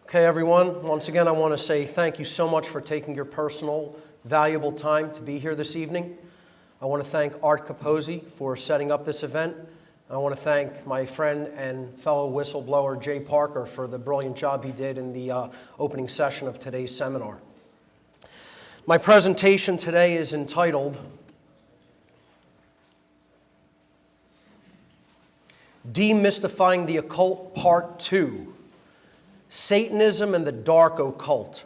Okay, everyone, once again, I want to say thank you so much for taking your personal, valuable time to be here this evening. I want to thank Art Capozzi for setting up this event. I want to thank my friend and fellow whistleblower, Jay Parker, for the brilliant job he did in the opening session of today's seminar. My presentation today is entitled Demystifying the Occult, Part 2. Satanism and the Dark Occult.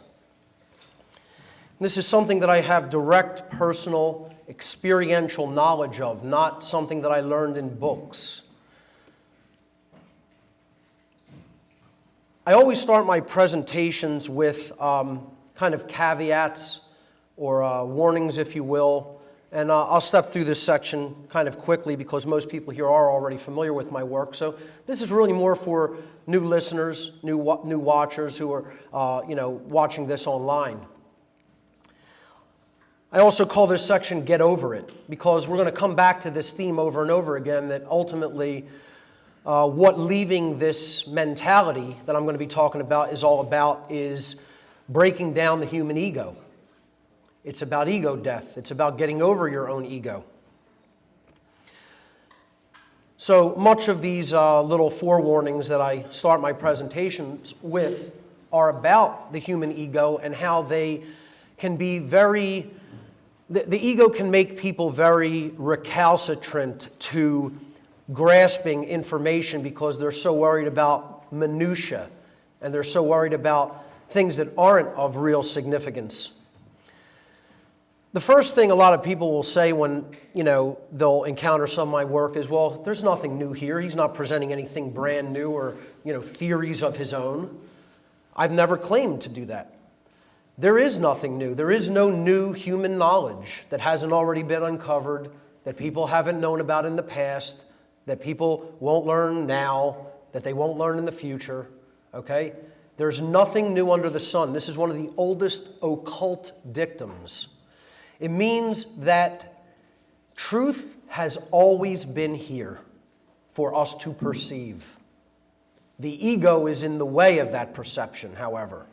This is something that I have direct, personal, experiential knowledge of, not something that I learned in books. I always start my presentations with kind of caveats or warnings, if you will. And I'll step through this section kind of quickly because most people here are already familiar with my work. So this is really more for new listeners, new watchers who are watching this online. I also call this section Get Over It because we're going to come back to this theme over and over again, that ultimately what leaving this mentality that I'm going to be talking about is all about is breaking down the human ego. It's about ego death. It's about getting over your own ego. So much of these little forewarnings that I start my presentations with are about the human ego and how they can be the ego can make people very recalcitrant to grasping information because they're so worried about minutia and they're so worried about things that aren't of real significance. The first thing a lot of people will say when, they'll encounter some of my work is, well, there's nothing new here. He's not presenting anything brand new or, theories of his own. I've never claimed to do that. There is nothing new. There is no new human knowledge that hasn't already been uncovered, that people haven't known about in the past, that people won't learn now, that they won't learn in the future, okay? There's nothing new under the sun. This is one of the oldest occult dictums. It means that truth has always been here for us to perceive. The ego is in the way of that perception, however.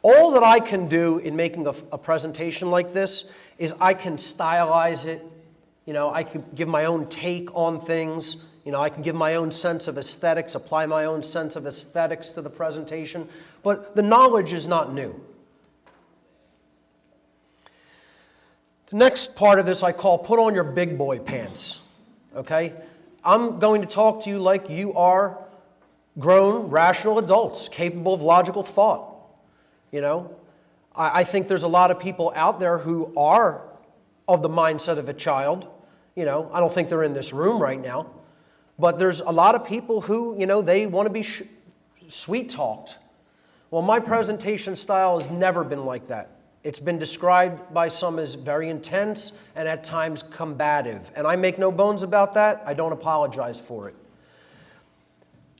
All that I can do in making a presentation like this is I can stylize it. I can give my own take on things. I can give my own sense of aesthetics, apply my own sense of aesthetics to the presentation. But the knowledge is not new. The next part of this I call put on your big boy pants, okay? I'm going to talk to you like you are grown, rational adults, capable of logical thought, I think there's a lot of people out there who are of the mindset of a child, I don't think they're in this room right now, but there's a lot of people who, they want to be sweet-talked. Well, my presentation style has never been like that. It's been described by some as very intense and at times combative. And I make no bones about that. I don't apologize for it.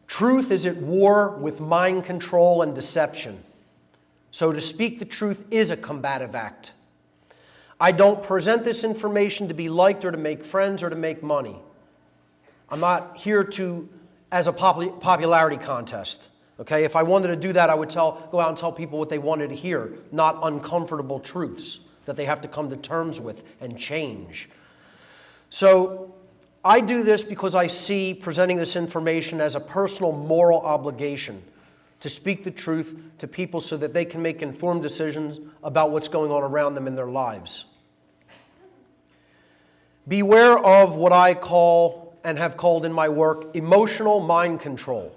Truth is at war with mind control and deception. So to speak the truth is a combative act. I don't present this information to be liked or to make friends or to make money. I'm not here as a popularity contest. Okay, if I wanted to do that, I would go out and tell people what they wanted to hear, not uncomfortable truths that they have to come to terms with and change. So I do this because I see presenting this information as a personal moral obligation to speak the truth to people so that they can make informed decisions about what's going on around them in their lives. Beware of what I call and have called in my work emotional mind control.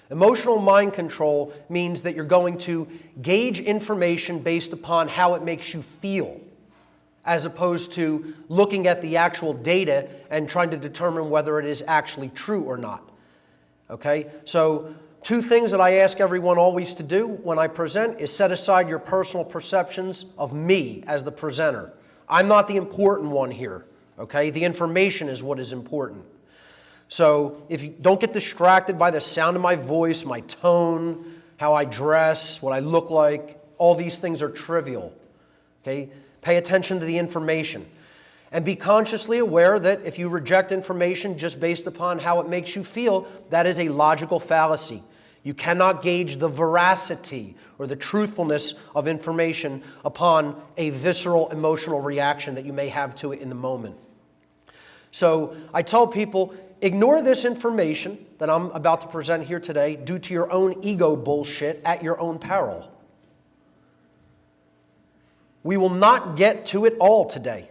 Emotional mind control means that you're going to gauge information based upon how it makes you feel, as opposed to looking at the actual data and trying to determine whether it is actually true or not. Okay? So, two things that I ask everyone always to do when I present is set aside your personal perceptions of me as the presenter. I'm not the important one here. Okay? The information is what is important. So if you don't get distracted by the sound of my voice, my tone, how I dress, what I look like, all these things are trivial. Okay? Pay attention to the information. And be consciously aware that if you reject information just based upon how it makes you feel, that is a logical fallacy. You cannot gauge the veracity or the truthfulness of information upon a visceral emotional reaction that you may have to it in the moment. So I tell people, ignore this information that I'm about to present here today due to your own ego bullshit at your own peril. We will not get to it all today.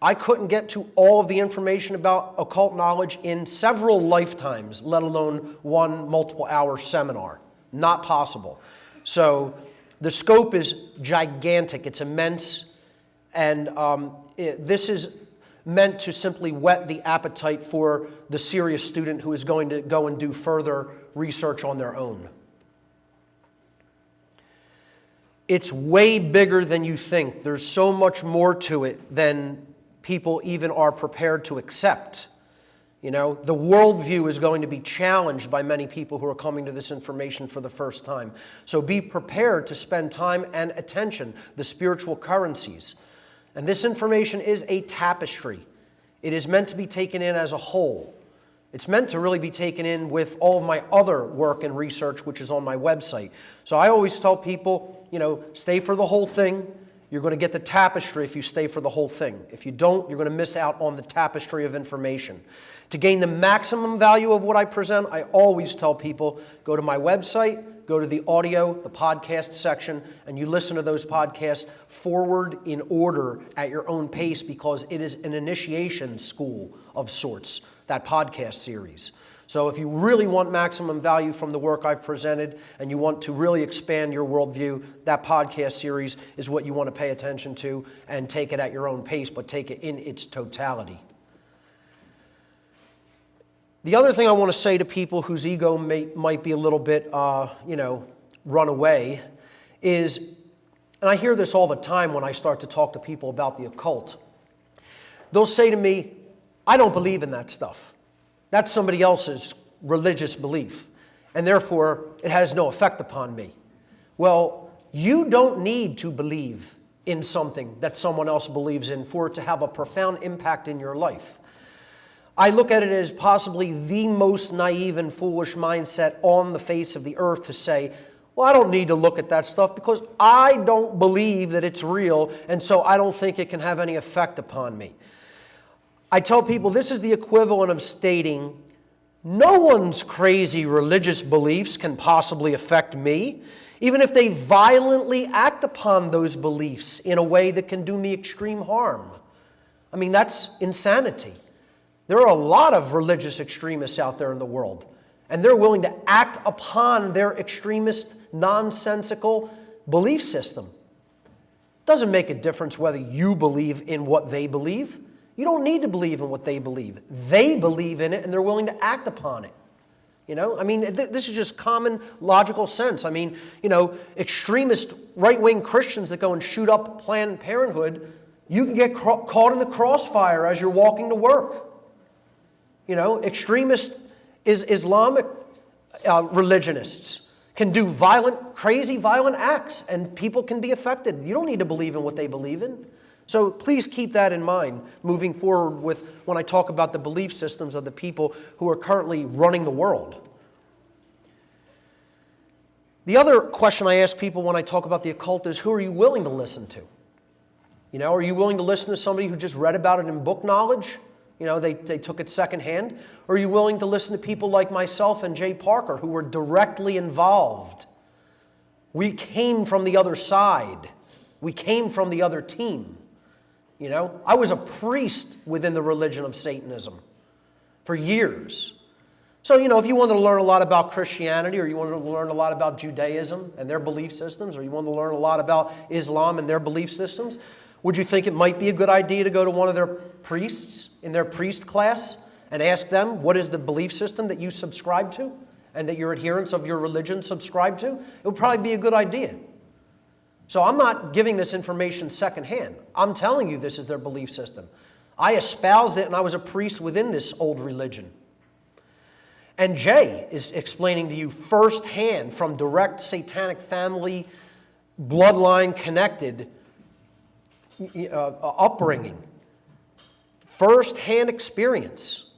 I couldn't get to all of the information about occult knowledge in several lifetimes, let alone one multiple-hour seminar. Not possible. So the scope is gigantic. It's immense. And this is meant to simply whet the appetite for the serious student who is going to go and do further research on their own. It's way bigger than you think. There's so much more to it than people even are prepared to accept. You know, the worldview is going to be challenged by many people who are coming to this information for the first time. So be prepared to spend time and attention, the spiritual currencies. And this information is a tapestry. It is meant to be taken in as a whole. It's meant to really be taken in with all of my other work and research, which is on my website. So I always tell people, you know, stay for the whole thing. You're going to get the tapestry if you stay for the whole thing. If you don't, you're going to miss out on the tapestry of information. To gain the maximum value of what I present, I always tell people, go to my website, go to the audio, the podcast section, and you listen to those podcasts forward in order at your own pace, because it is an initiation school of sorts, that podcast series. So if you really want maximum value from the work I've presented and you want to really expand your worldview, that podcast series is what you want to pay attention to and take it at your own pace, but take it in its totality. The other thing I want to say to people whose ego might be a little bit, run away is, and I hear this all the time when I start to talk to people about the occult, they'll say to me, I don't believe in that stuff. That's somebody else's religious belief, and therefore it has no effect upon me. Well, you don't need to believe in something that someone else believes in for it to have a profound impact in your life. I look at it as possibly the most naive and foolish mindset on the face of the earth to say, well, I don't need to look at that stuff because I don't believe that it's real, and so I don't think it can have any effect upon me. I tell people this is the equivalent of stating, no one's crazy religious beliefs can possibly affect me, even if they violently act upon those beliefs in a way that can do me extreme harm. I mean, that's insanity. There are a lot of religious extremists out there in the world, and they're willing to act upon their extremist, nonsensical belief system. It doesn't make a difference whether you believe in what they believe. You don't need to believe in what they believe. They believe in it, and they're willing to act upon it. You know, I mean, this is just common logical sense. I mean, you know, extremist right-wing Christians that go and shoot up Planned Parenthood, you can get caught in the crossfire as you're walking to work. You know, extremist Islamic religionists can do crazy violent acts, and people can be affected. You don't need to believe in what they believe in. So please keep that in mind moving forward with when I talk about the belief systems of the people who are currently running the world. The other question I ask people when I talk about the occult is, who are you willing to listen to? You know, are you willing to listen to somebody who just read about it in book knowledge? You know, they took it secondhand. Or are you willing to listen to people like myself and Jay Parker who were directly involved? We came from the other side. We came from the other team. You know, I was a priest within the religion of Satanism for years. So, you know, if you wanted to learn a lot about Christianity, or you wanted to learn a lot about Judaism and their belief systems, or you wanted to learn a lot about Islam and their belief systems, would you think it might be a good idea to go to one of their priests in their priest class and ask them, what is the belief system that you subscribe to and that your adherents of your religion subscribe to? It would probably be a good idea. So I'm not giving this information secondhand. I'm telling you this is their belief system. I espoused it, and I was a priest within this old religion. And Jay is explaining to you firsthand from direct satanic family, bloodline connected upbringing. First-hand experience.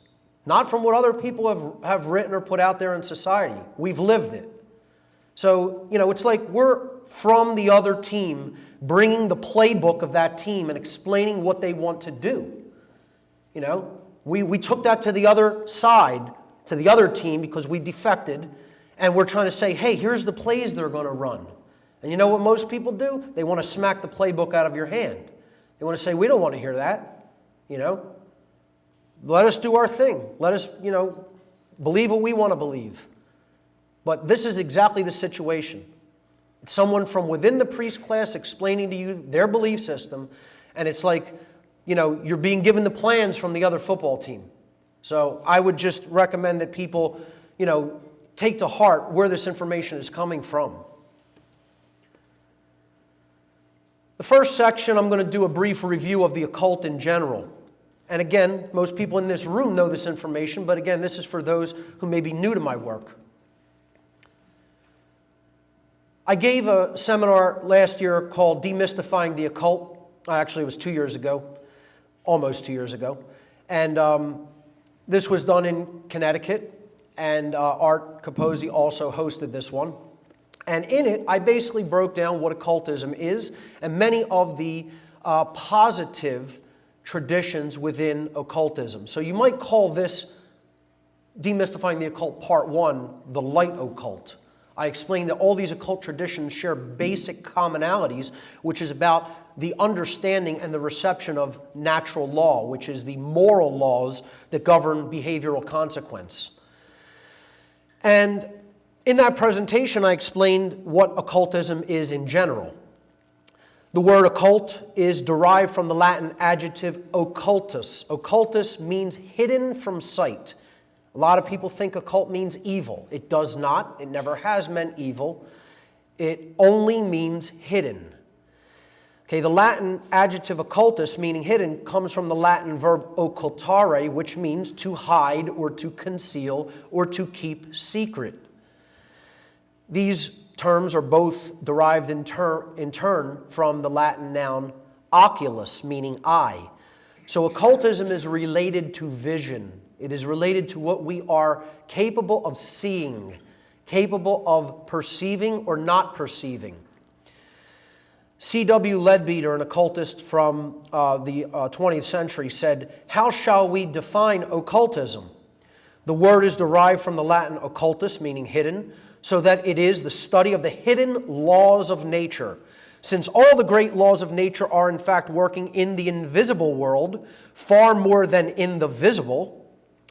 Not from what other people have written or put out there in society. We've lived it. So, it's like we're from the other team bringing the playbook of that team and explaining what they want to do. We took that to the other side, to the other team, because we defected, and we're trying to say, hey, here's the plays they're going to run. And you know what most people do? They want to smack the playbook out of your hand. They want to say, we don't want to hear that. Let us do our thing. Let us, believe what we want to believe. But this is exactly the situation. It's someone from within the priest class explaining to you their belief system, and it's like, you're being given the plans from the other football team. So I would just recommend that people, take to heart where this information is coming from. The first section, I'm going to do a brief review of the occult in general. And again, most people in this room know this information, but again, this is for those who may be new to my work. I gave a seminar last year called Demystifying the Occult. Actually, it was 2 years ago, almost 2 years ago. And this was done in Connecticut, and Art Capozzi also hosted this one. And in it, I basically broke down what occultism is and many of the positive traditions within occultism. So you might call this Demystifying the Occult Part 1, the light occult. I explained that all these occult traditions share basic commonalities, which is about the understanding and the reception of natural law, which is the moral laws that govern behavioral consequence. And in that presentation, I explained what occultism is in general. The word occult is derived from the Latin adjective occultus. Occultus means hidden from sight. A lot of people think occult means evil. It does not. It never has meant evil. It only means hidden. Okay, the Latin adjective occultus, meaning hidden, comes from the Latin verb occultare, which means to hide or to conceal or to keep secret. These terms are both derived in turn from the Latin noun oculus, meaning eye. So occultism is related to vision. It is related to what we are capable of seeing, capable of perceiving or not perceiving. C.W. Leadbeater, an occultist from the 20th century, said, "How shall we define occultism? The word is derived from the Latin occultus, meaning hidden, so that it is the study of the hidden laws of nature. Since all the great laws of nature are in fact working in the invisible world, far more than in the visible,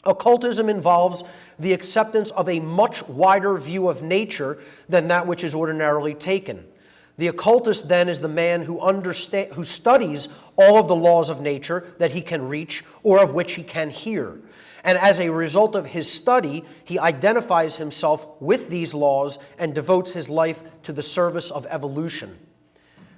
occultism involves the acceptance of a much wider view of nature than that which is ordinarily taken. The occultist then is the man who studies all of the laws of nature that he can reach or of which he can hear. And as a result of his study, he identifies himself with these laws and devotes his life to the service of evolution."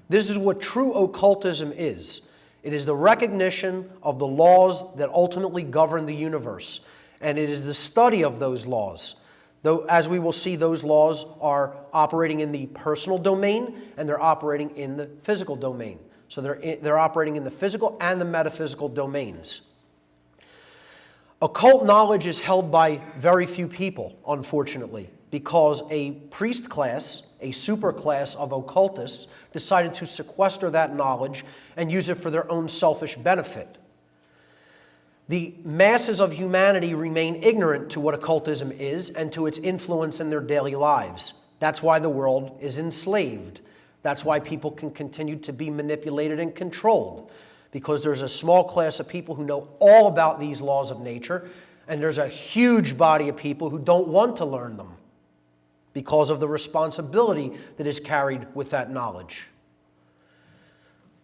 This is what true occultism is. It is the recognition of the laws that ultimately govern the universe. And it is the study of those laws. Though, as we will see, those laws are operating in the personal domain and they're operating in the physical domain. So they're operating in the physical and the metaphysical domains. Occult knowledge is held by very few people, unfortunately, because a priest class, a super class of occultists, decided to sequester that knowledge and use it for their own selfish benefit. The masses of humanity remain ignorant to what occultism is and to its influence in their daily lives. That's why the world is enslaved. That's why people can continue to be manipulated and controlled, because there's a small class of people who know all about these laws of nature, and there's a huge body of people who don't want to learn them because of the responsibility that is carried with that knowledge.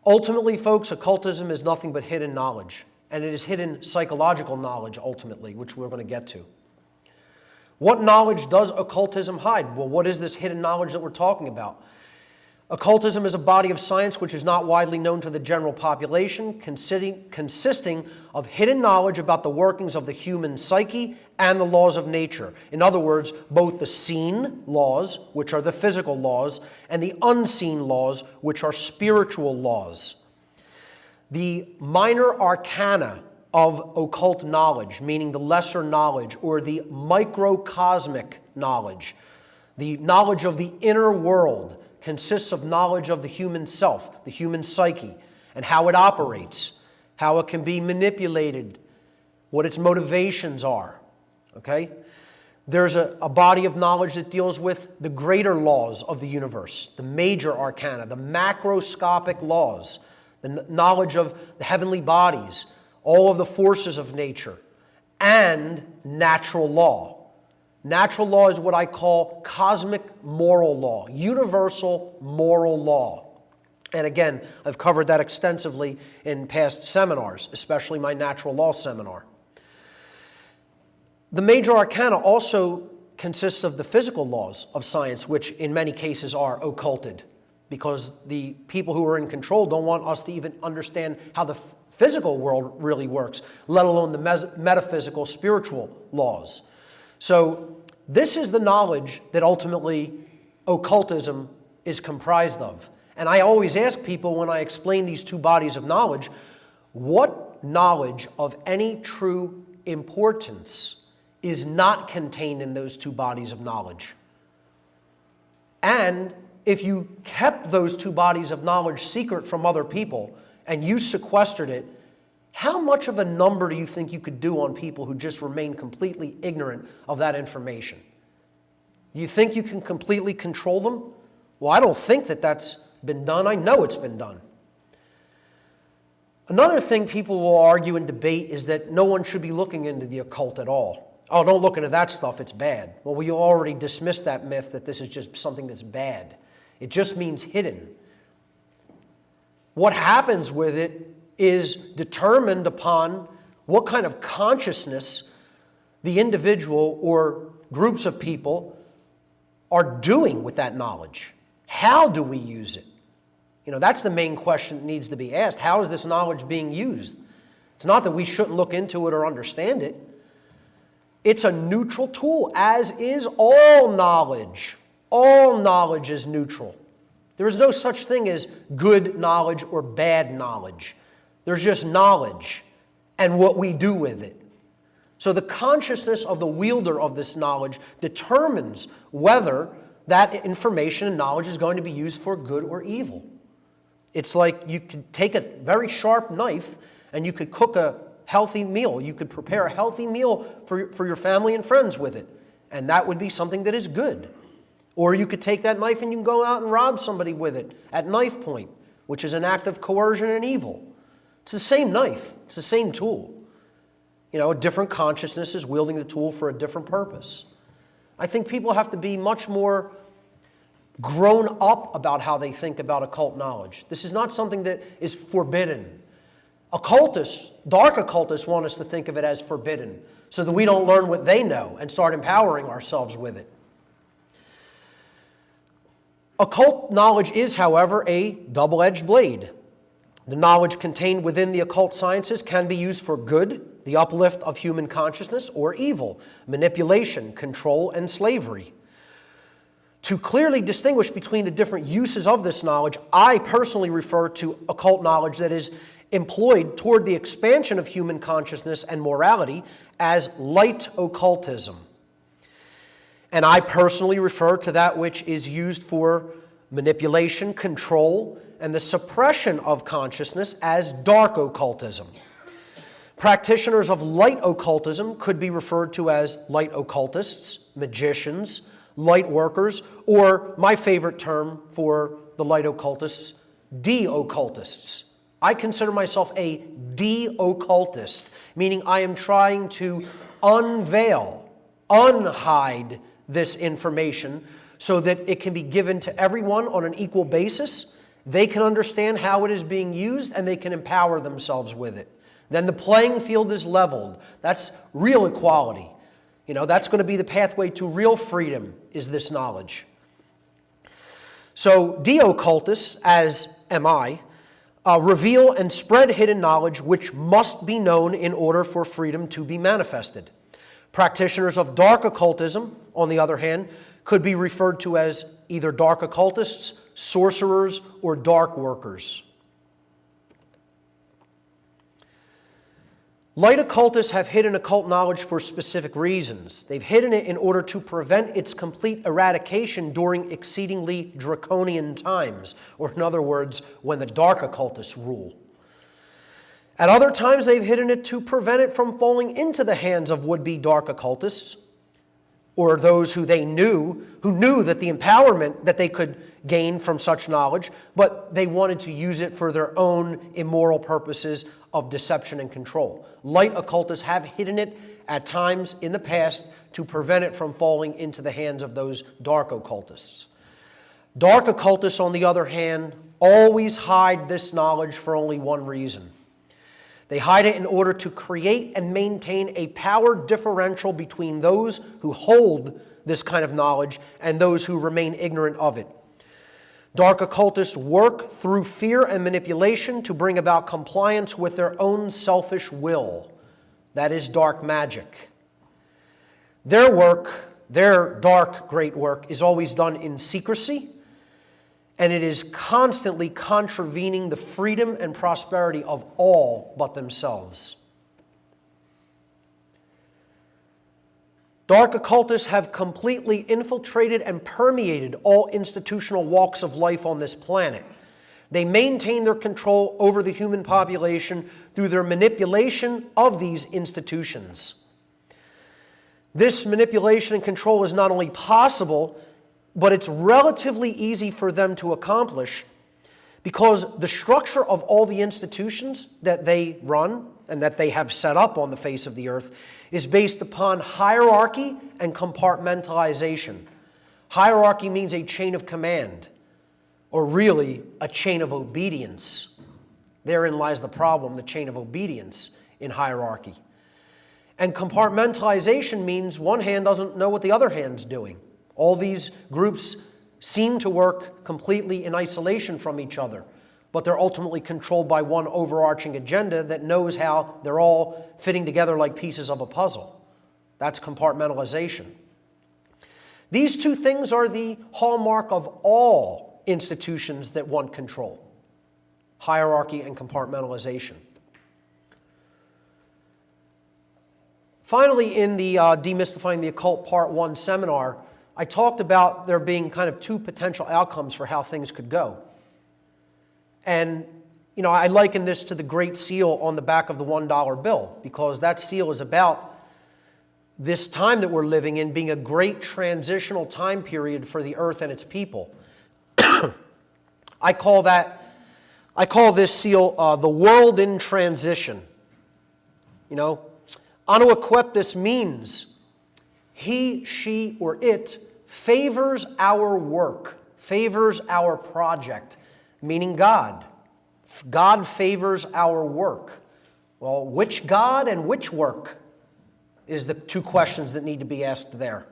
Ultimately, folks, occultism is nothing but hidden knowledge, and it is hidden psychological knowledge, ultimately, which we're going to get to. What knowledge does occultism hide? Well, what is this hidden knowledge that we're talking about? Occultism is a body of science which is not widely known to the general population, consisting of hidden knowledge about the workings of the human psyche and the laws of nature. In other words, both the seen laws, which are the physical laws, and the unseen laws, which are spiritual laws. The minor arcana of occult knowledge, meaning the lesser knowledge or the microcosmic knowledge. The knowledge of the inner world consists of knowledge of the human self, the human psyche, and how it operates, how it can be manipulated, what its motivations are. Okay? There's a body of knowledge that deals with the greater laws of the universe, the major arcana, the macroscopic laws, the knowledge of the heavenly bodies, all of the forces of nature, and natural law. Natural law is what I call cosmic moral law, universal moral law. And again, I've covered that extensively in past seminars, especially my natural law seminar. The major arcana also consists of the physical laws of science, which in many cases are occulted, because the people who are in control don't want us to even understand how the physical world really works, let alone the metaphysical, spiritual laws. So this is the knowledge that ultimately occultism is comprised of. And I always ask people when I explain these two bodies of knowledge, what knowledge of any true importance is not contained in those two bodies of knowledge? And if you kept those two bodies of knowledge secret from other people and you sequestered it, how much of a number do you think you could do on people who just remain completely ignorant of that information? You think you can completely control them? Well, I don't think that that's been done. I know it's been done. Another thing people will argue and debate is that no one should be looking into the occult at all. Oh, don't look into that stuff, it's bad. Well, we already dismissed that myth that this is just something that's bad. It just means hidden. What happens with it is determined upon what kind of consciousness the individual or groups of people are doing with that knowledge. How do we use it? You know, that's the main question that needs to be asked. How is this knowledge being used? It's not that we shouldn't look into it or understand it. It's a neutral tool, as is all knowledge. All knowledge is neutral. There is no such thing as good knowledge or bad knowledge. There's just knowledge and what we do with it. So the consciousness of the wielder of this knowledge determines whether that information and knowledge is going to be used for good or evil. It's like you could take a very sharp knife and you could cook a healthy meal. You could prepare a healthy meal for your family and friends with it. And that would be something that is good. Or you could take that knife and you can go out and rob somebody with it at knife point, which is an act of coercion and evil. It's the same knife. It's the same tool. You know, a different consciousness is wielding the tool for a different purpose. I think people have to be much more grown up about how they think about occult knowledge. This is not something that is forbidden. Occultists, dark occultists, want us to think of it as forbidden so that we don't learn what they know and start empowering ourselves with it. Occult knowledge is, however, a double-edged blade. The knowledge contained within the occult sciences can be used for good, the uplift of human consciousness, or evil, manipulation, control, and slavery. To clearly distinguish between the different uses of this knowledge, I personally refer to occult knowledge that is employed toward the expansion of human consciousness and morality as light occultism. And I personally refer to that which is used for manipulation, control, and the suppression of consciousness as dark occultism. Practitioners of light occultism could be referred to as light occultists, magicians, light workers, or my favorite term for the light occultists, de-occultists. I consider myself a de-occultist, meaning I am trying to unveil, unhide this information so that it can be given to everyone on an equal basis. They can understand how it is being used and they can empower themselves with it. Then the playing field is leveled. That's real equality. You know, that's going to be the pathway to real freedom, is this knowledge. So de-occultists, as am I, reveal and spread hidden knowledge which must be known in order for freedom to be manifested. Practitioners of dark occultism, on the other hand, could be referred to as either dark occultists, sorcerers, or dark workers. Light occultists have hidden occult knowledge for specific reasons. They've hidden it in order to prevent its complete eradication during exceedingly draconian times, or in other words, when the dark occultists rule. At other times, they've hidden it to prevent it from falling into the hands of would-be dark occultists, or those who knew that the empowerment that they could gain from such knowledge, but they wanted to use it for their own immoral purposes of deception and control. Light occultists have hidden it at times in the past to prevent it from falling into the hands of those dark occultists. Dark occultists, on the other hand, always hide this knowledge for only one reason. They hide it in order to create and maintain a power differential between those who hold this kind of knowledge and those who remain ignorant of it. Dark occultists work through fear and manipulation to bring about compliance with their own selfish will. That is dark magic. Their work, their dark great work, is always done in secrecy, and it is constantly contravening the freedom and prosperity of all but themselves. Dark occultists have completely infiltrated and permeated all institutional walks of life on this planet. They maintain their control over the human population through their manipulation of these institutions. This manipulation and control is not only possible, but it's relatively easy for them to accomplish because the structure of all the institutions that they run and that they have set up on the face of the earth is based upon hierarchy and compartmentalization. Hierarchy means a chain of command, or really a chain of obedience. Therein lies the problem, the chain of obedience in hierarchy. And compartmentalization means one hand doesn't know what the other hand's doing. All these groups seem to work completely in isolation from each other, but they're ultimately controlled by one overarching agenda that knows how they're all fitting together like pieces of a puzzle. That's compartmentalization. These two things are the hallmark of all institutions that want control: hierarchy and compartmentalization. Finally, in the Demystifying the Occult Part 1 seminar, I talked about there being kind of two potential outcomes for how things could go. And, I liken this to the Great Seal on the back of the $1 bill, because that seal is about this time that we're living in being a great transitional time period for the earth and its people. I call this seal the world in transition. Anaequiptus means he, she, or it favors our work, favors our project, meaning God. God favors our work. Well, which God and which work is the two questions that need to be asked there.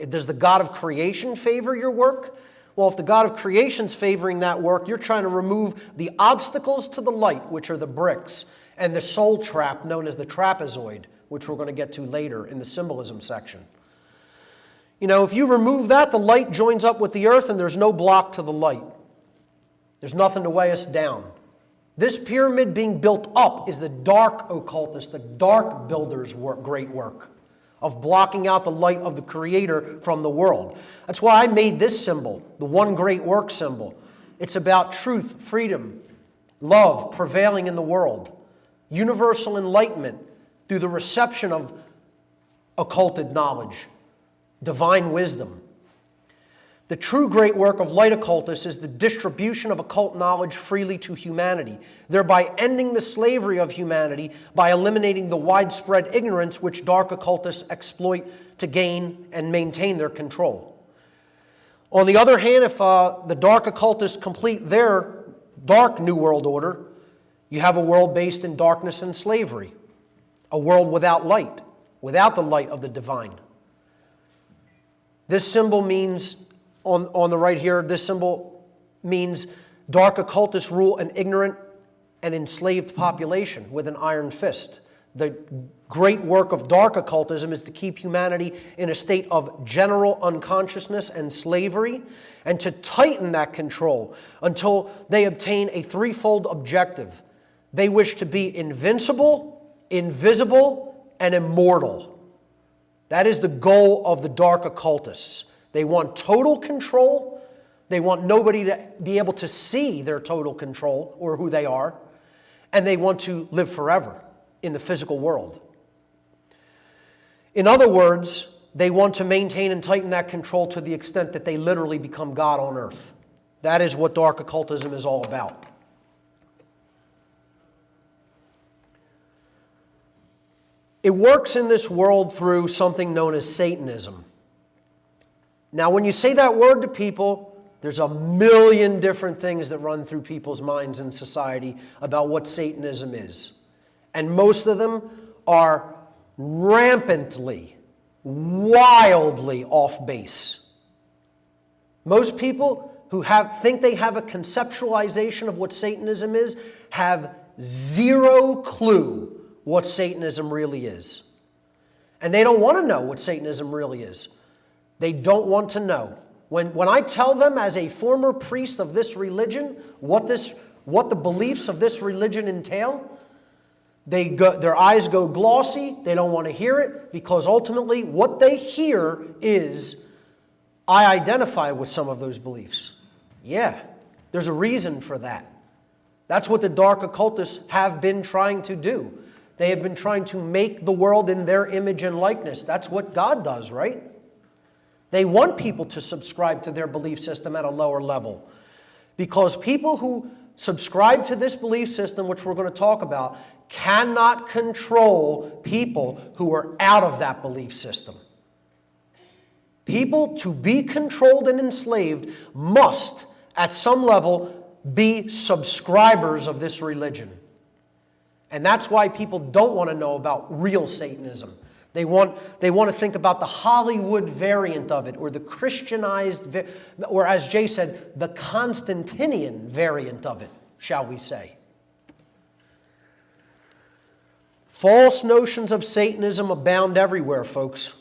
Does the God of creation favor your work? Well, if the God of creation's favoring that work, you're trying to remove the obstacles to the light, which are the bricks, and the soul trap known as the trapezoid, which we're going to get to later in the symbolism section. If you remove that, the light joins up with the earth and there's no block to the light. There's nothing to weigh us down. This pyramid being built up is the dark occultist, the dark builder's great work of blocking out the light of the Creator from the world. That's why I made this symbol, the one great work symbol. It's about truth, freedom, love prevailing in the world, universal enlightenment through the reception of occulted knowledge, divine wisdom. The true great work of light occultists is the distribution of occult knowledge freely to humanity, thereby ending the slavery of humanity by eliminating the widespread ignorance which dark occultists exploit to gain and maintain their control. On the other hand, if the dark occultists complete their dark New World Order, you have a world based in darkness and slavery, a world without light, without the light of the divine. This symbol means, on the right here, this symbol means dark occultists rule an ignorant and enslaved population with an iron fist. The great work of dark occultism is to keep humanity in a state of general unconsciousness and slavery, and to tighten that control until they obtain a threefold objective. They wish to be invincible, invisible and immortal. That is the goal of the dark occultists. They want total control. They want nobody to be able to see their total control or who they are. And they want to live forever in the physical world. In other words, they want to maintain and tighten that control to the extent that they literally become God on earth. That is what dark occultism is all about. It works in this world through something known as Satanism. Now, when you say that word to people, there's a million different things that run through people's minds in society about what Satanism is. And most of them are rampantly, wildly off base. Most people who think they have a conceptualization of what Satanism is have zero clue what Satanism really is. And they don't want to know what Satanism really is. They don't want to know. When I tell them as a former priest of this religion what the beliefs of this religion entail, their eyes go glossy. They don't want to hear it because ultimately what they hear is, I identify with some of those beliefs. Yeah, there's a reason for that. That's what the dark occultists have been trying to do. They have been trying to make the world in their image and likeness. That's what God does, right? They want people to subscribe to their belief system at a lower level. Because people who subscribe to this belief system, which we're going to talk about, cannot control people who are out of that belief system. People, to be controlled and enslaved, must, at some level, be subscribers of this religion. And that's why people don't want to know about real Satanism. They want to think about the Hollywood variant of it, or the Christianized, or as Jay said, the Constantinian variant of it, shall we say. False notions of Satanism abound everywhere, folks.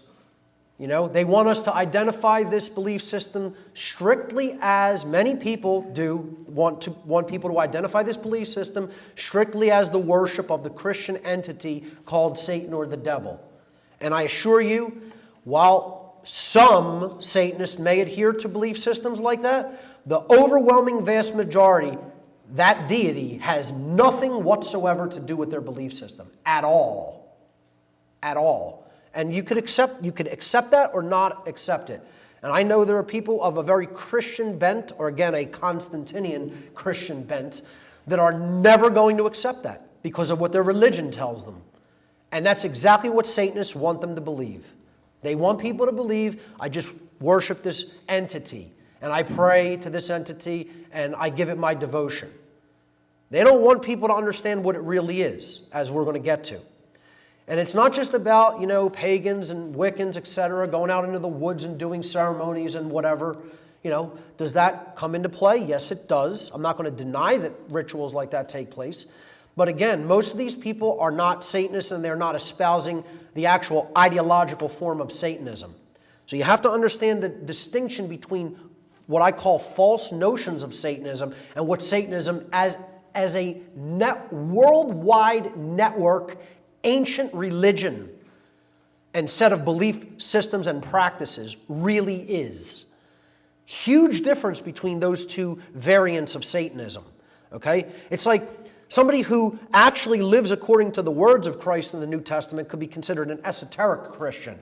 You know, they want us to identify this belief system strictly as many people do, want people to identify this belief system strictly as the worship of the Christian entity called Satan or the devil. And I assure you, while some Satanists may adhere to belief systems like that, the overwhelming vast majority, that deity has nothing whatsoever to do with their belief system at all. At all. And you could accept that or not accept it. And I know there are people of a very Christian bent, or again, a Constantinian Christian bent, that are never going to accept that because of what their religion tells them. And that's exactly what Satanists want them to believe. They want people to believe, I just worship this entity, and I pray to this entity, and I give it my devotion. They don't want people to understand what it really is, as we're going to get to. And it's not just about, you know, pagans and Wiccans, etc., going out into the woods and doing ceremonies and whatever. You know, does that come into play? Yes, it does. I'm not going to deny that rituals like that take place. But again, most of these people are not Satanists, and they're not espousing the actual ideological form of Satanism. So you have to understand the distinction between what I call false notions of Satanism and what Satanism as a worldwide network, ancient religion and set of belief systems and practices really is. Huge difference between those two variants of Satanism. Okay? It's like somebody who actually lives according to the words of Christ in the New Testament could be considered an esoteric Christian.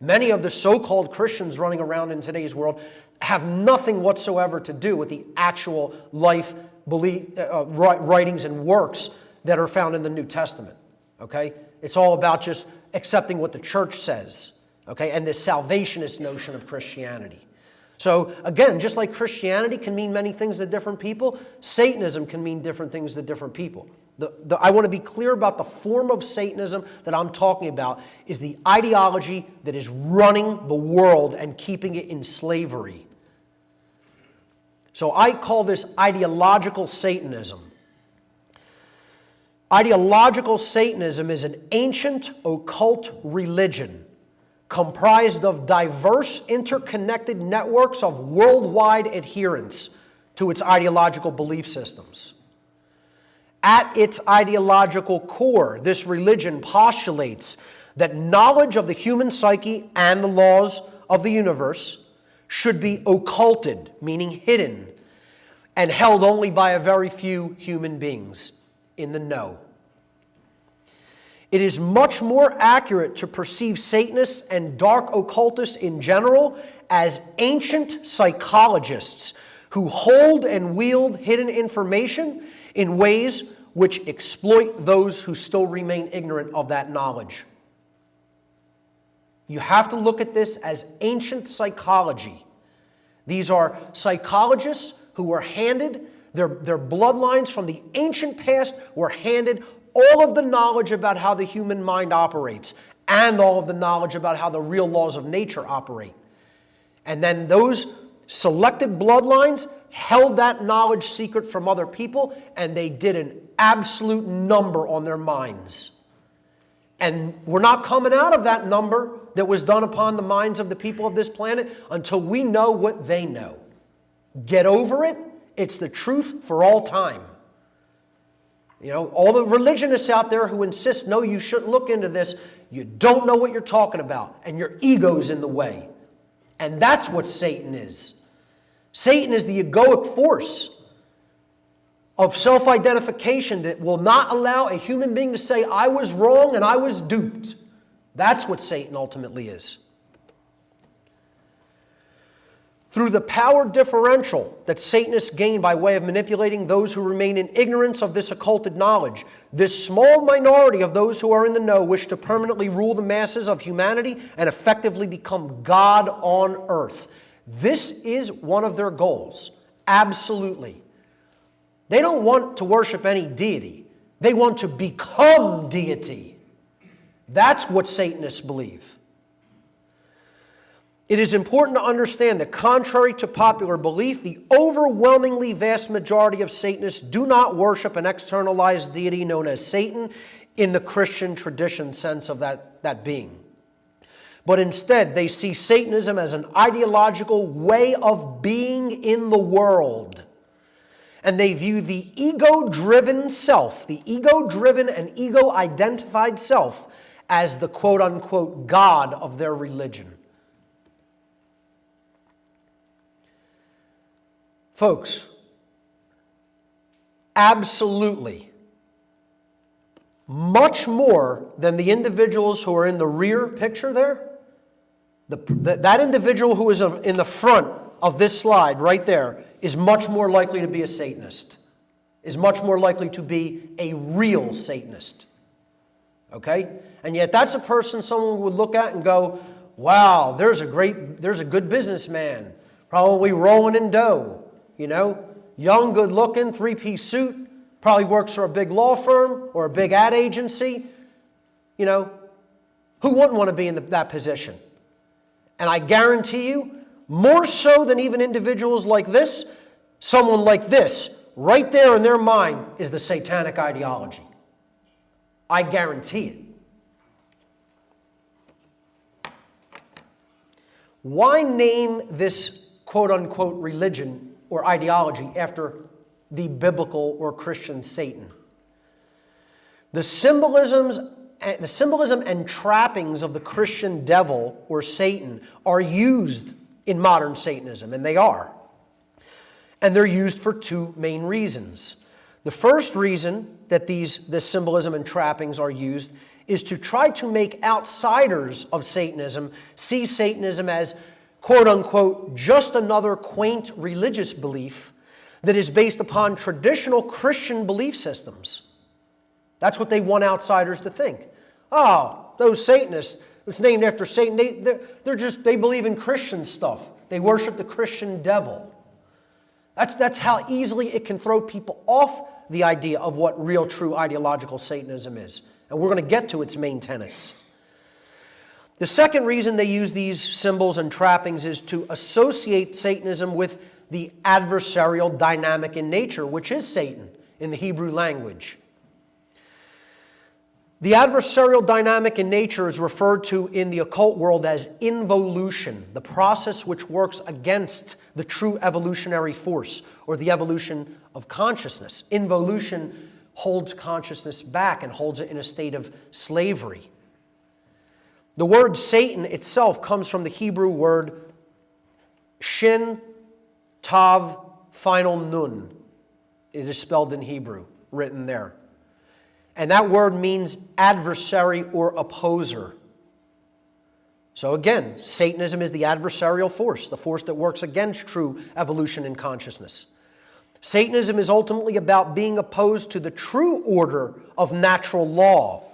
Many of the so-called Christians running around in today's world have nothing whatsoever to do with the actual life, belief, writings and works that are found in the New Testament. Okay? It's all about just accepting what the church says. Okay? And this salvationist notion of Christianity. So again, just like Christianity can mean many things to different people, Satanism can mean different things to different people. I want to be clear about the form of Satanism that I'm talking about is the ideology that is running the world and keeping it in slavery. So I call this ideological Satanism. Ideological Satanism is an ancient occult religion comprised of diverse interconnected networks of worldwide adherents to its ideological belief systems. At its ideological core, this religion postulates that knowledge of the human psyche and the laws of the universe should be occulted, meaning hidden, and held only by a very few human beings in the know. It is much more accurate to perceive Satanists and dark occultists in general as ancient psychologists who hold and wield hidden information in ways which exploit those who still remain ignorant of that knowledge. You have to look at this as ancient psychology. These are psychologists who were handed, their bloodlines from the ancient past were handed all of the knowledge about how the human mind operates and all of the knowledge about how the real laws of nature operate. And then those selected bloodlines held that knowledge secret from other people, and they did an absolute number on their minds. And we're not coming out of that number that was done upon the minds of the people of this planet until we know what they know. Get over it. It's the truth for all time. You know, all the religionists out there who insist, no, you shouldn't look into this, you don't know what you're talking about, and your ego's in the way. And that's what Satan is. Satan is the egoic force of self-identification that will not allow a human being to say, I was wrong and I was duped. That's what Satan ultimately is. Through the power differential that Satanists gain by way of manipulating those who remain in ignorance of this occulted knowledge, this small minority of those who are in the know wish to permanently rule the masses of humanity and effectively become God on earth. This is one of their goals. Absolutely. They don't want to worship any deity. They want to become deity. That's what Satanists believe. It is important to understand that contrary to popular belief, the overwhelmingly vast majority of Satanists do not worship an externalized deity known as Satan in the Christian tradition sense of that being. But instead, they see Satanism as an ideological way of being in the world. And they view the ego-driven self, the ego-driven and ego-identified self, as the quote-unquote God of their religion. Folks, absolutely, much more than the individuals who are in the rear picture there, that individual who is in the front of this slide right there is much more likely to be a Satanist, is much more likely to be a real Satanist. Okay? And yet that's a person someone would look at and go, wow, there's a good businessman, probably rolling in dough. You know, young, good-looking, three-piece suit, probably works for a big law firm or a big ad agency. You know, who wouldn't want to be in that position? And I guarantee you, more so than even individuals like this, someone like this, right there in their mind, is the satanic ideology. I guarantee it. Why name this quote-unquote religion or ideology after the biblical or Christian Satan? The symbolism and trappings of the Christian devil or Satan are used in modern Satanism, and they are. And they're used for two main reasons. The first reason that this symbolism and trappings are used is to try to make outsiders of Satanism see Satanism as quote-unquote, just another quaint religious belief that is based upon traditional Christian belief systems. That's what they want outsiders to think. Oh, those Satanists, it's named after Satan, they believe in Christian stuff. They worship the Christian devil. That's how easily it can throw people off the idea of what real, true ideological Satanism is. And we're going to get to its main tenets. The second reason they use these symbols and trappings is to associate Satanism with the adversarial dynamic in nature, which is Satan in the Hebrew language. The adversarial dynamic in nature is referred to in the occult world as involution, the process which works against the true evolutionary force or the evolution of consciousness. Involution holds consciousness back and holds it in a state of slavery. The word Satan itself comes from the Hebrew word shin, tav, final nun. It is spelled in Hebrew, written there. And that word means adversary or opposer. So again, Satanism is the adversarial force, the force that works against true evolution in consciousness. Satanism is ultimately about being opposed to the true order of natural law.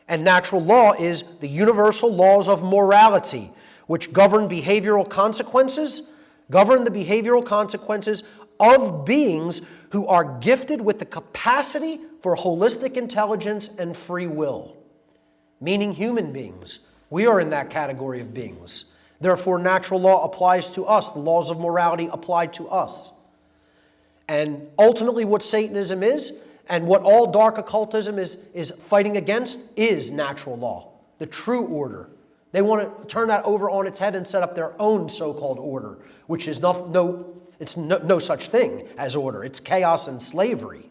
And natural law is the universal laws of morality, which govern the behavioral consequences of beings who are gifted with the capacity for holistic intelligence and free will, meaning human beings. We are in that category of beings. Therefore, natural law applies to us. The laws of morality apply to us. And ultimately what Satanism is, and what all dark occultism is fighting against, is natural law, the true order. They want to turn that over on its head and set up their own so-called order, which is no such thing as order. It's chaos and slavery.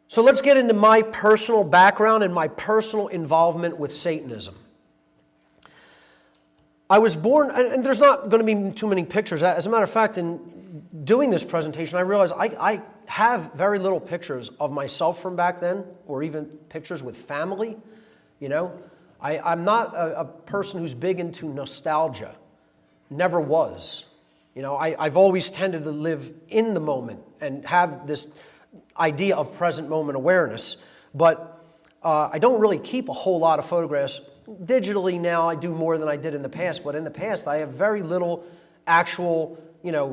So let's get into my personal background and my personal involvement with Satanism. I was born, and there's not going to be too many pictures. As a matter of fact, in doing this presentation, I realized I have very little pictures of myself from back then, or even pictures with family. You know, I'm not a person who's big into nostalgia. Never was. You know, I've always tended to live in the moment and have this idea of present moment awareness, but I don't really keep a whole lot of photographs. Digitally now I do more than I did in the past, but in the past I have very little actual,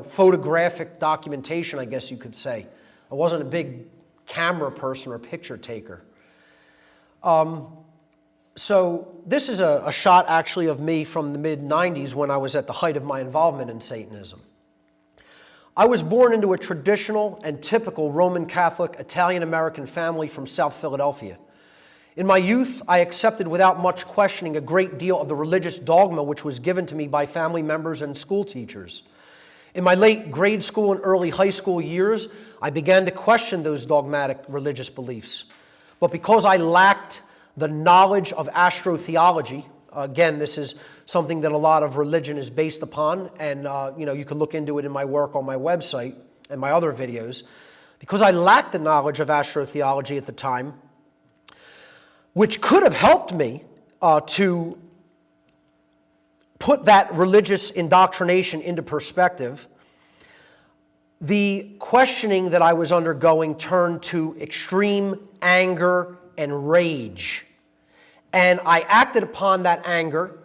photographic documentation, I guess you could say. I wasn't a big camera person or picture taker. So this is a shot actually of me from the mid-90s when I was at the height of my involvement in Satanism. I was born into a traditional and typical Roman Catholic Italian-American family from South Philadelphia. In my youth, I accepted without much questioning a great deal of the religious dogma which was given to me by family members and school teachers. In my late grade school and early high school years, I began to question those dogmatic religious beliefs. But because I lacked the knowledge of astrotheology, again, this is something that a lot of religion is based upon, and you can look into it in my work on my website and my other videos. Because I lacked the knowledge of astrotheology at the time, which could have helped me to put that religious indoctrination into perspective, the questioning that I was undergoing turned to extreme anger and rage. And I acted upon that anger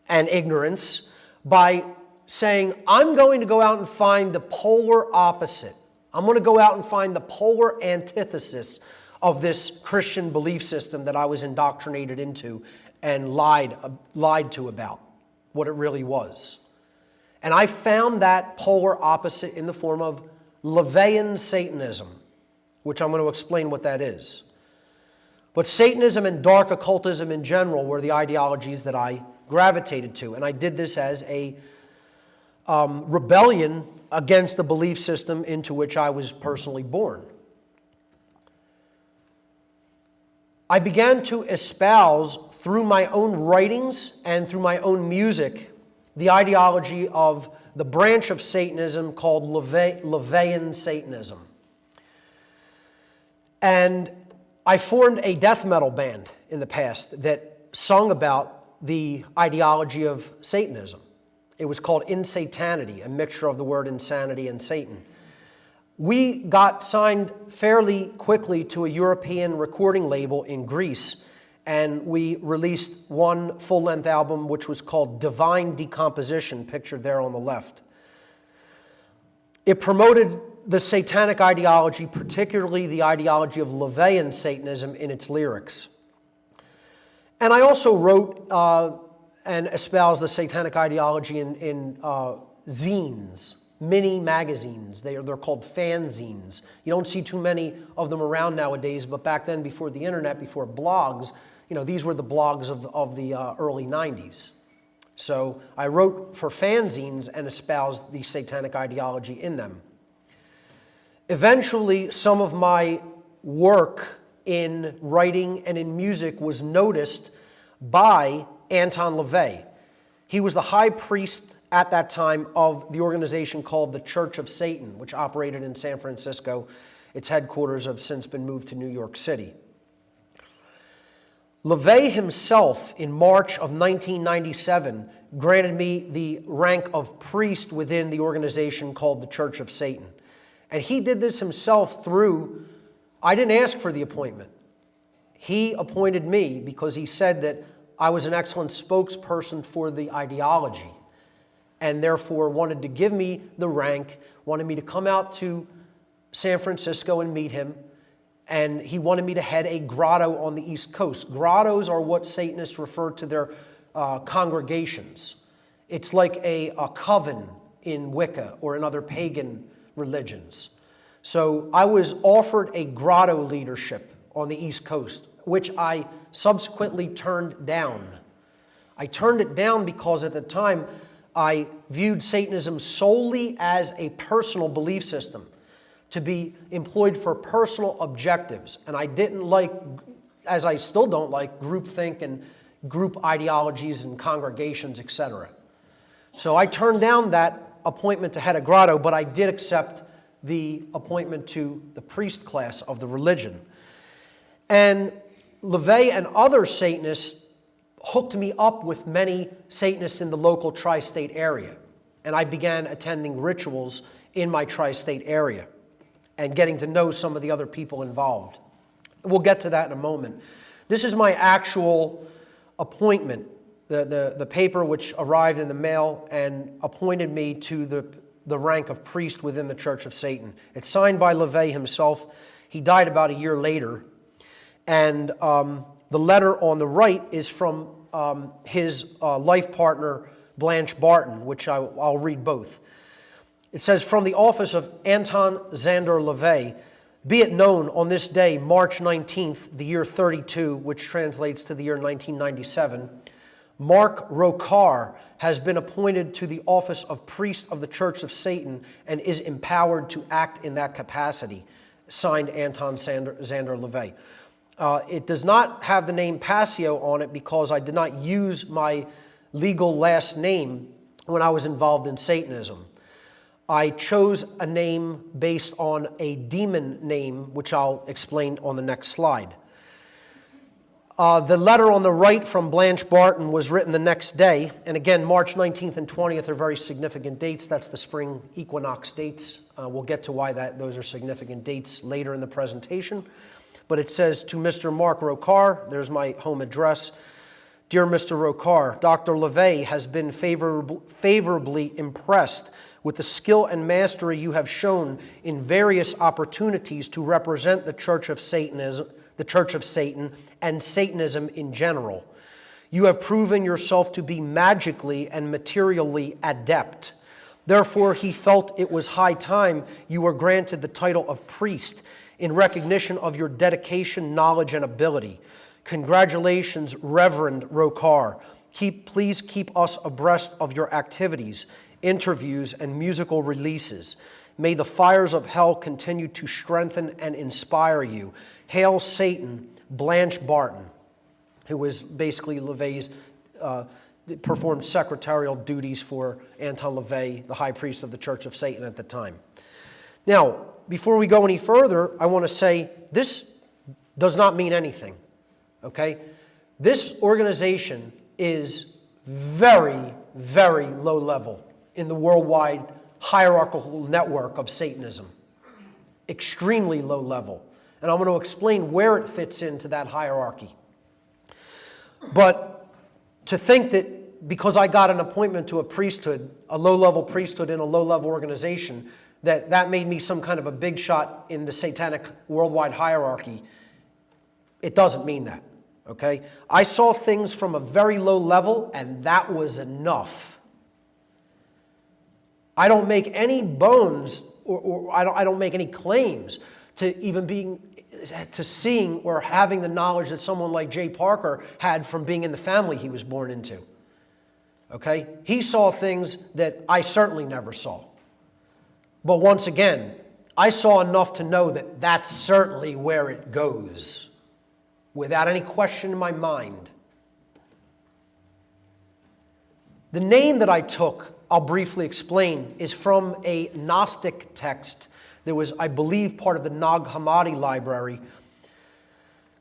and ignorance by saying, I'm going to go out and find the polar opposite. I'm going to go out and find the polar antithesis of this Christian belief system that I was indoctrinated into and lied to about what it really was. And I found that polar opposite in the form of LaVeyan Satanism, which I'm going to explain what that is. But Satanism and Dark Occultism in general were the ideologies that I gravitated to. And I did this as a rebellion against the belief system into which I was personally born. I began to espouse through my own writings and through my own music the ideology of the branch of Satanism called LaVeyan Satanism. And I formed a death metal band in the past that sung about the ideology of Satanism. It was called Insanity, a mixture of the word insanity and Satan. We got signed fairly quickly to a European recording label in Greece, and we released one full-length album which was called Divine Decomposition, pictured there on the left. It promoted the satanic ideology, particularly the ideology of LaVeyan Satanism, in its lyrics. And I also wrote and espoused the satanic ideology in zines, mini magazines. They're called fanzines. You don't see too many of them around nowadays, but back then, before the internet, before blogs, these were the blogs of the early 90s. So I wrote for fanzines and espoused the satanic ideology in them. Eventually, some of my work in writing and in music was noticed by Anton LaVey. He was the high priest at that time of the organization called the Church of Satan, which operated in San Francisco. Its headquarters have since been moved to New York City. LaVey himself, in March of 1997, granted me the rank of priest within the organization called the Church of Satan. And he did this himself through, I didn't ask for the appointment. He appointed me because he said that I was an excellent spokesperson for the ideology, and therefore wanted to give me the rank, wanted me to come out to San Francisco and meet him, and he wanted me to head a grotto on the East Coast. Grottos are what Satanists refer to their congregations. It's like a coven in Wicca or in other pagan religions. So I was offered a grotto leadership on the East Coast, which I subsequently turned down. I turned it down because at the time I viewed Satanism solely as a personal belief system, to be employed for personal objectives. And I didn't like, as I still don't like, groupthink and group ideologies and congregations, etc. So I turned down that appointment to head a grotto, but I did accept the appointment to the priest class of the religion. And LaVey and other Satanists hooked me up with many Satanists in the local tri-state area. And I began attending rituals in my tri-state area and getting to know some of the other people involved. We'll get to that in a moment. This is my actual appointment, the paper which arrived in the mail and appointed me to the rank of priest within the Church of Satan. It's signed by LaVey himself. He died about a year later. And the letter on the right is from his life partner, Blanche Barton, which I'll read both. It says, "From the office of Anton Zander LaVey, be it known on this day, March 19th, the year 32, which translates to the year 1997, Mark Rokar has been appointed to the office of priest of the Church of Satan and is empowered to act in that capacity." Signed, Anton Zander LaVey. It does not have the name Passio on it because I did not use my legal last name when I was involved in Satanism. I chose a name based on a demon name, which I'll explain on the next slide. The letter on the right from Blanche Barton was written the next day. And again, March 19th and 20th are very significant dates. That's the spring equinox dates. We'll get to why those are significant dates later in the presentation. But it says, "To Mr. Mark Rokar," there's my home address. "Dear Mr. Rokar, Dr. LaVey has been favorably impressed with the skill and mastery you have shown in various opportunities to represent the Church of Satan and Satanism in general. You have proven yourself to be magically and materially adept. Therefore, he felt it was high time you were granted the title of priest in recognition of your dedication, knowledge, and ability. Congratulations, Reverend Rokar. Please keep us abreast of your activities, interviews, and musical releases. May the fires of hell continue to strengthen and inspire you. Hail Satan, Blanche Barton," who was basically LaVey's, performed secretarial duties for Anton LaVey, the high priest of the Church of Satan at the time. Now, before we go any further, I want to say this does not mean anything, okay? This organization is very, very low level in the worldwide hierarchical network of Satanism. Extremely low level. And I'm going to explain where it fits into that hierarchy. But to think that because I got an appointment to a priesthood, a low-level priesthood in a low-level organization, that made me some kind of a big shot in the satanic worldwide hierarchy, it doesn't mean that, okay? I saw things from a very low level, and that was enough. I don't make any bones, or I don't make any claims to even seeing or having the knowledge that someone like Jay Parker had from being in the family he was born into. Okay? He saw things that I certainly never saw. But once again, I saw enough to know that that's certainly where it goes, without any question in my mind. The name that I took, I'll briefly explain, is from a Gnostic text that was, I believe, part of the Nag Hammadi library,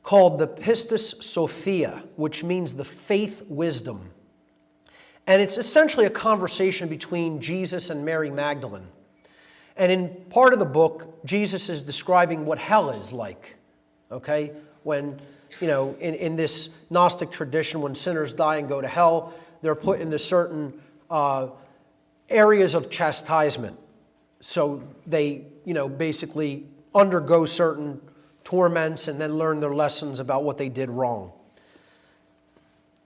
called the Pistis Sophia, which means the faith wisdom. And it's essentially a conversation between Jesus and Mary Magdalene. And in part of the book, Jesus is describing what hell is like, okay? When, in this Gnostic tradition, when sinners die and go to hell, they're put into certain areas of chastisement. So they, basically undergo certain torments and then learn their lessons about what they did wrong.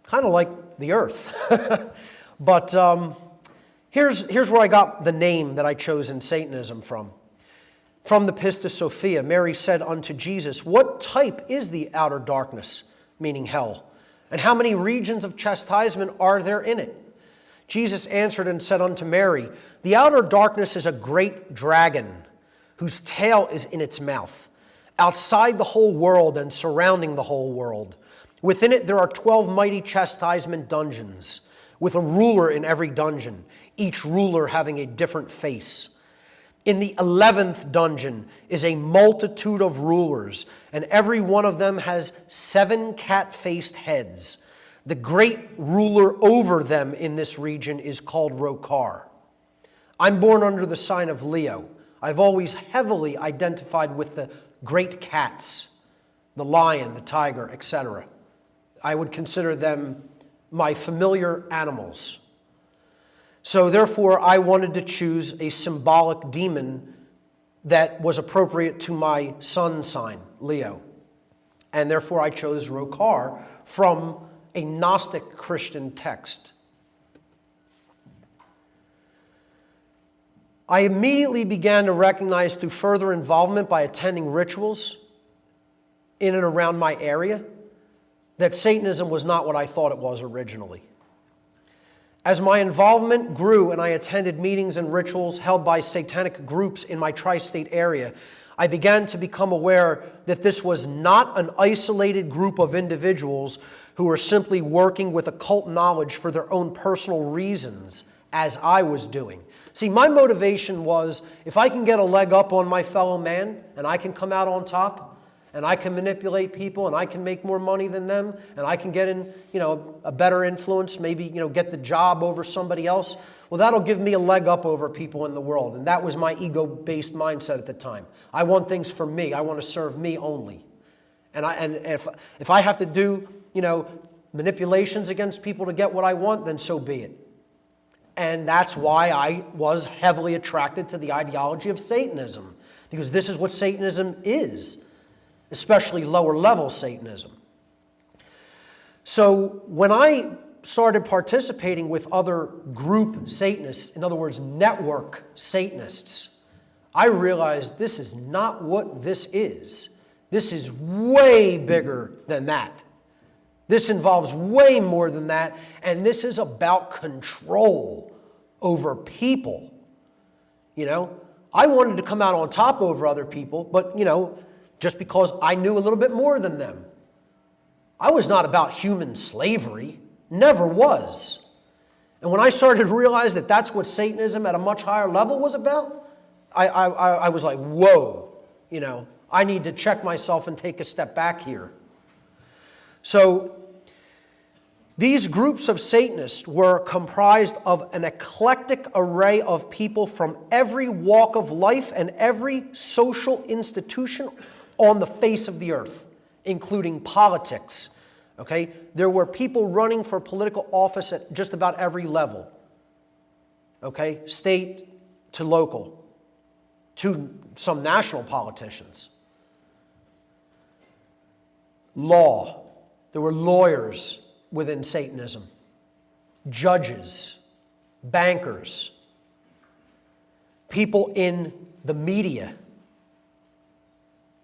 Kind of like the earth. But here's where I got the name that I chose in Satanism from. From the Pistis Sophia, Mary said unto Jesus, "What type is the outer darkness," meaning hell, "and how many regions of chastisement are there in it?" Jesus answered and said unto Mary, "The outer darkness is a great dragon, whose tail is in its mouth, outside the whole world and surrounding the whole world. Within it there are 12 mighty chastisement dungeons, with a ruler in every dungeon, each ruler having a different face. In the 11th dungeon is a multitude of rulers, and every one of them has 7 cat-faced heads. The great ruler over them in this region is called Rokar. I'm born under the sign of Leo. I've always heavily identified with the great cats, the lion, the tiger, etc. I would consider them my familiar animals. So therefore, I wanted to choose a symbolic demon that was appropriate to my sun sign, Leo. And therefore, I chose Rokar from a Gnostic Christian text. I immediately began to recognize through further involvement by attending rituals in and around my area that Satanism was not what I thought it was originally. As my involvement grew and I attended meetings and rituals held by satanic groups in my tri-state area, I began to become aware that this was not an isolated group of individuals who were simply working with occult knowledge for their own personal reasons, as I was doing. See, my motivation was, if I can get a leg up on my fellow man, and I can come out on top, and I can manipulate people, and I can make more money than them, and I can get in, a better influence, maybe, get the job over somebody else, well, that'll give me a leg up over people in the world. And that was my ego-based mindset at the time. I want things for me. I want to serve me only. And if I have to do, manipulations against people to get what I want, then so be it. And that's why I was heavily attracted to the ideology of Satanism, because this is what Satanism is, especially lower-level Satanism. So when I started participating with other group Satanists, in other words, network Satanists, I realized this is not what this is. This is way bigger than that. This involves way more than that, and this is about control over people. I wanted to come out on top over other people, but, just because I knew a little bit more than them. I was not about human slavery, never was. And when I started to realize that that's what Satanism at a much higher level was about, I was like, whoa, I need to check myself and take a step back here. So these groups of Satanists were comprised of an eclectic array of people from every walk of life and every social institution on the face of the earth, including politics. Okay? There were people running for political office at just about every level. Okay? State to local, to some national politicians. Law. There were lawyers within Satanism, judges, bankers, people in the media,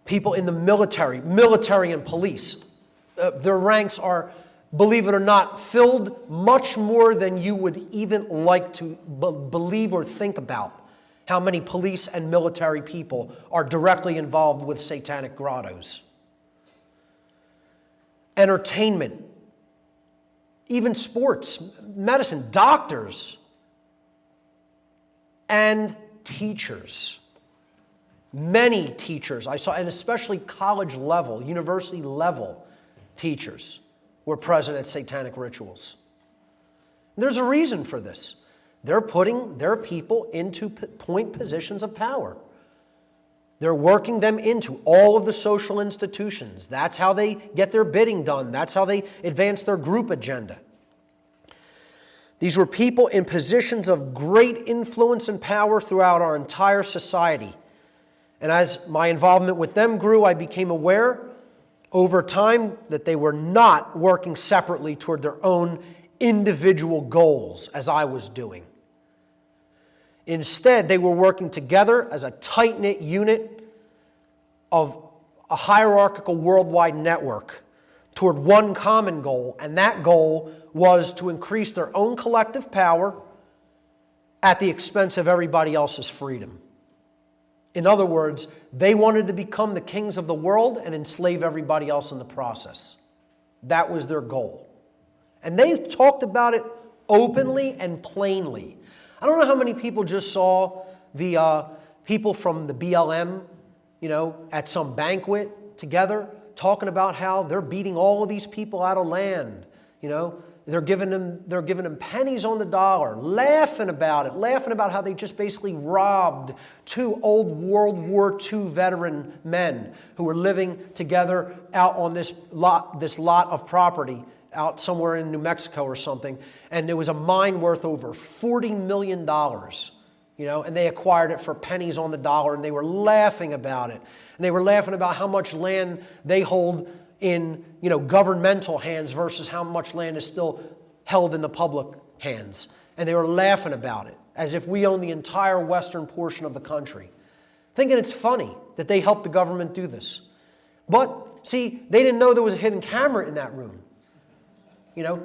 people in the military and police. Their ranks are, believe it or not, filled much more than you would even like to believe or think about. how many police and military people are directly involved with satanic grottos. Entertainment, even sports, medicine, doctors, and teachers. Many teachers I saw, and especially college level, university level teachers, were present at satanic rituals. There's a reason for this. They're putting their people into point positions of power. They're working them into all of the social institutions. That's how they get their bidding done. That's how they advance their group agenda. These were people in positions of great influence and power throughout our entire society. And as my involvement with them grew, I became aware over time that they were not working separately toward their own individual goals as I was doing. Instead, they were working together as a tight-knit unit of a hierarchical worldwide network toward one common goal, and that goal was to increase their own collective power at the expense of everybody else's freedom. In other words, they wanted to become the kings of the world and enslave everybody else in the process. That was their goal. And they talked about it openly and plainly. I don't know how many people just saw the people from the BLM, at some banquet together, talking about how they're beating all of these people out of land. They're giving them pennies on the dollar, laughing about how they just basically robbed two old World War II veteran men who were living together out on this lot of property out somewhere in New Mexico or something, and it was a mine worth over $40 million, and they acquired it for pennies on the dollar, and they were laughing about it. And they were laughing about how much land they hold in, governmental hands versus how much land is still held in the public hands. And they were laughing about it as if we own the entire western portion of the country, thinking it's funny that they helped the government do this. But, see, they didn't know there was a hidden camera in that room.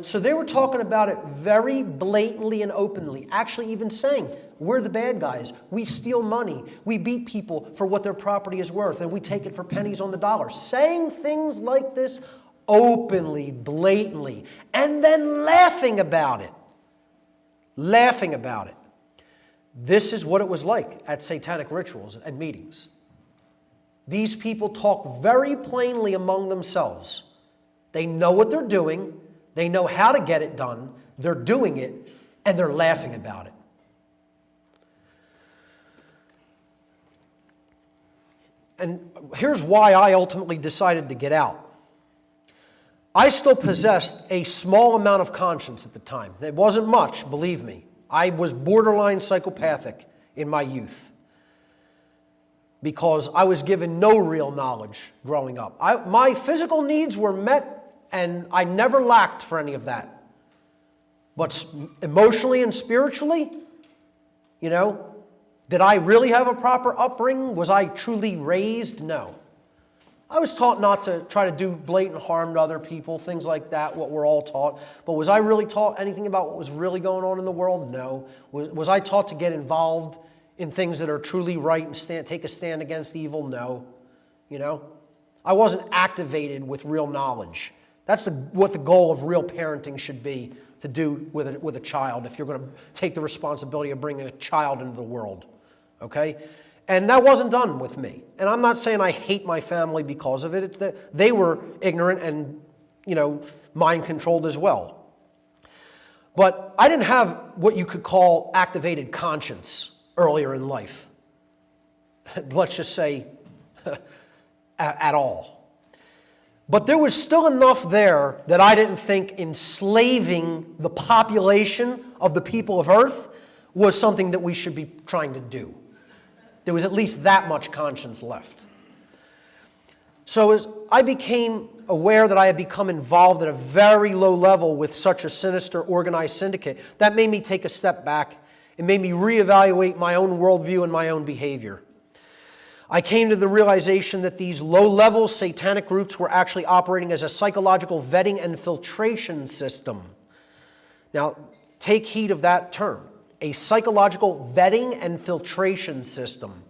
So they were talking about it very blatantly and openly, actually even saying, we're the bad guys. We steal money. We beat people for what their property is worth, and we take it for pennies on the dollar. Saying things like this openly, blatantly, and then laughing about it. Laughing about it. This is what it was like at satanic rituals and meetings. These people talk very plainly among themselves. They know what they're doing. They know how to get it done. They're doing it, and they're laughing about it. And here's why I ultimately decided to get out. I still possessed a small amount of conscience at the time. It wasn't much, believe me. I was borderline psychopathic in my youth because I was given no real knowledge growing up. My physical needs were met, and I never lacked for any of that. But emotionally and spiritually, did I really have a proper upbringing? Was I truly raised? No. I was taught not to try to do blatant harm to other people, things like that, what we're all taught. But was I really taught anything about what was really going on in the world? No. Was I taught to get involved in things that are truly right and take a stand against evil? No. I wasn't activated with real knowledge. That's what the goal of real parenting should be, to do with a child if you're going to take the responsibility of bringing a child into the world. Okay? And that wasn't done with me. And I'm not saying I hate my family because of it. It's that they were ignorant and, mind-controlled as well. But I didn't have what you could call activated conscience earlier in life. Let's just say at all. But there was still enough there that I didn't think enslaving the population of the people of Earth was something that we should be trying to do. There was at least that much conscience left. So as I became aware that I had become involved at a very low level with such a sinister organized syndicate, that made me take a step back. It made me reevaluate my own worldview and my own behavior. I came to the realization that these low-level satanic groups were actually operating as a psychological vetting and filtration system. Now, take heed of that term. a psychological vetting and filtration system.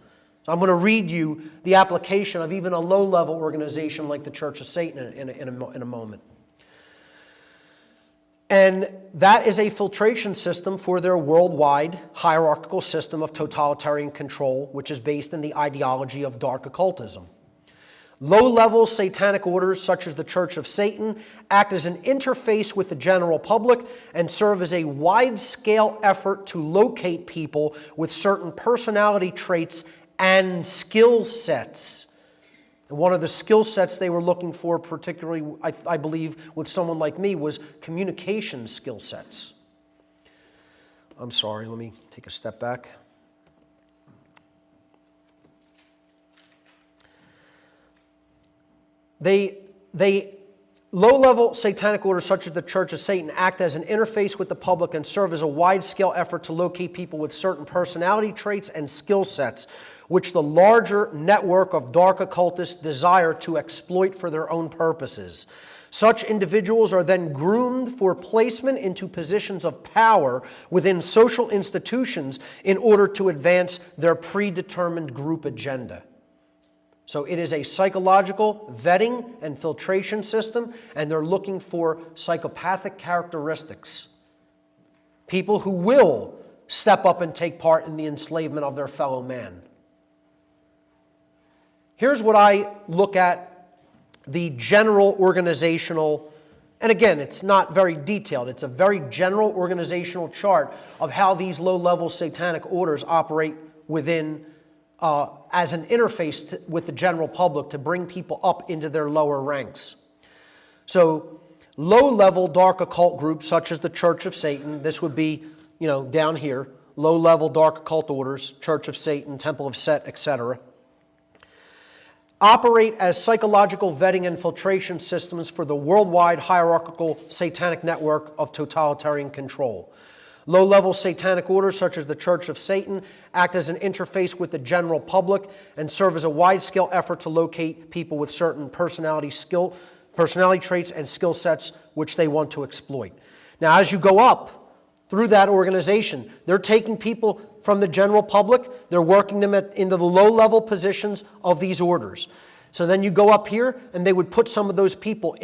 So I'm going to read you the application of even a low-level organization like the Church of Satan in a moment. And that is a filtration system for their worldwide hierarchical system of totalitarian control, which is based in the ideology of Dark Occultism. Low-level satanic orders, such as the Church of Satan, act as an interface with the general public and serve as a wide-scale effort to locate people with certain personality traits and skill sets. And one of the skill sets they were looking for, particularly, I believe, with someone like me, was communication skill sets. I'm sorry, let me take a step back. Low-level satanic orders such as the Church of Satan act as an interface with the public and serve as a wide-scale effort to locate people with certain personality traits and skill sets, which the larger network of dark occultists desire to exploit for their own purposes. Such individuals are then groomed for placement into positions of power within social institutions in order to advance their predetermined group agenda. So it is a psychological vetting and filtration system, and they're looking for psychopathic characteristics. People who will step up and take part in the enslavement of their fellow man. Here's what I look at the general organizational, and again, it's not very detailed. It's a very general organizational chart of how these low-level satanic orders operate within as an interface with the general public to bring people up into their lower ranks. So low-level dark occult groups such as the Church of Satan, this would be, down here, low-level dark occult orders, Church of Satan, Temple of Set, etc., operate as psychological vetting and filtration systems for the worldwide hierarchical satanic network of totalitarian control. Low-level satanic orders such as the Church of Satan act as an interface with the general public and serve as a wide-scale effort to locate people with certain personality traits and skill sets which they want to exploit. Now, as you go up through that organization, they're taking people from the general public, they're working them into the low-level positions of these orders. So then you go up here, and they would put some of those people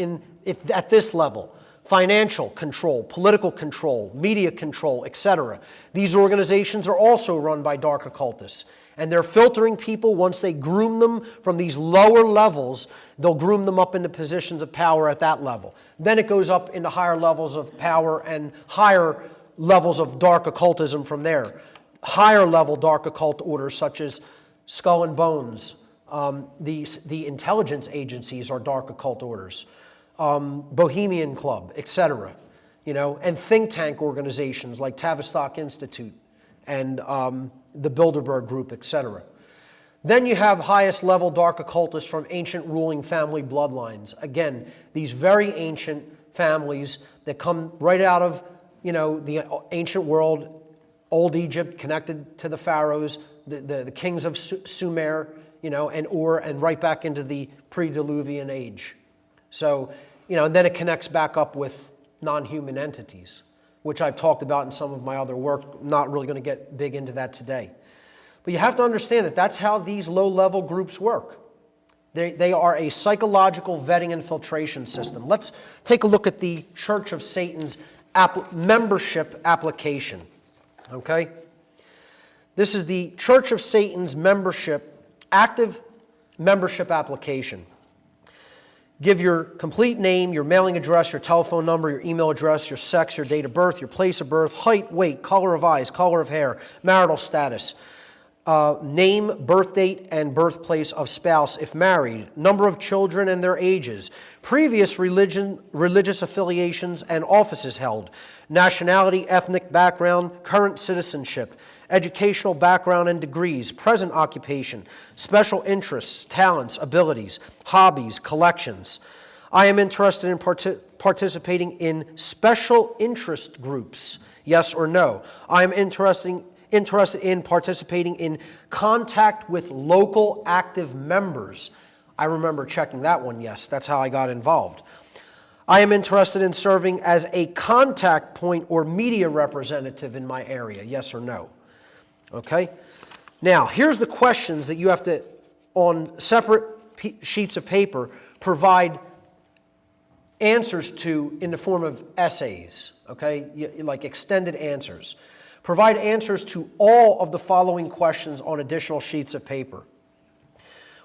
at this level. Financial control, political control, media control, etc. These organizations are also run by dark occultists. And they're filtering people. Once they groom them from these lower levels, they'll groom them up into positions of power at that level. Then it goes up into higher levels of power and higher levels of dark occultism from there. Higher level dark occult orders such as Skull and Bones, the intelligence agencies are dark occult orders. Bohemian Club, etc., and think tank organizations like Tavistock Institute and the Bilderberg Group, etc. Then you have highest level dark occultists from ancient ruling family bloodlines. Again, these very ancient families that come right out of the ancient world, old Egypt, connected to the pharaohs, the kings of Sumer, and Ur, and right back into the pre-Diluvian age. So, and then it connects back up with non-human entities, which I've talked about in some of my other work. I'm not really going to get big into that today. But you have to understand that that's how these low-level groups work. They are a psychological vetting and filtration system. Let's take a look at the Church of Satan's membership application. Okay? This is the Church of Satan's active membership application. Give your complete name, your mailing address, your telephone number, your email address, your sex, your date of birth, your place of birth, height, weight, color of eyes, color of hair, marital status, name, birth date, and birthplace of spouse if married, number of children and their ages, previous religious affiliations and offices held, nationality, ethnic background, current citizenship, educational background and degrees, present occupation, special interests, talents, abilities, hobbies, collections. I am interested in participating in special interest groups, yes or no. I am interested in participating in contact with local active members. I remember checking that one, yes. That's how I got involved. I am interested in serving as a contact point or media representative in my area, yes or no. Okay? Now, here's the questions that you have to, on separate sheets of paper, provide answers to in the form of essays, okay? Like extended answers. Provide answers to all of the following questions on additional sheets of paper.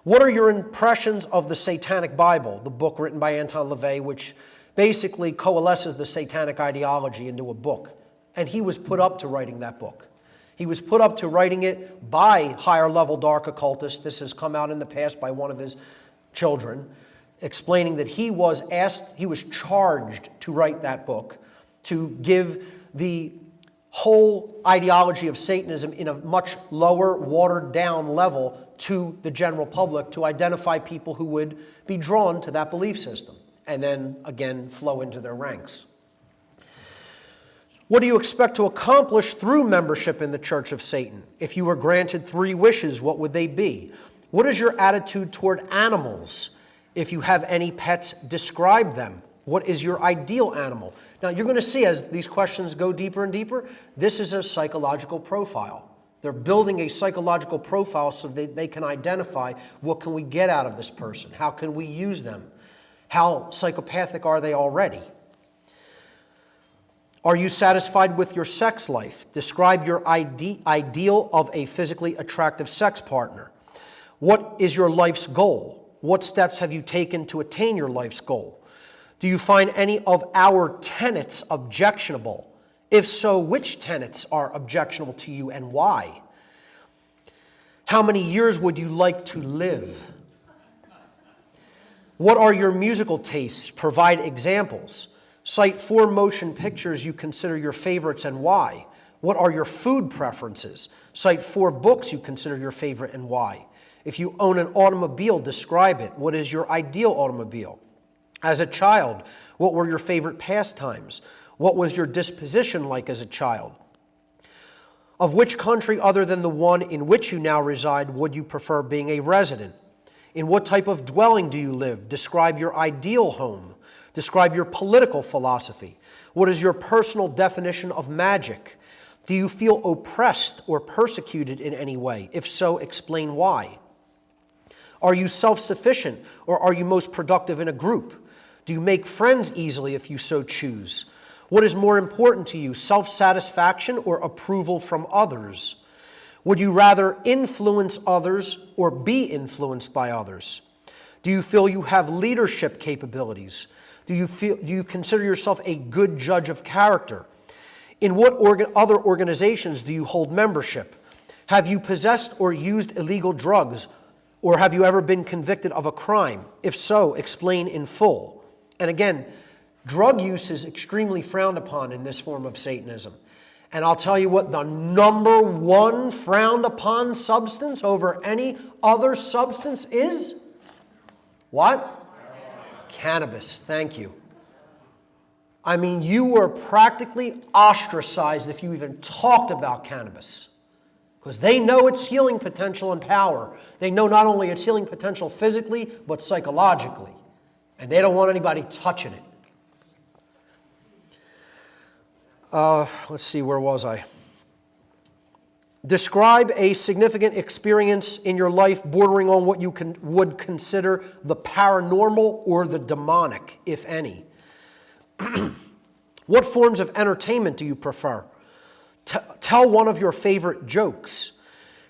What are your impressions of the Satanic Bible, the book written by Anton LaVey, which basically coalesces the satanic ideology into a book? And he was put up to writing that book. He was put up to writing it by higher-level dark occultists. This has come out in the past by one of his children, explaining that he was charged to write that book, to give the whole ideology of Satanism in a much lower, watered-down level to the general public, to identify people who would be drawn to that belief system, and then, again, flow into their ranks. What do you expect to accomplish through membership in the Church of Satan? If you were granted 3 wishes, what would they be? What is your attitude toward animals? If you have any pets, describe them. What is your ideal animal? Now, you're going to see as these questions go deeper and deeper, this is a psychological profile. They're building a psychological profile so they can identify what can we get out of this person? How can we use them? How psychopathic are they already? Are you satisfied with your sex life? Describe your ideal of a physically attractive sex partner. What is your life's goal? What steps have you taken to attain your life's goal? Do you find any of our tenets objectionable? If so, which tenets are objectionable to you and why? How many years would you like to live? What are your musical tastes? Provide examples. Cite 4 motion pictures you consider your favorites and why. What are your food preferences? Cite 4 books you consider your favorite and why. If you own an automobile, describe it. What is your ideal automobile? As a child, what were your favorite pastimes? What was your disposition like as a child? Of which country other than the one in which you now reside would you prefer being a resident? In what type of dwelling do you live? Describe your ideal home. Describe your political philosophy. What is your personal definition of magic? Do you feel oppressed or persecuted in any way? If so, explain why. Are you self-sufficient or are you most productive in a group? Do you make friends easily if you so choose? What is more important to you, self-satisfaction or approval from others? Would you rather influence others or be influenced by others? Do you feel you have leadership capabilities? Do you consider yourself a good judge of character? In what other organizations do you hold membership? Have you possessed or used illegal drugs? Or have you ever been convicted of a crime? If so, explain in full. And again, drug use is extremely frowned upon in this form of Satanism. And I'll tell you what, the number 1 frowned upon substance over any other substance is? What? Cannabis. Thank you. I mean, you were practically ostracized if you even talked about cannabis. Because they know its healing potential and power. They know not only its healing potential physically, but psychologically. And they don't want anybody touching it. Let's see, where was I? Describe a significant experience in your life bordering on what you would consider the paranormal or the demonic, if any. What forms of entertainment do you prefer? Tell one of your favorite jokes.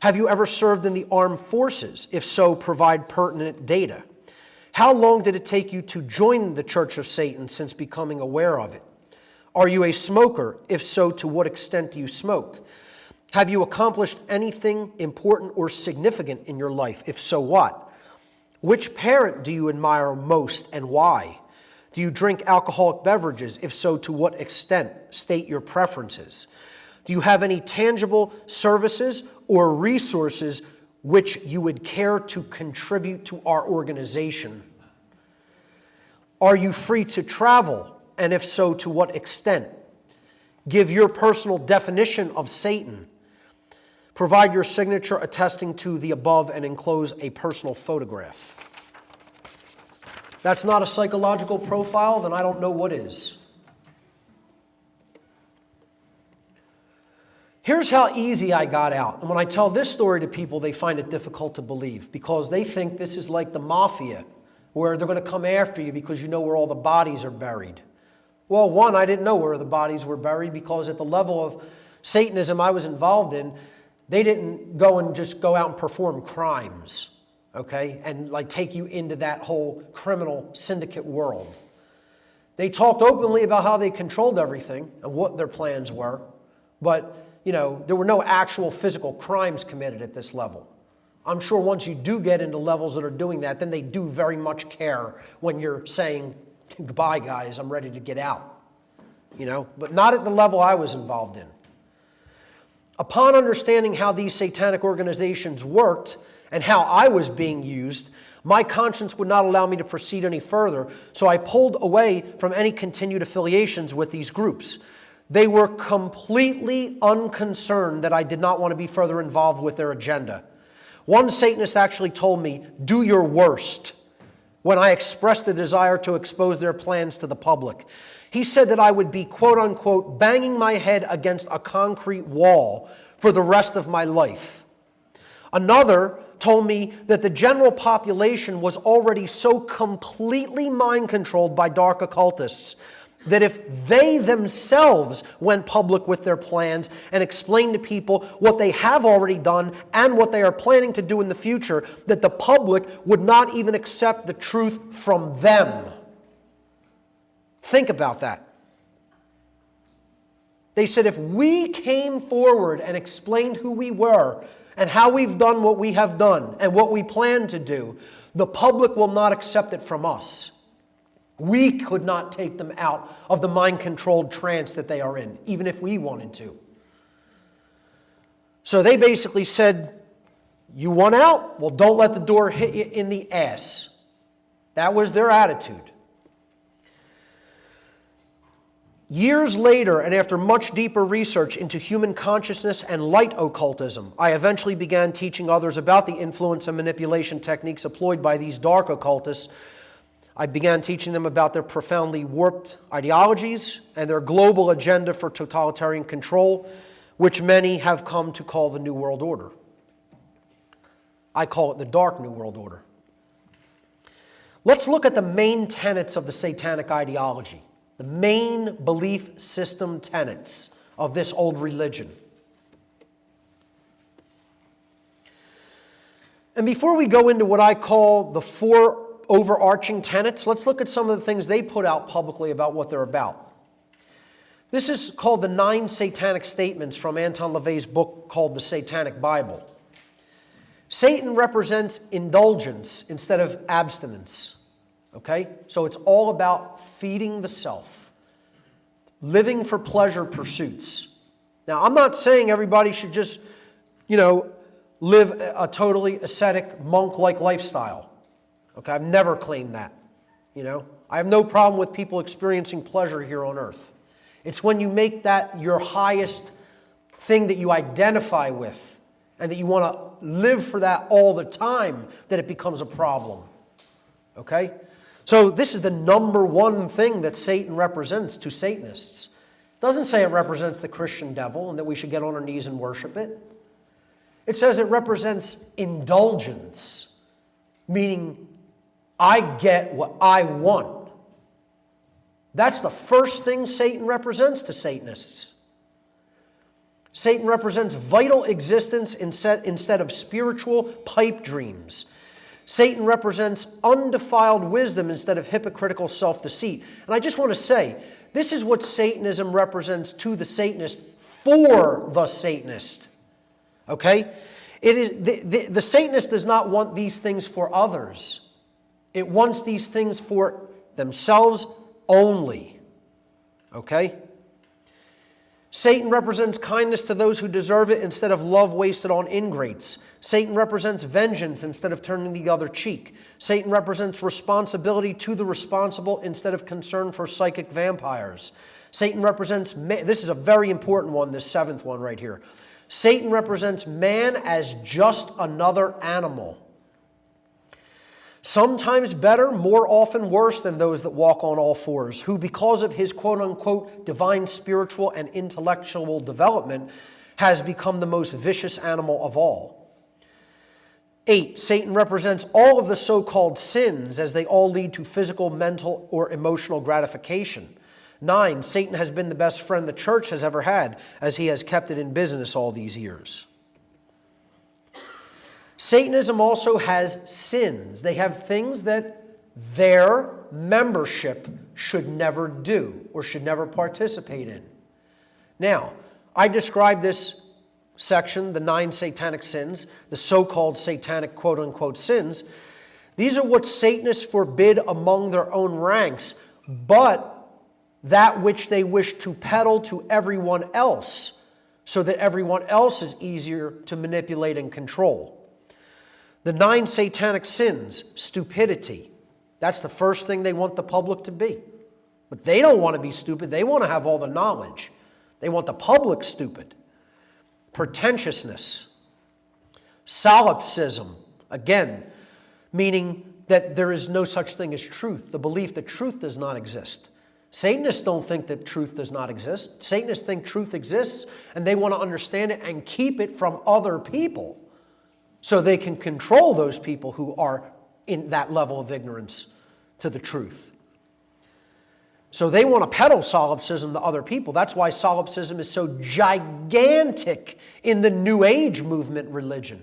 Have you ever served in the armed forces? If so, provide pertinent data. How long did it take you to join the Church of Satan since becoming aware of it? Are you a smoker? If so, to what extent do you smoke? Have you accomplished anything important or significant in your life? If so, what? Which parent do you admire most and why? Do you drink alcoholic beverages? If so, to what extent? State your preferences. Do you have any tangible services or resources which you would care to contribute to our organization? Are you free to travel? And if so, to what extent? Give your personal definition of Satan. Provide your signature attesting to the above and enclose a personal photograph. that's not a psychological profile, then I don't know what is. Here's how easy I got out. And when I tell this story to people, they find it difficult to believe because they think this is like the mafia, where they're going to come after you because you know where all the bodies are buried. Well, one, I didn't know where the bodies were buried because at the level of Satanism I was involved in, they didn't go out and perform crimes, okay, and like take you into that whole criminal syndicate world. They talked openly about how they controlled everything and what their plans were, but you know, there were no actual physical crimes committed at this level. I'm sure once you do get into levels that are doing that, then they do very much care when you're saying, goodbye guys, I'm ready to get out. You know, but not at the level I was involved in. Upon understanding how these satanic organizations worked and how I was being used, my conscience would not allow me to proceed any further, so I pulled away from any continued affiliations with these groups. They were completely unconcerned that I did not want to be further involved with their agenda. One Satanist actually told me, do your worst, when I expressed the desire to expose their plans to the public. He said that I would be, quote unquote, banging my head against a concrete wall for the rest of my life. Another told me that the general population was already so completely mind-controlled by dark occultists that if they themselves went public with their plans and explained to people what they have already done and what they are planning to do in the future, that the public would not even accept the truth from them. Think about that. They said if we came forward and explained who we were and how we've done what we have done and what we plan to do, the public will not accept it from us. We could not take them out of the mind-controlled trance that they are in, even if we wanted to. So they basically said, you want out? Well, don't let the door hit you in the ass. That was their attitude. Years later, and after much deeper research into human consciousness and light occultism, I eventually began teaching others about the influence and manipulation techniques employed by these dark occultists. I began teaching them about their profoundly warped ideologies and their global agenda for totalitarian control, which many have come to call the New World Order. I call it the Dark New World Order. Let's look at the main tenets of the satanic ideology, the main belief system tenets of this old religion. And before we go into what I call the four overarching tenets, let's look at some of the things they put out publicly about what they're about. This is called the 9 Satanic Statements from Anton LaVey's book called The Satanic Bible. Satan represents indulgence instead of abstinence. Okay? So it's all about feeding the self, living for pleasure pursuits. Now, I'm not saying everybody should just, live a totally ascetic, monk-like lifestyle. Okay, I've never claimed that. I have no problem with people experiencing pleasure here on earth. It's when you make that your highest thing that you identify with and that you want to live for that all the time that it becomes a problem. Okay? So this is the number one thing that Satan represents to Satanists. It doesn't say it represents the Christian devil and that we should get on our knees and worship it. It says it represents indulgence, meaning I get what I want. That's the first thing Satan represents to Satanists. Satan represents vital existence instead of spiritual pipe dreams. Satan represents undefiled wisdom instead of hypocritical self-deceit. And I just want to say, this is what Satanism represents to the Satanist for the Satanist. Okay? It is the Satanist does not want these things for others. It wants these things for themselves only. Okay? Satan represents kindness to those who deserve it instead of love wasted on ingrates. Satan represents vengeance instead of turning the other cheek. Satan represents responsibility to the responsible instead of concern for psychic vampires. Satan represents, this is a very important one, this 7th one right here. Satan represents man as just another animal. sometimes better, more often worse than those that walk on all fours, who because of his quote-unquote divine spiritual and intellectual development has become the most vicious animal of all. 8, Satan represents all of the so-called sins as they all lead to physical, mental, or emotional gratification. 9, Satan has been the best friend the church has ever had as he has kept it in business all these years. Satanism also has sins. They have things that their membership should never do or should never participate in. Now, I describe this section, the 9 satanic sins, the so-called satanic quote-unquote sins. These are what Satanists forbid among their own ranks, but that which they wish to peddle to everyone else so that everyone else is easier to manipulate and control. The 9 satanic sins, stupidity. That's the first thing they want the public to be. But they don't want to be stupid. They want to have all the knowledge. They want the public stupid. Pretentiousness. Solipsism. Again, meaning that there is no such thing as truth. The belief that truth does not exist. Satanists don't think that truth does not exist. Satanists think truth exists, and they want to understand it and keep it from other people, so they can control those people who are in that level of ignorance to the truth. So they want to peddle solipsism to other people. That's why solipsism is so gigantic in the New Age movement religion.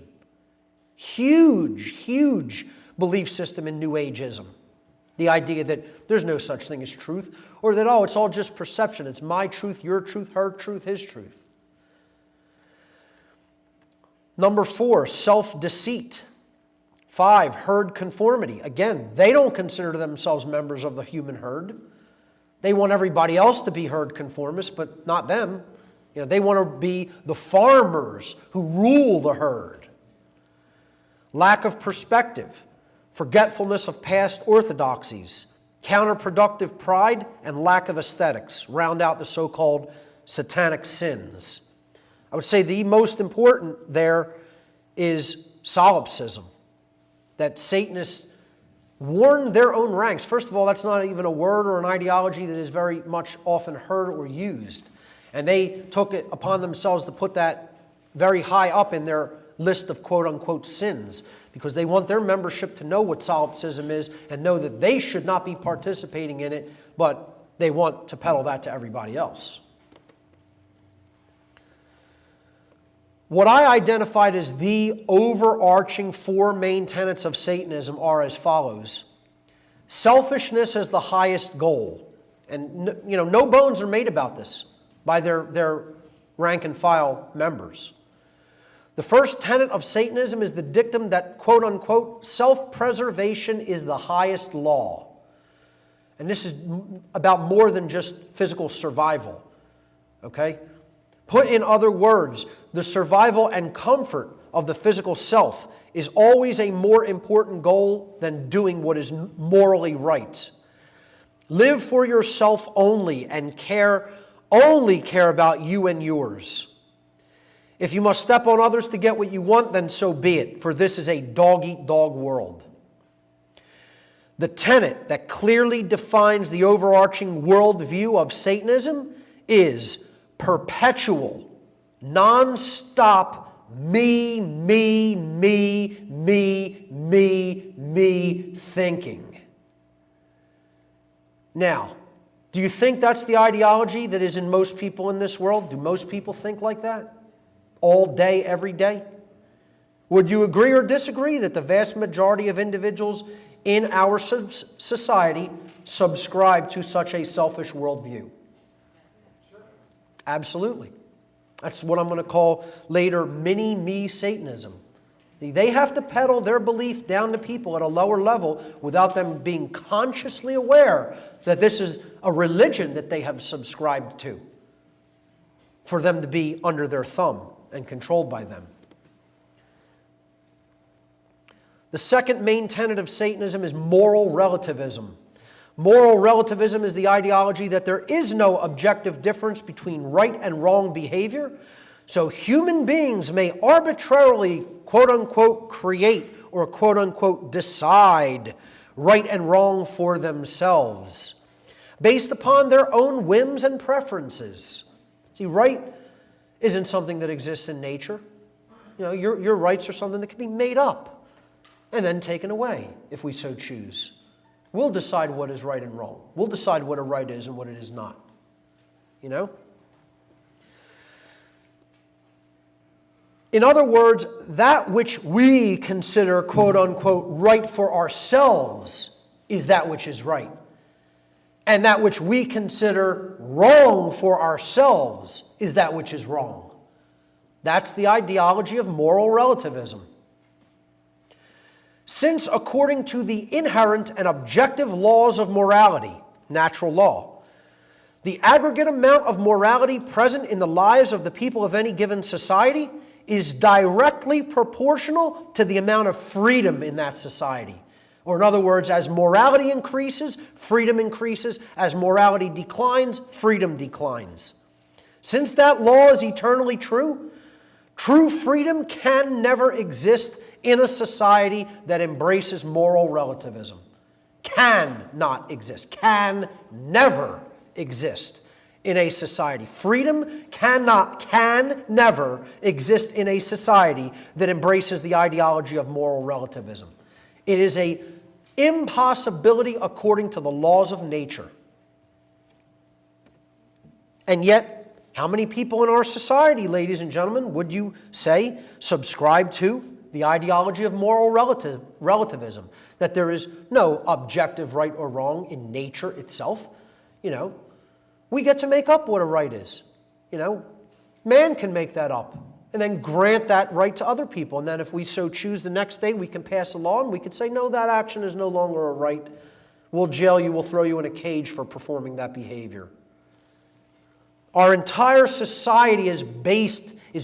Huge, huge belief system in New Ageism. The idea that there's no such thing as truth, or that, oh, it's all just perception. It's my truth, your truth, her truth, his truth. Number 4, self-deceit. 5, herd conformity. Again, they don't consider themselves members of the human herd. They want everybody else to be herd conformists, but not them. You know, they want to be the farmers who rule the herd. Lack of perspective, forgetfulness of past orthodoxies, counterproductive pride, and lack of aesthetics round out the so-called satanic sins. I would say the most important there is solipsism, that Satanists warn their own ranks. First of all, that's not even a word or an ideology that is very much often heard or used. And they took it upon themselves to put that very high up in their list of quote-unquote sins, because they want their membership to know what solipsism is and know that they should not be participating in it, but they want to peddle that to everybody else. What I identified as the overarching 4 main tenets of Satanism are as follows. Selfishness as the highest goal. And no bones are made about this by their rank and file members. The first tenet of Satanism is the dictum that, quote unquote, self-preservation is the highest law. And this is about more than just physical survival. Okay? Put in other words, the survival and comfort of the physical self is always a more important goal than doing what is morally right. Live for yourself only and only care about you and yours. If you must step on others to get what you want, then so be it, for this is a dog-eat-dog world. The tenet that clearly defines the overarching worldview of Satanism is perpetual, non-stop me thinking. Now, do you think that's the ideology that is in most people in this world? Do most people think like that? All day, every day? Would you agree or disagree that the vast majority of individuals in our society subscribe to such a selfish worldview? Absolutely. That's what I'm going to call later mini-me Satanism. They have to peddle their belief down to people at a lower level without them being consciously aware that this is a religion that they have subscribed to, for them to be under their thumb and controlled by them. The second main tenet of Satanism is moral relativism. Moral relativism is the ideology that there is no objective difference between right and wrong behavior, So human beings may arbitrarily, quote unquote, create or quote unquote decide right and wrong for themselves based upon their own whims and preferences. See, right isn't something that exists in nature. You know, your rights are something that can be made up and then taken away if we so choose. We'll decide what is right and wrong. We'll decide what a right is and what it is not. You know? In other words, that which we consider, quote unquote, right for ourselves is that which is right. And that which we consider wrong for ourselves is that which is wrong. That's the ideology of moral relativism. Since according to the inherent and objective laws of morality, natural law, the aggregate amount of morality present in the lives of the people of any given society is directly proportional to the amount of freedom in that society. Or in other words, as morality increases, freedom increases. As morality declines, freedom declines. Since that law is eternally true, true freedom can never exist in a society that embraces moral relativism. Can not exist. Can never exist in a society. Freedom can never exist in a society that embraces the ideology of moral relativism. It is an impossibility according to the laws of nature. And yet, how many people in our society, ladies and gentlemen, would you say subscribe to the ideology of moral relativism? That there is no objective right or wrong in nature itself. You know, we get to make up what a right is. You know, man can make that up and then grant that right to other people. And then if we so choose the next day, we can pass a law and we can say, no, that action is no longer a right. We'll jail you, we'll throw you in a cage for performing that behavior. Our entire society is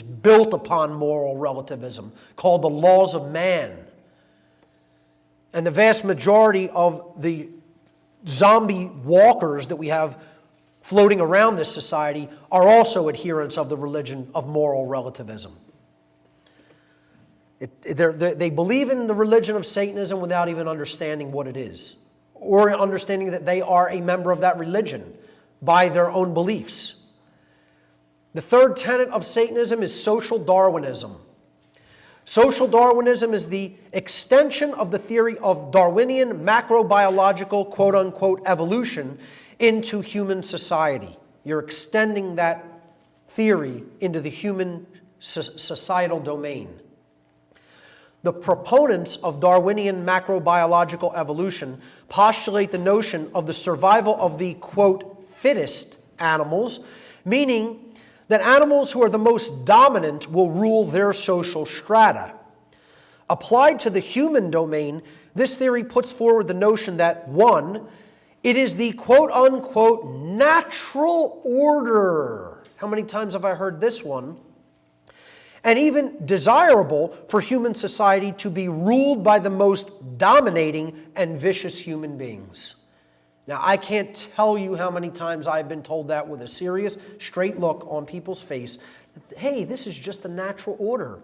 built upon moral relativism, called the laws of man. And the vast majority of the zombie walkers that we have floating around this society are also adherents of the religion of moral relativism. They believe in the religion of Satanism without even understanding what it is, or understanding that they are a member of that religion by their own beliefs. The third tenet of Satanism is social Darwinism. Social Darwinism is the extension of the theory of Darwinian macrobiological, quote-unquote, evolution into human society. You're extending that theory into the human societal domain. The proponents of Darwinian macrobiological evolution postulate the notion of the survival of the, quote, fittest animals, meaning that animals who are the most dominant will rule their social strata. Applied to the human domain, this theory puts forward the notion that, one, it is the quote-unquote natural order. How many times have I heard this one? And even desirable for human society to be ruled by the most dominating and vicious human beings. Now, I can't tell you how many times I've been told that with a serious, straight look on people's face. Hey, this is just the natural order.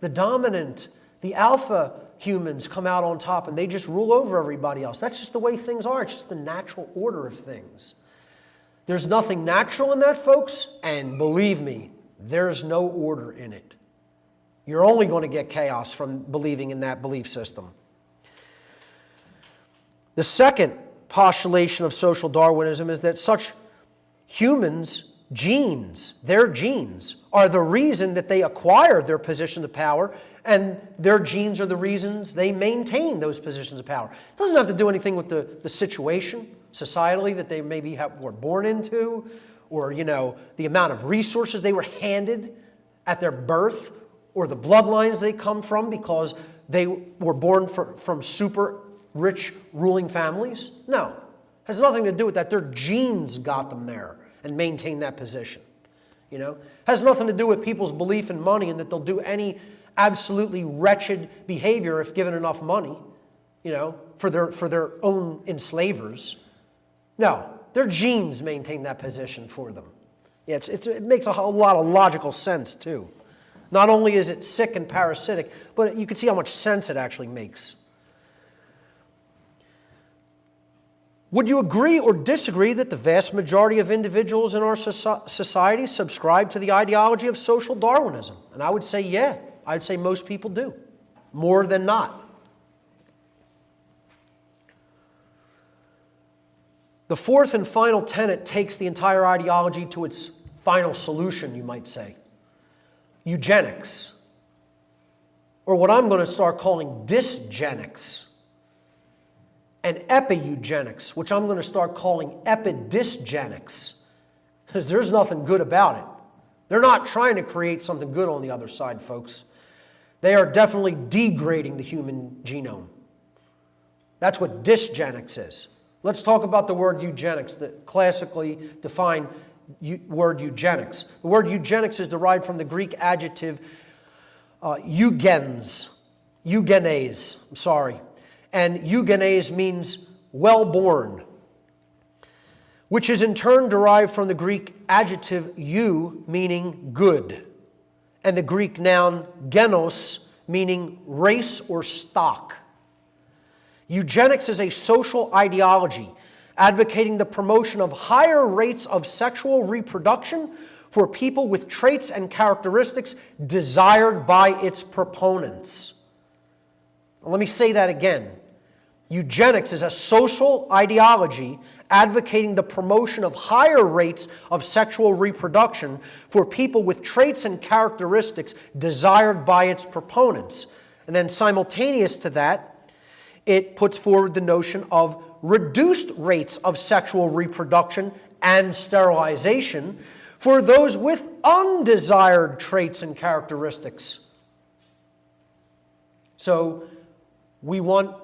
The dominant, the alpha humans come out on top and they just rule over everybody else. That's just the way things are. It's just the natural order of things. There's nothing natural in that, folks, and believe me, there's no order in it. You're only going to get chaos from believing in that belief system. The second postulation of social Darwinism is that such humans' genes, their genes, are the reason that they acquired their position of power, and their genes are the reasons they maintain those positions of power. It doesn't have to do anything with the situation, societally, that they maybe were born into, or, you know, the amount of resources they were handed at their birth, or the bloodlines they come from because they were born from super rich ruling families. No, it has nothing to do with that. Their genes got them there and maintained that position. You know, it has nothing to do with people's belief in money and that they'll do any absolutely wretched behavior if given enough money, you know, for their own enslavers. No, their genes maintain that position for them. Yeah, it makes a whole lot of logical sense, too. Not only is it sick and parasitic, but you can see how much sense it actually makes. Would you agree or disagree that the vast majority of individuals in our society subscribe to the ideology of social Darwinism? And I would say, yeah. I'd say most people do, more than not. The fourth and final tenet takes the entire ideology to its final solution, you might say. Eugenics, or what I'm going to start calling dysgenics, and epi-eugenics, which I'm going to start calling epidysgenics, because there's nothing good about it. They're not trying to create something good on the other side, folks. They are definitely degrading the human genome. That's what dysgenics is. Let's talk about the word eugenics, the classically defined word eugenics. The word eugenics is derived from the Greek adjective eugenes, and eugenes means well-born, which is in turn derived from the Greek adjective eu, meaning good, and the Greek noun genos, meaning race or stock. Eugenics is a social ideology advocating the promotion of higher rates of sexual reproduction for people with traits and characteristics desired by its proponents. Let me say that again. Eugenics is a social ideology advocating the promotion of higher rates of sexual reproduction for people with traits and characteristics desired by its proponents. And then simultaneous to that, it puts forward the notion of reduced rates of sexual reproduction and sterilization for those with undesired traits and characteristics. So we want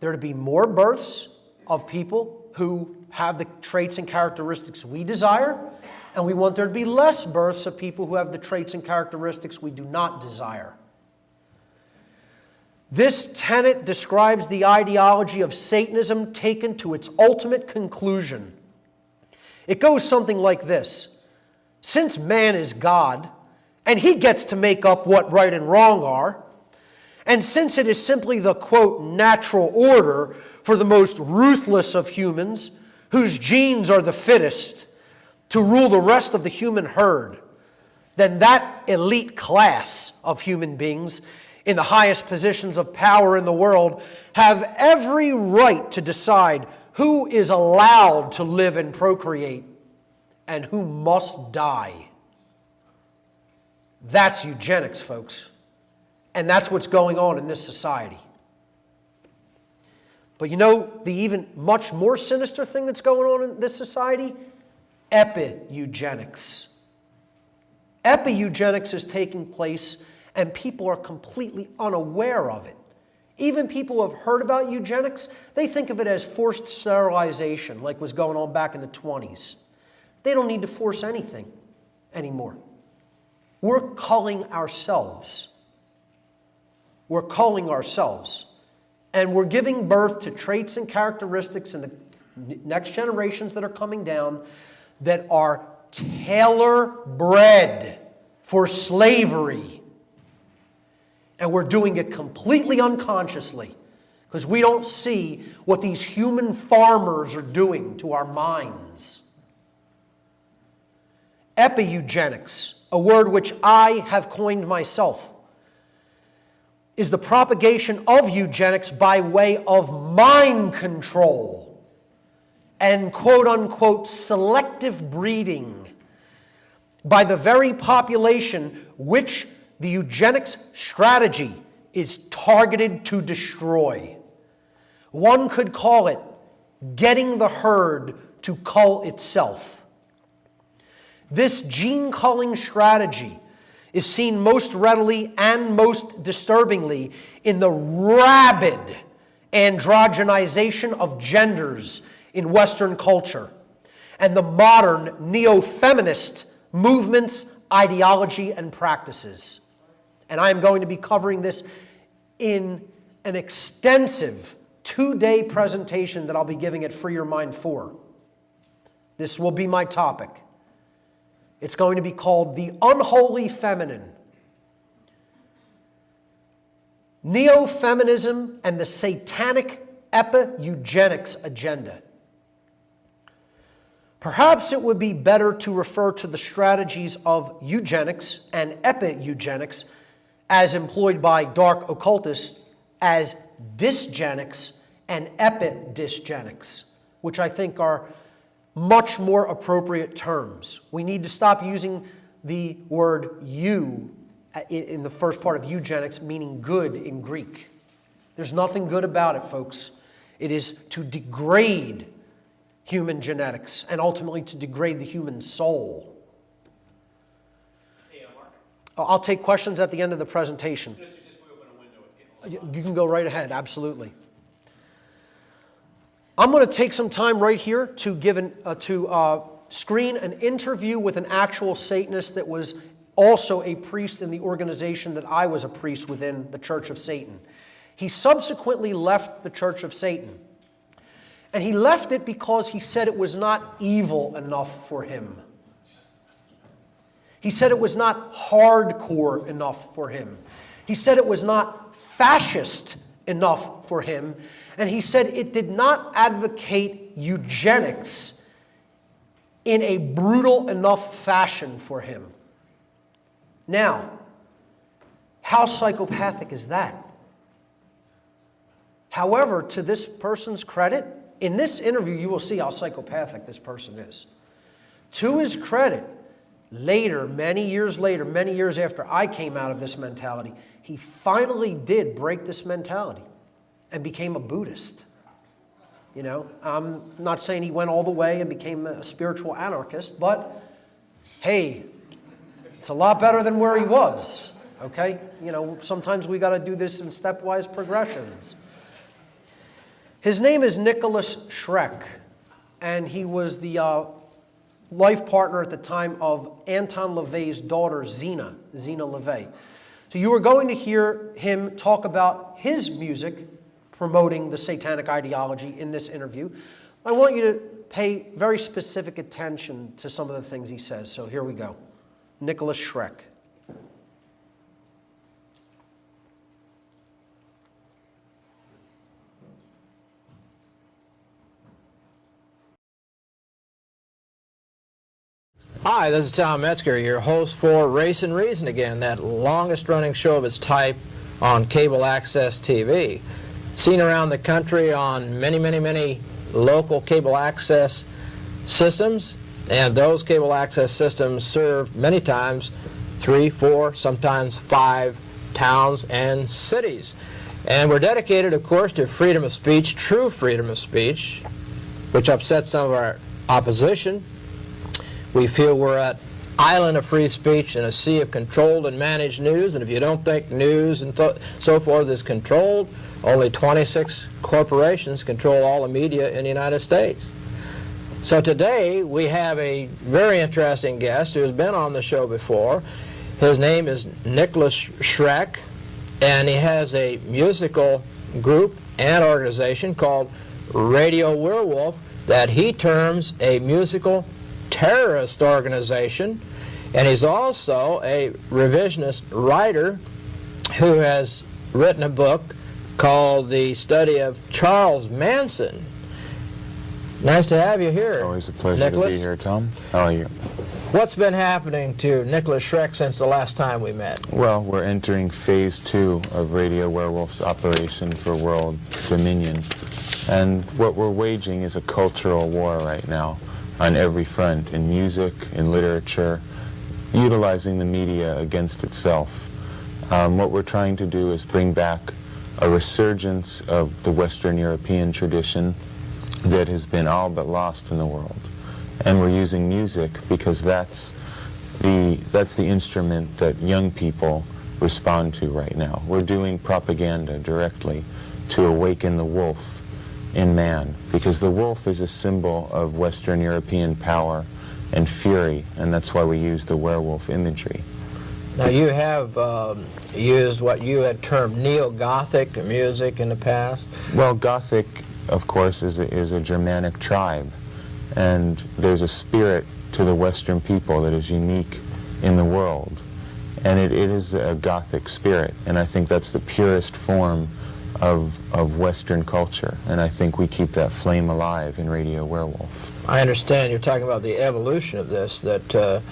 there to be more births of people who have the traits and characteristics we desire, and we want there to be less births of people who have the traits and characteristics we do not desire. This tenet describes the ideology of Satanism taken to its ultimate conclusion. It goes something like this. Since man is God, and he gets to make up what right and wrong are, and since it is simply the, quote, natural order for the most ruthless of humans, whose genes are the fittest, to rule the rest of the human herd, then that elite class of human beings in the highest positions of power in the world have every right to decide who is allowed to live and procreate and who must die. That's eugenics, folks. And that's what's going on in this society. But you know the even much more sinister thing that's going on in this society? Epi-eugenics. Epi-eugenics is taking place and people are completely unaware of it. Even people who have heard about eugenics, they think of it as forced sterilization, like was going on back in the 20s. They don't need to force anything anymore. We're culling ourselves. We're culling ourselves. And we're giving birth to traits and characteristics in the next generations that are coming down that are tailor-bred for slavery. And we're doing it completely unconsciously because we don't see what these human farmers are doing to our minds. Epi-eugenics, a word which I have coined myself, is the propagation of eugenics by way of mind control and quote-unquote selective breeding by the very population which the eugenics strategy is targeted to destroy. One could call it getting the herd to cull itself. This gene culling strategy is seen most readily and most disturbingly in the rabid androgenization of genders in Western culture and the modern neo-feminist movements, ideology, and practices. And I am going to be covering this in an extensive 2-day presentation that I'll be giving at Free Your Mind 4. This will be my topic. It's going to be called The Unholy Feminine. Neo-feminism and the Satanic Epi-Eugenics Agenda. Perhaps it would be better to refer to the strategies of eugenics and epi-eugenics as employed by dark occultists as dysgenics and epidysgenics, which I think are much more appropriate terms. We need to stop using the word "you" in the first part of eugenics, meaning good in Greek. There's nothing good about it, folks. It is to degrade human genetics and ultimately to degrade the human soul. Hey, Mark. I'll take questions at the end of the presentation. Just open a window. It's getting a little You can go right ahead, absolutely. I'm going to take some time right here to give screen an interview with an actual Satanist that was also a priest in the organization that I was a priest within, the Church of Satan. He subsequently left the Church of Satan. And he left it because he said it was not evil enough for him. He said it was not hardcore enough for him. He said it was not fascist enough for him. And he said it did not advocate eugenics in a brutal enough fashion for him. Now, how psychopathic is that? However, to this person's credit, in this interview you will see how psychopathic this person is. To his credit, later, many years after I came out of this mentality, he finally did break this mentality and became a Buddhist. You know, I'm not saying he went all the way and became a spiritual anarchist, but hey, it's a lot better than where he was, okay? You know, sometimes we got to do this in stepwise progressions. His name is Nicholas Schreck, and he was the life partner at the time of Anton LaVey's daughter, Zena LaVey. So you are going to hear him talk about his music promoting the satanic ideology in this interview. I want you to pay very specific attention to some of the things he says. So here we go. Nicholas Schreck. Hi, this is Tom Metzger, your host for Race and Reason again, that longest running show of its type on cable access TV. Seen around the country on many local cable access systems, and those cable access systems serve many times 3, 4, sometimes 5 towns and cities. And we're dedicated, of course, to freedom of speech, true freedom of speech, which upsets some of our opposition. We feel we're an island of free speech in a sea of controlled and managed news, and if you don't think news and so forth is controlled, only 26 corporations control all the media in the United States. So today we have a very interesting guest who has been on the show before. His name is Nicholas Schreck, and he has a musical group and organization called Radio Werewolf that he terms a musical terrorist organization, and he's also a revisionist writer who has written a book called The Study of Charles Manson. Nice to have you here. Always a pleasure Nicholas. to be here, Tom. How are you? What's been happening to Nicholas Schreck since the last time we met? Well, we're entering phase 2 of Radio Werewolf's operation for world dominion. And what we're waging is a cultural war right now on every front, in music, in literature, utilizing the media against itself. What we're trying to do is bring back a resurgence of the Western European tradition that has been all but lost in the world. And we're using music because that's the instrument that young people respond to right now. We're doing propaganda directly to awaken the wolf in man, because the wolf is a symbol of Western European power and fury, and that's why we use the werewolf imagery. Now you have used what you had termed neo-Gothic music in the past. Well, Gothic, of course, is a Germanic tribe, and there's a spirit to the Western people that is unique in the world. And it is a Gothic spirit, and I think that's the purest form of Western culture, and I think we keep that flame alive in Radio Werewolf. I understand you're talking about the evolution of this, that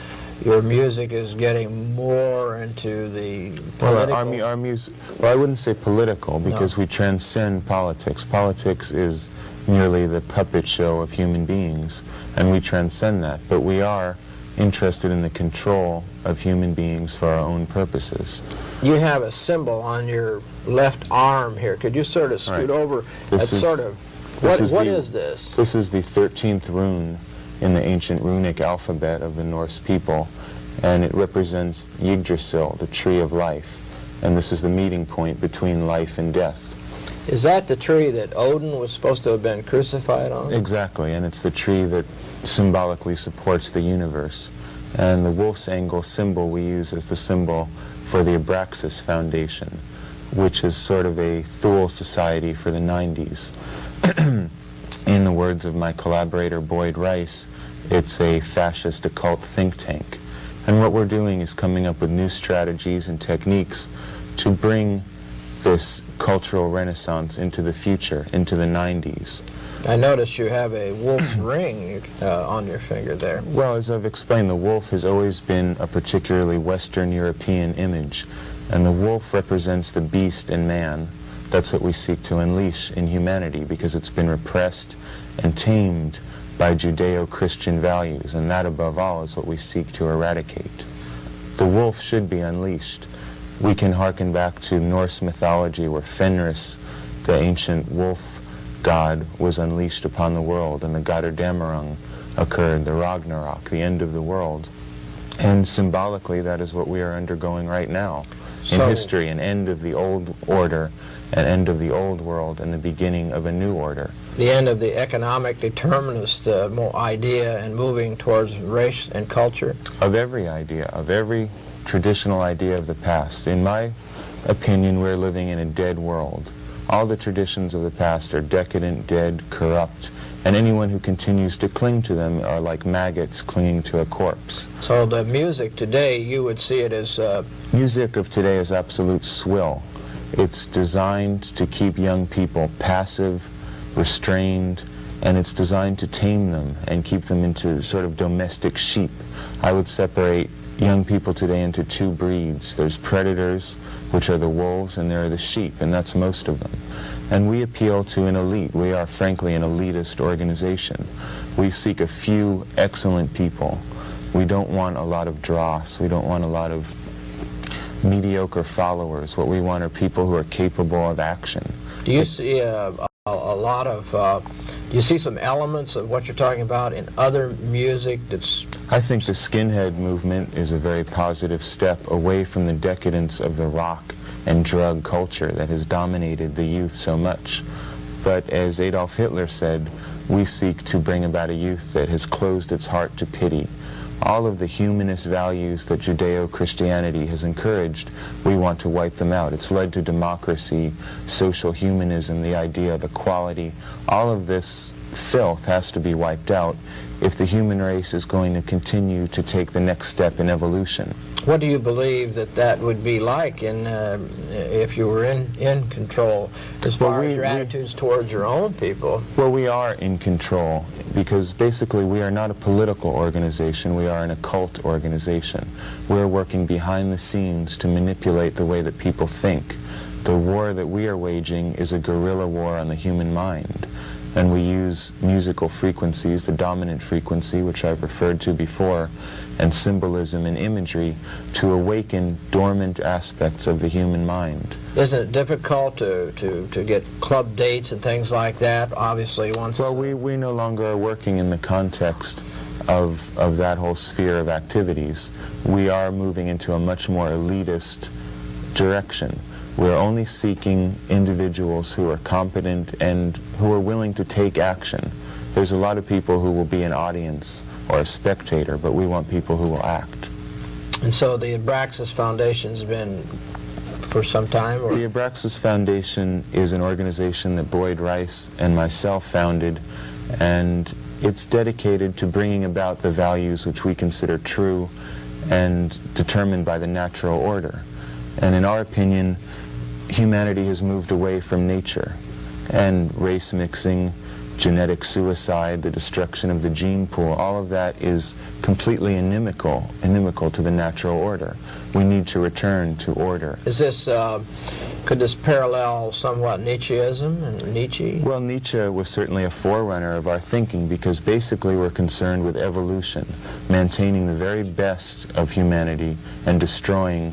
your music is getting more into the political... Well, our music, well, I wouldn't say political, because we transcend politics. Politics is merely the puppet show of human beings, and we transcend that, but we are interested in the control of human beings for our own purposes. You have a symbol on your left arm here. Could you sort of scoot over? What is this? This is the 13th rune in the ancient runic alphabet of the Norse people, and it represents Yggdrasil, the tree of life, and this is the meeting point between life and death. Is that the tree that Odin was supposed to have been crucified on? Exactly, and it's the tree that symbolically supports the universe. And the wolf's angle symbol we use as the symbol for the Abraxas Foundation, which is sort of a Thule society for the 90s. In the words of my collaborator Boyd Rice, it's a fascist occult think tank. And what we're doing is coming up with new strategies and techniques to bring this cultural renaissance into the future, into the 90s. I notice you have a wolf's ring on your finger there. Well, as I've explained, the wolf has always been a particularly Western European image, and the wolf represents the beast in man. That's what we seek to unleash in humanity, because it's been repressed and tamed by Judeo-Christian values, and that above all is what we seek to eradicate. The wolf should be unleashed. We can hearken back to Norse mythology, where Fenris, the ancient wolf god, was unleashed upon the world, and the Götterdämmerung occurred, the Ragnarok, the end of the world. And symbolically, that is what we are undergoing right now in history, an end of the old order, an end of the old world, and the beginning of a new order. The end of the economic determinist idea and moving towards race and culture? Of every idea, of every traditional idea of the past. In my opinion, we're living in a dead world. All the traditions of the past are decadent, dead, corrupt, and anyone who continues to cling to them are like maggots clinging to a corpse. So the music today, you would see it as... Music of today is absolute swill. It's designed to keep young people passive, restrained, and it's designed to tame them and keep them into sort of domestic sheep. I would separate young people today into two breeds. There's predators, which are the wolves, and there are the sheep, and that's most of them. And we appeal to an elite. We are, frankly, an elitist organization. We seek a few excellent people. We don't want a lot of dross. We don't want a lot of mediocre followers. What we want are people who are capable of action. Do you see a lot of, do you see some elements of what you're talking about in other music that's... I think the skinhead movement is a very positive step away from the decadence of the rock and drug culture that has dominated the youth so much. But as Adolf Hitler said, we seek to bring about a youth that has closed its heart to pity. All of the humanist values that Judeo-Christianity has encouraged, we want to wipe them out. It's led to democracy, social humanism, the idea of equality. All of this filth has to be wiped out if the human race is going to continue to take the next step in evolution. What do you believe that would be like if you were in control as far as your attitudes towards your own people? Well, we are in control because basically we are not a political organization, we are an occult organization. We're working behind the scenes to manipulate the way that people think. The war that we are waging is a guerrilla war on the human mind. And we use musical frequencies, the dominant frequency, which I've referred to before, and symbolism and imagery to awaken dormant aspects of the human mind. Isn't it difficult to get club dates and things like that, obviously, once... Well, we no longer are working in the context of that whole sphere of activities. We are moving into a much more elitist direction. We're only seeking individuals who are competent and who are willing to take action. There's a lot of people who will be an audience or a spectator, but we want people who will act. And so the Abraxas Foundation's been for some time? Or? The Abraxas Foundation is an organization that Boyd Rice and myself founded, and it's dedicated to bringing about the values which we consider true and determined by the natural order. And in our opinion, humanity has moved away from nature, and race mixing, genetic suicide, the destruction of the gene pool, all of that is completely inimical to the natural order. We need to return to order. Is this, could this parallel somewhat Nietzscheism and Nietzsche? Well, Nietzsche was certainly a forerunner of our thinking, because basically we're concerned with evolution, maintaining the very best of humanity and destroying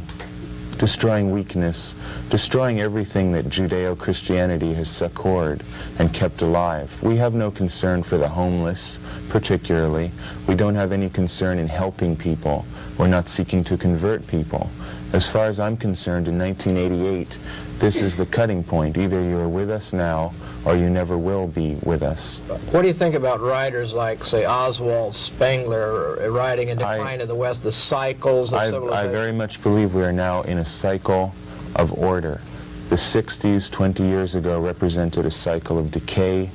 weakness, destroying everything that Judeo-Christianity has succored and kept alive. We have no concern for the homeless, particularly. We don't have any concern in helping people. We're not seeking to convert people. As far as I'm concerned, in 1988, this is the cutting point. Either you're with us now, or you never will be with us. What do you think about writers like, say, Oswald Spengler, writing in Decline of the West, the cycles of civilization? I very much believe we are now in a cycle of order. The 60s, 20 years ago, represented a cycle of decay,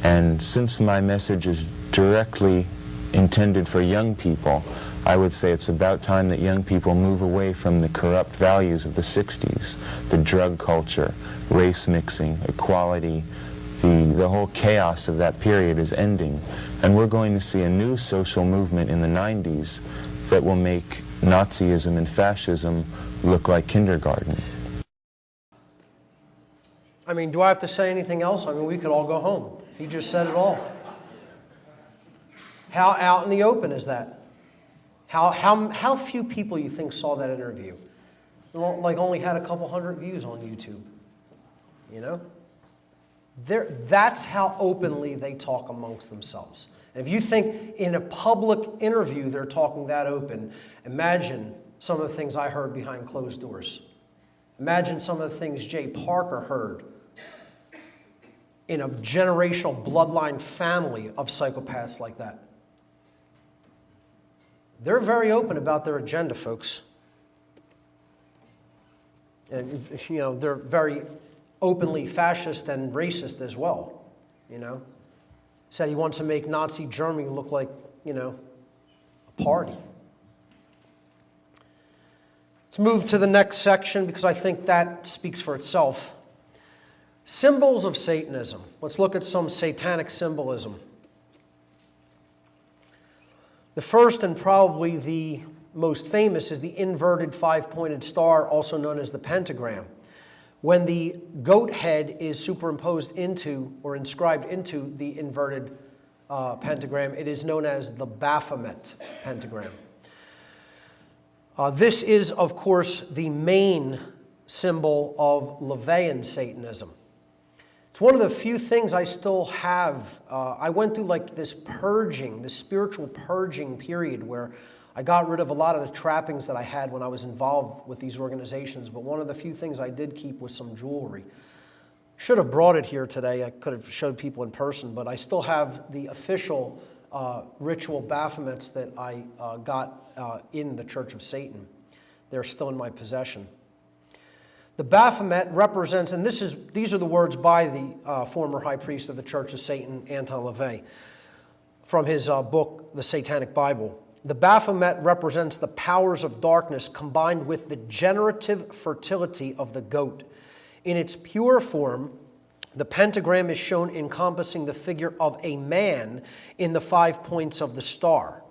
and since my message is directly intended for young people, I would say it's about time that young people move away from the corrupt values of the 60s, the drug culture, race mixing, equality. The whole chaos of that period is ending, and we're going to see a new social movement in the 90s that will make Nazism and fascism look like kindergarten. I mean, do I have to say anything else? I mean, we could all go home. He just said it all. How out in the open is that? How few people you think saw that interview? Like only had a couple hundred views on YouTube, you know? That's how openly they talk amongst themselves. And if you think in a public interview they're talking that open, imagine some of the things I heard behind closed doors. Imagine some of the things Jay Parker heard in a generational bloodline family of psychopaths like that. They're very open about their agenda, folks. And, you know, they're very openly fascist and racist as well, you know. Said he wants to make Nazi Germany look like, you know, a party. Let's move to the next section because I think that speaks for itself. Symbols of Satanism. Let's look at some satanic symbolism. The first and probably the most famous is the inverted five-pointed star, also known as the pentagram. When the goat head is superimposed into or inscribed into the inverted pentagram, it is known as the Baphomet pentagram. This is, of course, the main symbol of LaVeyan Satanism. It's one of the few things I still have. I went through like this purging, this spiritual purging period where I got rid of a lot of the trappings that I had when I was involved with these organizations, but one of the few things I did keep was some jewelry. Should have brought it here today. I could have showed people in person, but I still have the official ritual Baphomets that I got in the Church of Satan. They're still in my possession. The Baphomet represents, and these are the words by the former high priest of the Church of Satan, Anton LaVey, from his book, The Satanic Bible. The Baphomet represents the powers of darkness combined with the generative fertility of the goat. In its pure form, the pentagram is shown encompassing the figure of a man in the 5 points of the star.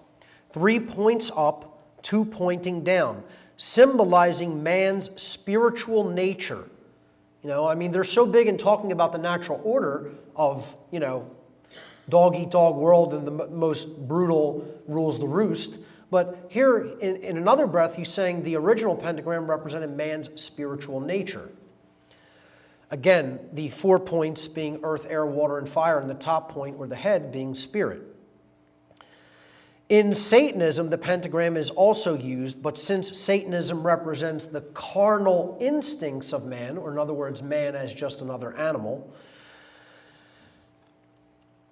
3 points up, 2 pointing down, symbolizing man's spiritual nature. You know, I mean, they're so big in talking about the natural order of, you know, dog-eat-dog world and the most brutal rules the roost. But here, in another breath, he's saying the original pentagram represented man's spiritual nature. Again, the 4 points being earth, air, water, and fire, and the top point, or the head, being spirit. In Satanism, the pentagram is also used, but since Satanism represents the carnal instincts of man, or in other words, man as just another animal,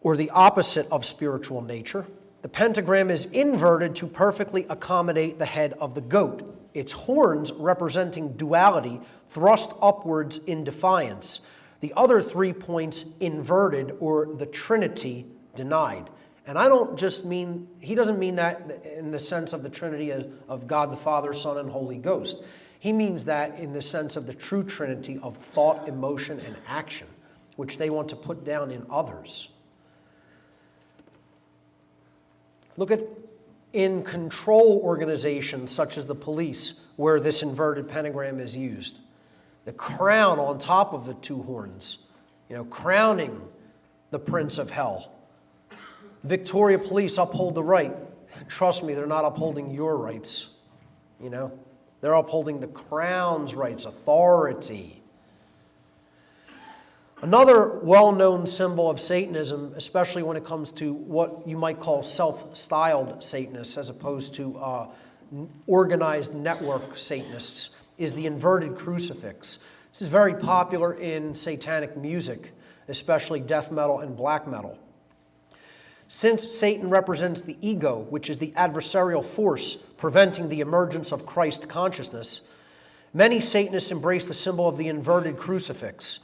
or the opposite of spiritual nature, the pentagram is inverted to perfectly accommodate the head of the goat, its horns representing duality thrust upwards in defiance, the other 3 points inverted, or the Trinity denied. And I don't just mean, he doesn't mean that in the sense of the Trinity of God the Father, Son, and Holy Ghost. He means that in the sense of the true Trinity of thought, emotion, and action, which they want to put down in others. Look at in control organizations such as the police, where this inverted pentagram is used. The crown on top of the two horns, crowning the Prince of Hell. Victoria Police uphold the right. Trust me, they're not upholding your rights. They're upholding the crown's rights, authority. Another well-known symbol of Satanism, especially when it comes to what you might call self-styled Satanists as opposed to organized network Satanists, is the inverted crucifix. This is very popular in satanic music, especially death metal and black metal. Since Satan represents the ego, which is the adversarial force preventing the emergence of Christ consciousness, many Satanists embrace the symbol of the inverted crucifix.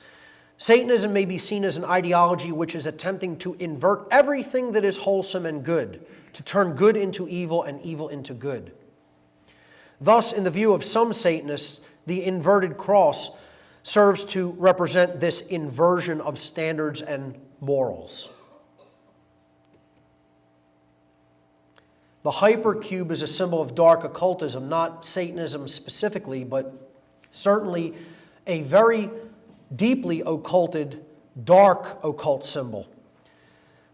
Satanism may be seen as an ideology which is attempting to invert everything that is wholesome and good, to turn good into evil and evil into good. Thus, in the view of some Satanists, the inverted cross serves to represent this inversion of standards and morals. The hypercube is a symbol of dark occultism, not Satanism specifically, but certainly a very deeply occulted, dark occult symbol.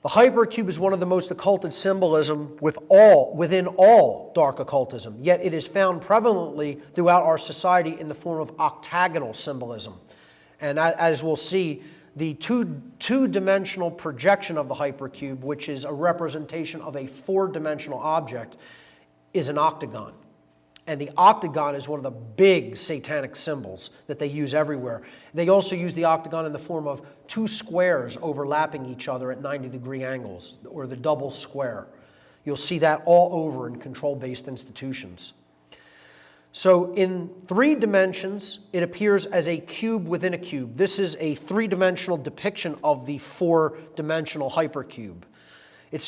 The hypercube is one of the most occulted symbolism within all dark occultism, yet it is found prevalently throughout our society in the form of octagonal symbolism. And as we'll see, the two-dimensional projection of the hypercube, which is a representation of a four-dimensional object, is an octagon. And the octagon is one of the big satanic symbols that they use everywhere. They also use the octagon in the form of two squares overlapping each other at 90-degree angles, or the double square. You'll see that all over in control-based institutions. So in 3 dimensions, it appears as a cube within a cube. This is a 3-dimensional depiction of the 4-dimensional hypercube.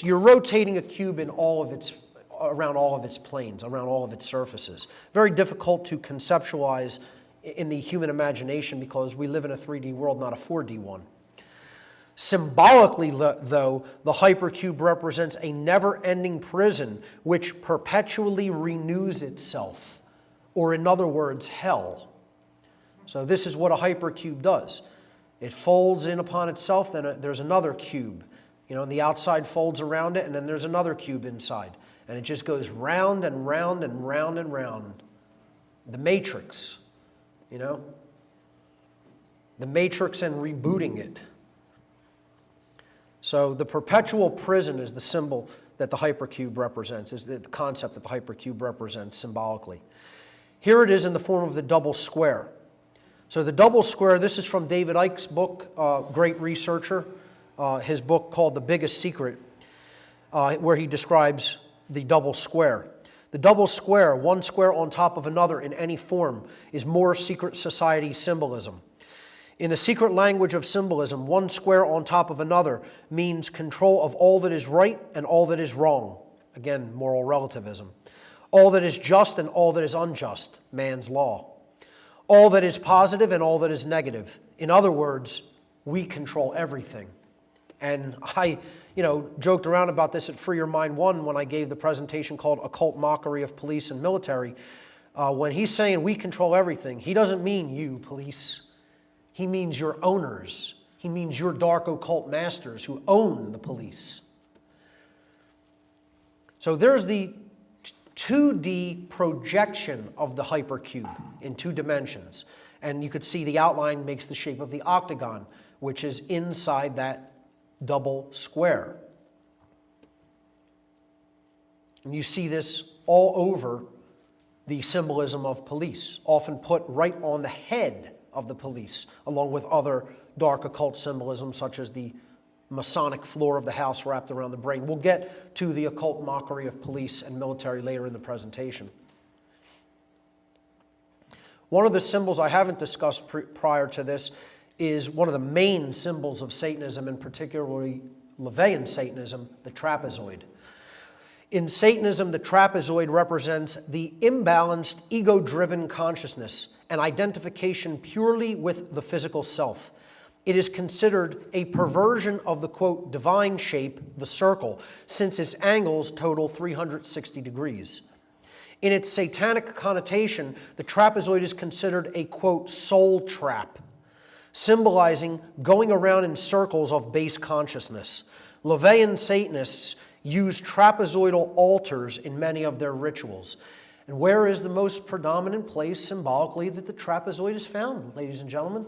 You're rotating a cube in around all of its planes, around all of its surfaces. Very difficult to conceptualize in the human imagination because we live in a 3D world, not a 4D one. Symbolically, though, the hypercube represents a never-ending prison which perpetually renews itself, or in other words, hell. So this is what a hypercube does. It folds in upon itself, then there's another cube. And the outside folds around it, and then there's another cube inside. And it just goes round and round and round and round. The Matrix, The Matrix and rebooting it. So the perpetual prison is the symbol that the hypercube represents, is the concept that the hypercube represents symbolically. Here it is in the form of the double square. So the double square, this is from David Icke's book, great researcher, his book called The Biggest Secret, where he describes the double square. The double square, one square on top of another in any form, is more secret society symbolism. In the secret language of symbolism, one square on top of another means control of all that is right and all that is wrong. Again, moral relativism. All that is just and all that is unjust, man's law. All that is positive and all that is negative. In other words, we control everything. And I joked around about this at Free Your Mind 1 when I gave the presentation called Occult Mockery of Police and Military. When he's saying we control everything, he doesn't mean you, police. He means your owners. He means your dark occult masters who own the police. So there's the 2D projection of the hypercube in 2 dimensions. And you could see the outline makes the shape of the octagon, which is inside that double square. And you see this all over the symbolism of police, often put right on the head of the police, along with other dark occult symbolism such as the Masonic floor of the house wrapped around the brain. We'll get to the occult mockery of police and military later in the presentation. One of the symbols I haven't discussed prior to this is one of the main symbols of Satanism, and particularly LaVeyan Satanism, the trapezoid. In Satanism, the trapezoid represents the imbalanced, ego-driven consciousness and identification purely with the physical self. It is considered a perversion of the, quote, divine shape, the circle, since its angles total 360 degrees. In its satanic connotation, the trapezoid is considered a, quote, soul trap, symbolizing going around in circles of base consciousness. LaVeyan Satanists use trapezoidal altars in many of their rituals. And where is the most predominant place symbolically that the trapezoid is found, ladies and gentlemen?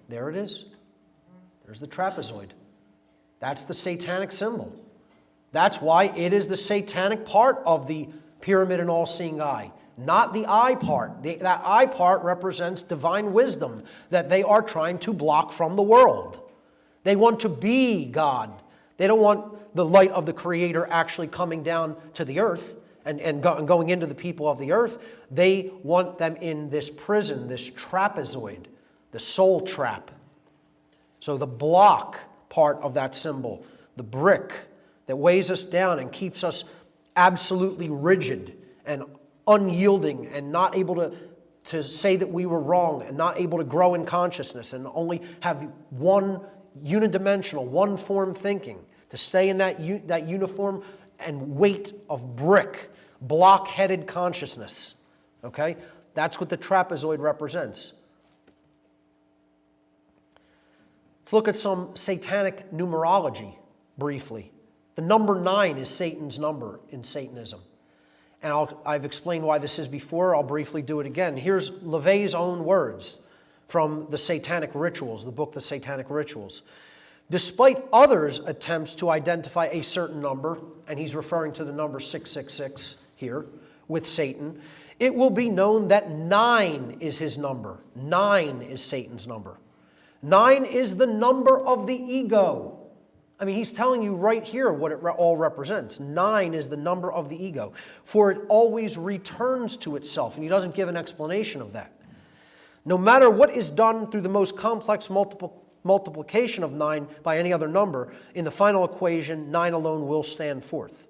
There it is. There's the trapezoid. That's the satanic symbol. That's why it is the satanic part of the pyramid and all-seeing eye, not the eye part. That eye part represents divine wisdom that they are trying to block from the world. They want to be God. They don't want the light of the Creator actually coming down to the earth and going into the people of the earth. They want them in this prison, this trapezoid, the soul trap. So the block part of that symbol, the brick that weighs us down and keeps us absolutely rigid and unyielding and not able to say that we were wrong and not able to grow in consciousness and only have one unidimensional, one form thinking, to stay in that uniform and weight of brick, block-headed consciousness. Okay? That's what the trapezoid represents. Let's look at some satanic numerology briefly. The number 9 is Satan's number in Satanism. And I've explained why this is before. I'll briefly do it again. Here's LaVey's own words from the Satanic Rituals, the book The Satanic Rituals. Despite others' attempts to identify a certain number, and he's referring to the number 666 here, with Satan, it will be known that 9 is his number. 9 is Satan's number. 9 is the number of the ego. I mean, he's telling you right here what it all represents. 9 is the number of the ego, for it always returns to itself, and he doesn't give an explanation of that. No matter what is done through the most complex multiplication of 9 by any other number, in the final equation, 9 alone will stand forth.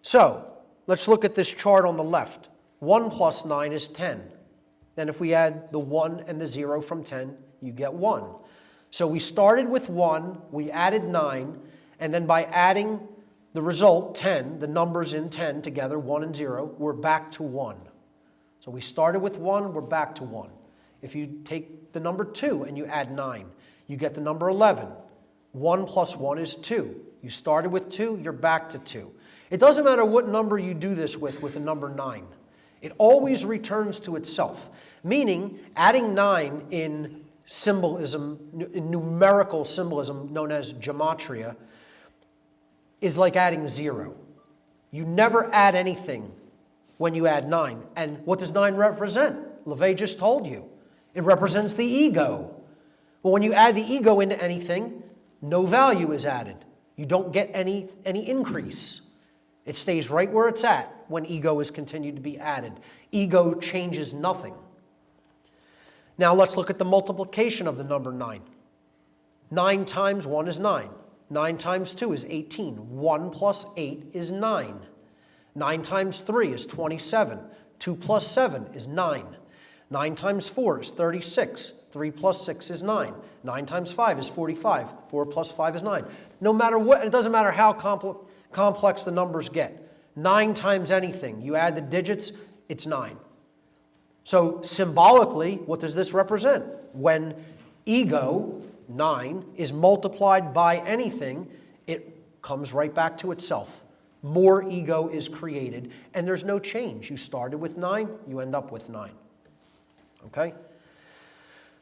So, let's look at this chart on the left. 1 plus 9 is 10. Then if we add the 1 and the 0 from 10, you get 1. So we started with 1, we added 9, and then by adding the result, 10, the numbers in 10 together, 1 and 0, we're back to 1. So we started with 1, we're back to 1. If you take the number 2 and you add 9, you get the number 11. 1 plus 1 is 2. You started with 2, you're back to 2. It doesn't matter what number you do this with the number 9. It always returns to itself, meaning adding 9 in symbolism, numerical symbolism known as gematria, is like adding 0. You never add anything when you add 9. And what does 9 represent? LaVey just told you. It represents the ego. Well, when you add the ego into anything, no value is added. You don't get any increase. It stays right where it's at when ego is continued to be added. Ego changes nothing. Now let's look at the multiplication of the number 9. 9 times 1 is 9. 9 times 2 is 18. 1 plus 8 is 9. 9 times 3 is 27. 2 plus 7 is 9. 9 times 4 is 36. 3 plus 6 is 9. 9 times 5 is 45. 4 plus 5 is 9. No matter what, it doesn't matter how complex the numbers get. 9 times anything, you add the digits, it's 9. So symbolically, what does this represent? When ego, 9, is multiplied by anything, it comes right back to itself. More ego is created, and there's no change. You started with 9, you end up with 9. Okay?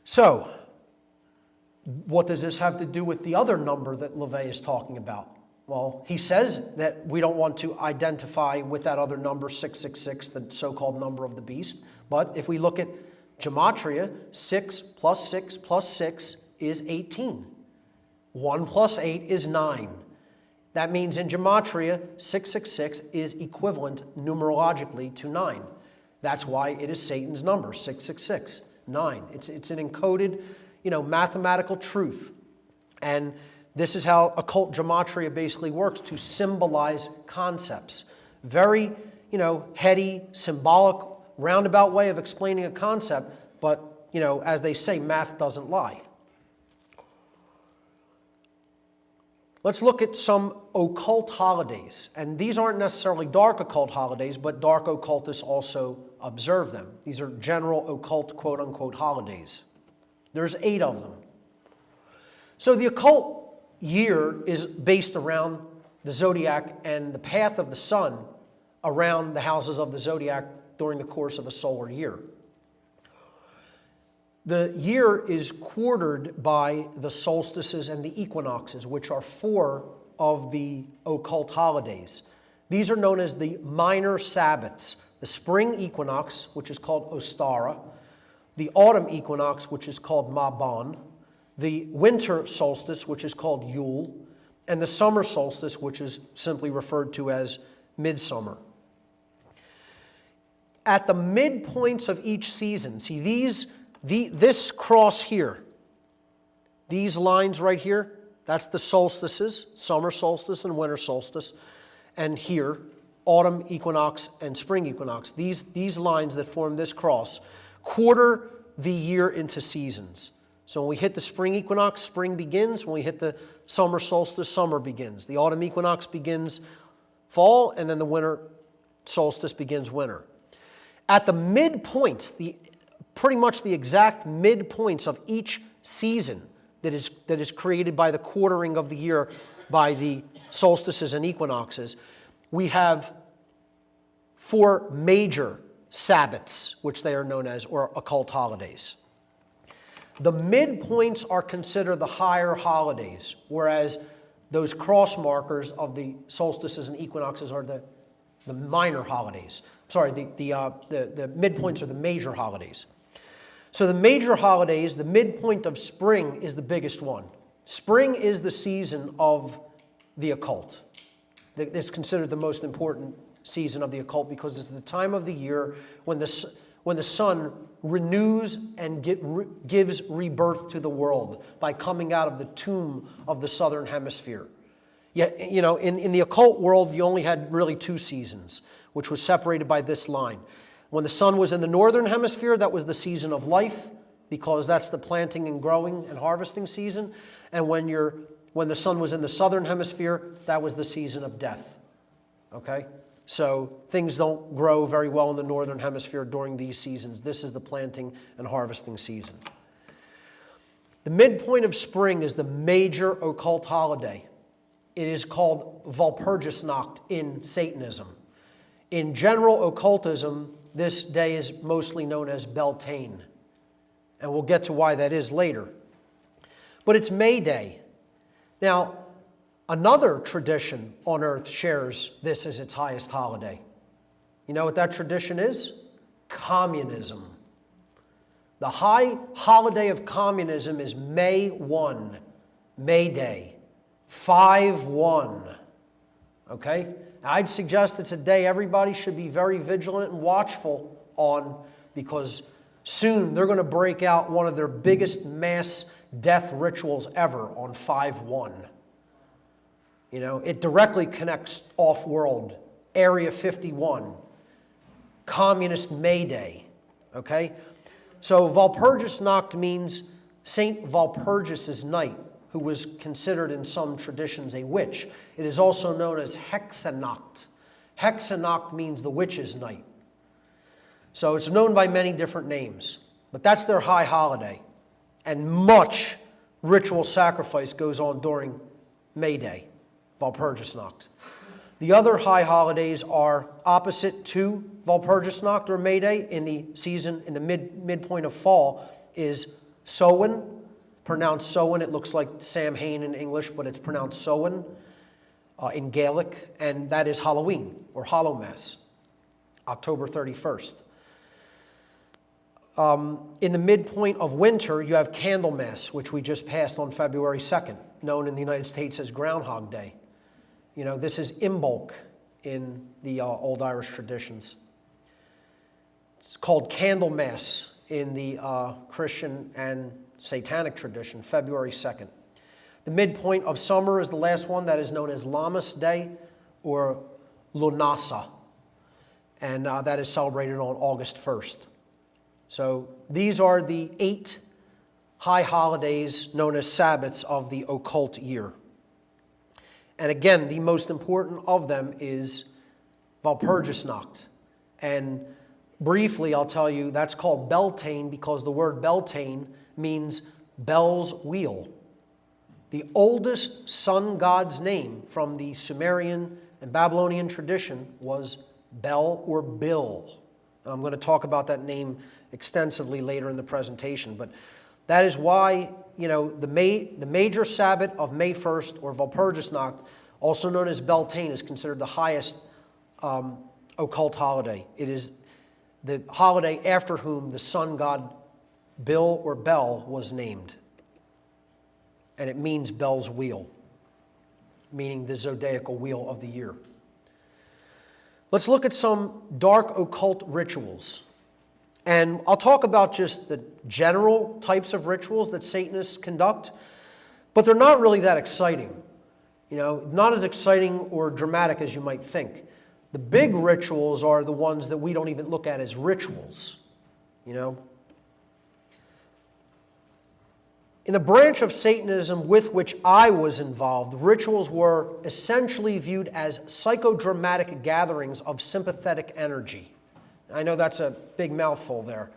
So, what does this have to do with the other number that LaVey is talking about? Well, he says that we don't want to identify with that other number, 666, the so-called number of the beast. But if we look at gematria, 6 plus 6 plus 6 is 18. 1 plus 8 is 9. That means in gematria, 666 is equivalent numerologically to 9. That's why it is Satan's number, 666, 9. It's an encoded, mathematical truth. And this is how occult gematria basically works, to symbolize concepts. Very, heady, symbolic, roundabout way of explaining a concept, but, as they say, math doesn't lie. Let's look at some occult holidays. And these aren't necessarily dark occult holidays, but dark occultists also observe them. These are general occult, quote-unquote, holidays. There's 8 of them. So the occult year is based around the zodiac and the path of the sun around the houses of the zodiac during the course of a solar year. The year is quartered by the solstices and the equinoxes, which are 4 of the occult holidays. These are known as the minor Sabbats: the spring equinox, which is called Ostara, the autumn equinox, which is called Mabon, the winter solstice, which is called Yule, and the summer solstice, which is simply referred to as midsummer. At the midpoints of each season, see this cross here, these lines right here, that's the solstices, summer solstice and winter solstice, and here, autumn equinox and spring equinox. These lines that form this cross quarter the year into seasons. So when we hit the spring equinox, spring begins. When we hit the summer solstice, summer begins. The autumn equinox begins fall, and then the winter solstice begins winter. At the midpoints, pretty much the exact midpoints of each season that is created by the quartering of the year by the solstices and equinoxes, we have 4 major Sabbats, which they are known as, or occult holidays. The midpoints are considered the higher holidays, whereas those cross markers of the solstices and equinoxes are the minor holidays. Sorry, the midpoints are the major holidays. So the major holidays, the midpoint of spring is the biggest one. Spring is the season of the occult. It's considered the most important season of the occult because it's the time of the year when the sun renews and gives rebirth to the world by coming out of the tomb of the southern hemisphere. Yet, in the occult world, you only had really 2 seasons, which was separated by this line. When the sun was in the northern hemisphere, that was the season of life, because that's the planting and growing and harvesting season. And when the sun was in the southern hemisphere, that was the season of death. Okay? So things don't grow very well in the northern hemisphere during these seasons. This is the planting and harvesting season. The midpoint of spring is the major occult holiday. It is called Walpurgisnacht in Satanism. In general occultism, this day is mostly known as Beltane. And we'll get to why that is later. But it's May Day. Now, another tradition on earth shares this as its highest holiday. You know what that tradition is? Communism. The high holiday of communism is May 1, May Day, 5/1. Okay? I'd suggest it's a day everybody should be very vigilant and watchful on, because soon they're going to break out one of their biggest mass death rituals ever on 5/1. It directly connects off-world, Area 51, Communist May Day, okay? So Walpurgisnacht means St. Walpurgis's night, who was considered in some traditions a witch. It is also known as Hexanacht. Hexanacht means the witch's night. So it's known by many different names, but that's their high holiday. And much ritual sacrifice goes on during May Day, Walpurgisnacht. The other high holidays are opposite to Walpurgisnacht or May Day in the season, in the midpoint of fall, is Samhain. Pronounced Samhain, it looks like Samhain in English, but it's pronounced Samhain in Gaelic, and that is Halloween, or Hallowmas, October 31st. In the midpoint of winter, you have Candlemas, which we just passed on February 2nd, known in the United States as Groundhog Day. This is Imbolc in the old Irish traditions. It's called Candlemas in the Christian and Satanic tradition, February 2nd. The midpoint of summer is the last one, that is known as Lammas Day or Lunasa, and that is celebrated on August 1st. So these are the 8 high holidays known as Sabbats of the occult year. And again, the most important of them is Walpurgisnacht. And briefly, I'll tell you, that's called Beltane because the word Beltane means Bel's wheel. The oldest sun god's name from the Sumerian and Babylonian tradition was Bel or Bil. And I'm going to talk about that name extensively later in the presentation. But that is why, the major Sabbath of May 1st, or Walpurgisnacht, also known as Beltane, is considered the highest occult holiday. It is the holiday after whom the sun god Bil or Bel was named. And it means Bel's wheel, meaning the zodiacal wheel of the year. Let's look at some dark occult rituals. And I'll talk about just the general types of rituals that Satanists conduct, but they're not really that exciting. Not as exciting or dramatic as you might think. The big rituals are the ones that we don't even look at as rituals, In the branch of Satanism with which I was involved, rituals were essentially viewed as psychodramatic gatherings of sympathetic energy. I know that's a big mouthful there.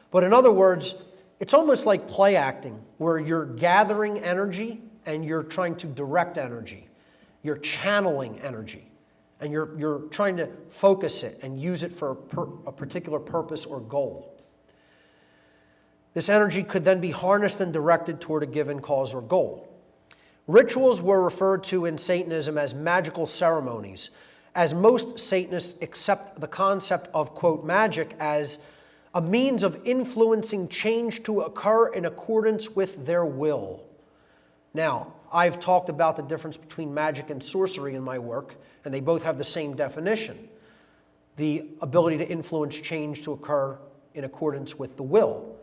But in other words, it's almost like play acting, where you're gathering energy and you're trying to direct energy. You're channeling energy. And you're trying to focus it and use it for a particular purpose or goal. This energy could then be harnessed and directed toward a given cause or goal. Rituals were referred to in Satanism as magical ceremonies, as most Satanists accept the concept of, quote, magic as a means of influencing change to occur in accordance with their will. Now, I've talked about the difference between magic and sorcery in my work, and they both have the same definition: the ability to influence change to occur in accordance with the will.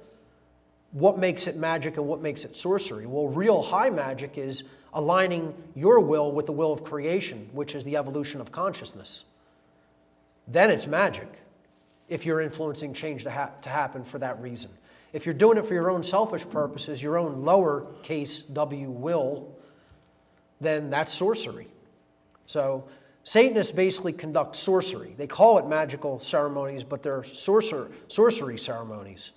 What makes it magic and what makes it sorcery? Well, real high magic is aligning your will with the will of creation, which is the evolution of consciousness. Then it's magic, if you're influencing change to happen for that reason. If you're doing it for your own selfish purposes, your own lowercase w will, then that's sorcery. So Satanists basically conduct sorcery. They call it magical ceremonies, but they're sorcery ceremonies.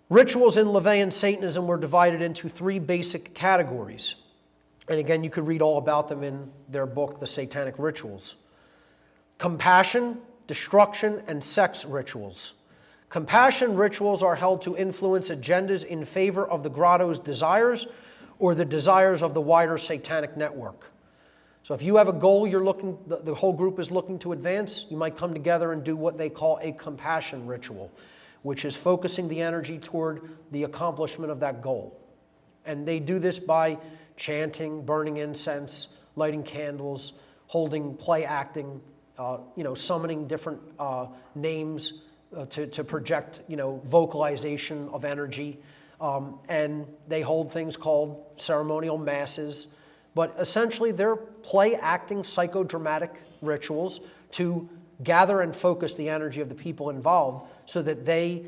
Rituals in LaVeyan Satanism were divided into 3 basic categories. And again, you could read all about them in their book, The Satanic Rituals. Compassion, destruction, and sex rituals. Compassion rituals are held to influence agendas in favor of the grotto's desires or the desires of the wider satanic network. So if you have a goal the whole group is looking to advance, you might come together and do what they call a compassion ritual, which is focusing the energy toward the accomplishment of that goal. And they do this by chanting, burning incense, lighting candles, holding play acting, summoning different names to project, vocalization of energy. And they hold things called ceremonial masses. But essentially, they're play acting psychodramatic rituals to gather and focus the energy of the people involved so that they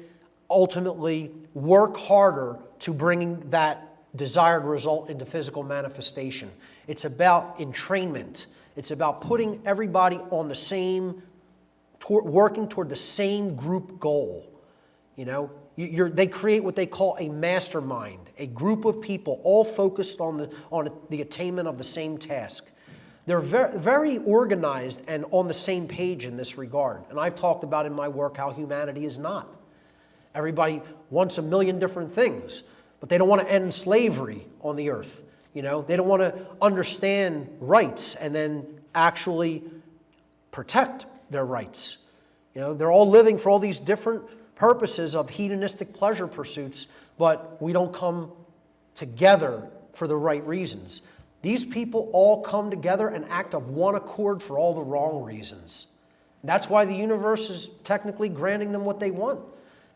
ultimately work harder to bringing that desired result into physical manifestation. It's about entrainment. It's about putting everybody on the same, working toward the same group goal. They create what they call a mastermind, a group of people all focused on the attainment of the same task. They're very, very organized and on the same page in this regard. And I've talked about in my work how humanity is not. Everybody wants a million different things, but they don't want to end slavery on the earth. They don't want to understand rights and then actually protect their rights. They're all living for all these different purposes of hedonistic pleasure pursuits, but we don't come together for the right reasons. These people all come together and act of one accord for all the wrong reasons. That's why the universe is technically granting them what they want.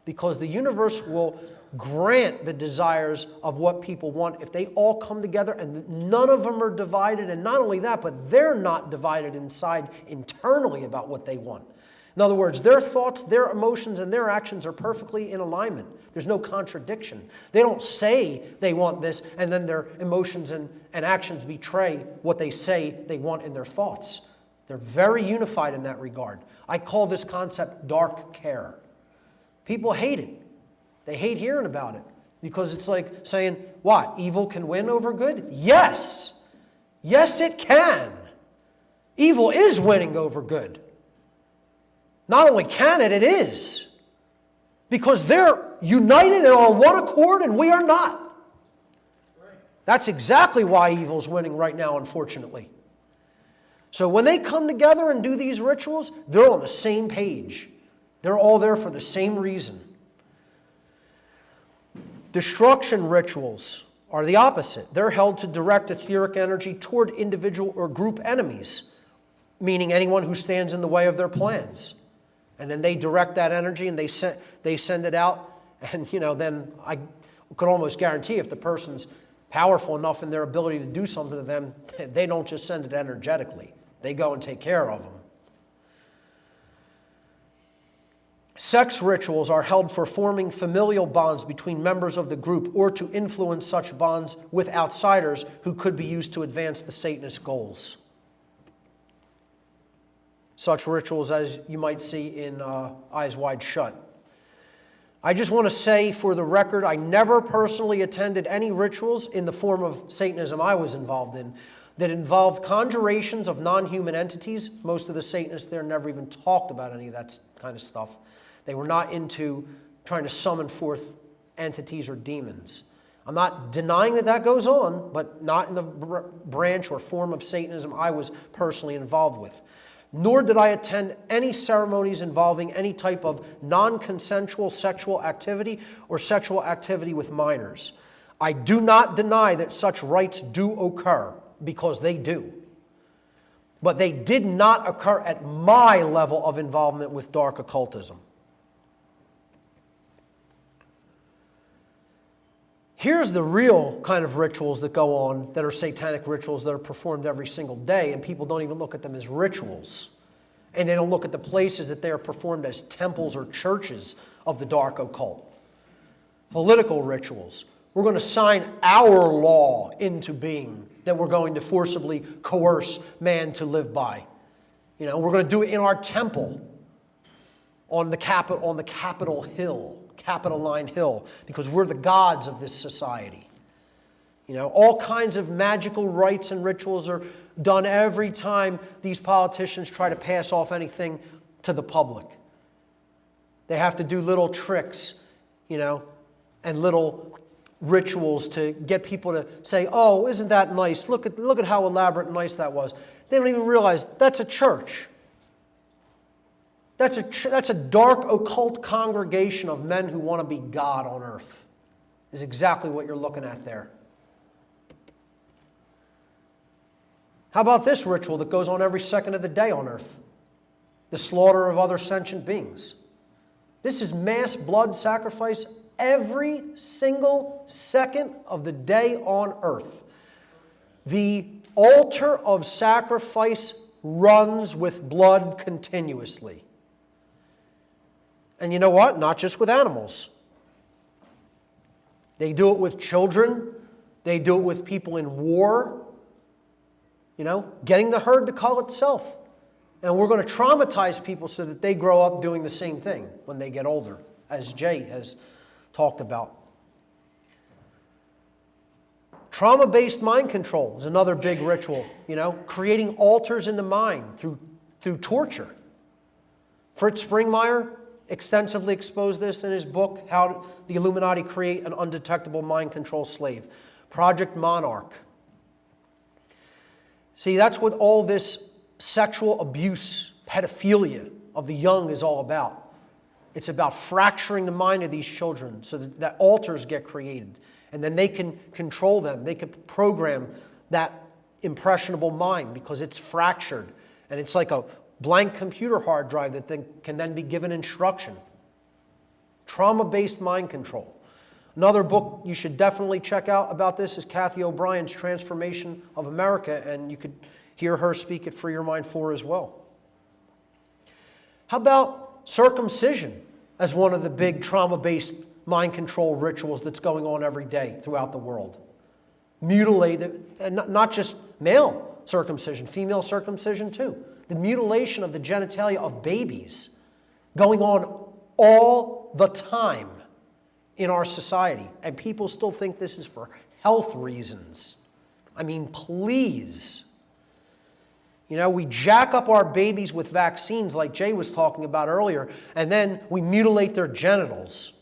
because the universe will grant the desires of what people want if they all come together and none of them are divided. And not only that, but they're not divided inside internally about what they want. In other words, their thoughts, their emotions, and their actions are perfectly in alignment. There's no contradiction. They don't say they want this, and then their emotions and actions betray what they say they want in their thoughts. They're very unified in that regard. I call this concept dark care. People hate it. They hate hearing about it because it's like saying, what, evil can win over good? Yes. Yes, it can. Evil is winning over good. Not only can it, it is. Because they're united and on one accord and we are not. That's exactly why evil's winning right now, unfortunately. So when they come together and do these rituals, they're on the same page. They're all there for the same reason. Destruction rituals are the opposite. They're held to direct etheric energy toward individual or group enemies, meaning anyone who stands in the way of their plans. And then they direct that energy and they send it out. And, then I could almost guarantee if the person's powerful enough in their ability to do something to them, they don't just send it energetically. They go and take care of them. Sex rituals are held for forming familial bonds between members of the group or to influence such bonds with outsiders who could be used to advance the Satanist goals. Such rituals as you might see in Eyes Wide Shut. I just want to say for the record, I never personally attended any rituals in the form of Satanism I was involved in that involved conjurations of non-human entities. Most of the Satanists there never even talked about any of that kind of stuff. They were not into trying to summon forth entities or demons. I'm not denying that that goes on, but not in the branch or form of Satanism I was personally involved with. Nor did I attend any ceremonies involving any type of non-consensual sexual activity or sexual activity with minors. I do not deny that such rites do occur, because they do. But they did not occur at my level of involvement with dark occultism. Here's the real kind of rituals that go on that are satanic rituals that are performed every single day, and people don't even look at them as rituals. And they don't look at the places that they are performed as temples or churches of the dark occult. Political rituals. We're going to sign our law into being that we're going to forcibly coerce man to live by. We're going to do it in our temple on the Capitol Hill. Capitoline Hill, because we're the gods of this society. All kinds of magical rites and rituals are done every time these politicians try to pass off anything to the public. They have to do little tricks, and little rituals to get people to say, oh, isn't that nice? Look at how elaborate and nice that was. They don't even realize that's a church. That's a dark occult congregation of men who want to be God on earth, is exactly what you're looking at there. How about this ritual that goes on every second of the day on earth? The slaughter of other sentient beings. This is mass blood sacrifice every single second of the day on earth. The altar of sacrifice runs with blood continuously. And you know what? Not just with animals. They do it with children. They do it with people in war. Getting the herd to call itself. And we're going to traumatize people so that they grow up doing the same thing when they get older, as Jay has talked about. Trauma-based mind control is another big ritual, creating altars in the mind through torture. Fritz Springmeier extensively exposed this in his book, How the Illuminati Create an Undetectable Mind Control Slave. Project Monarch. See, that's what all this sexual abuse, pedophilia of the young is all about. It's about fracturing the mind of these children so that altars get created. And then they can control them. They can program that impressionable mind because it's fractured. And it's like a blank computer hard drive that can then be given instruction. Trauma-based mind control. Another book you should definitely check out about this is Kathy O'Brien's Transformation of America, and you could hear her speak at Free Your Mind 4 as well. How about circumcision as one of the big trauma-based mind control rituals that's going on every day throughout the world? Mutilated, and not just male circumcision, female circumcision too. The mutilation of the genitalia of babies going on all the time in our society, and people still think this is for health reasons. I mean, please. You know, we jack up our babies with vaccines like Jay was talking about earlier, and then we mutilate their genitals.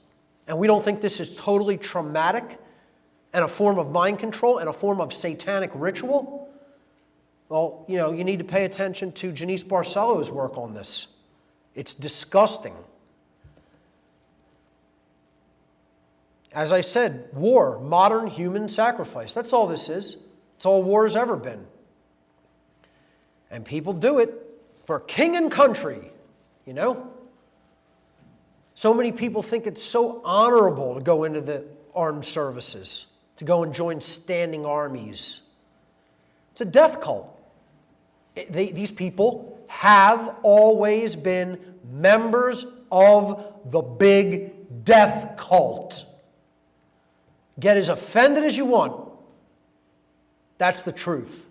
And we don't think this is totally traumatic and a form of mind control and a form of satanic ritual? Well, you know, you need to pay attention to Janice Barcelo's work on this. It's disgusting. As I said, war, modern human sacrifice. That's all this is. It's all war has ever been. And people do it for king and country, you know? So many people think it's so honorable to go into the armed services, to go and join standing armies. It's a death cult. These people have always been members of the big death cult. Get as offended as you want. That's the truth.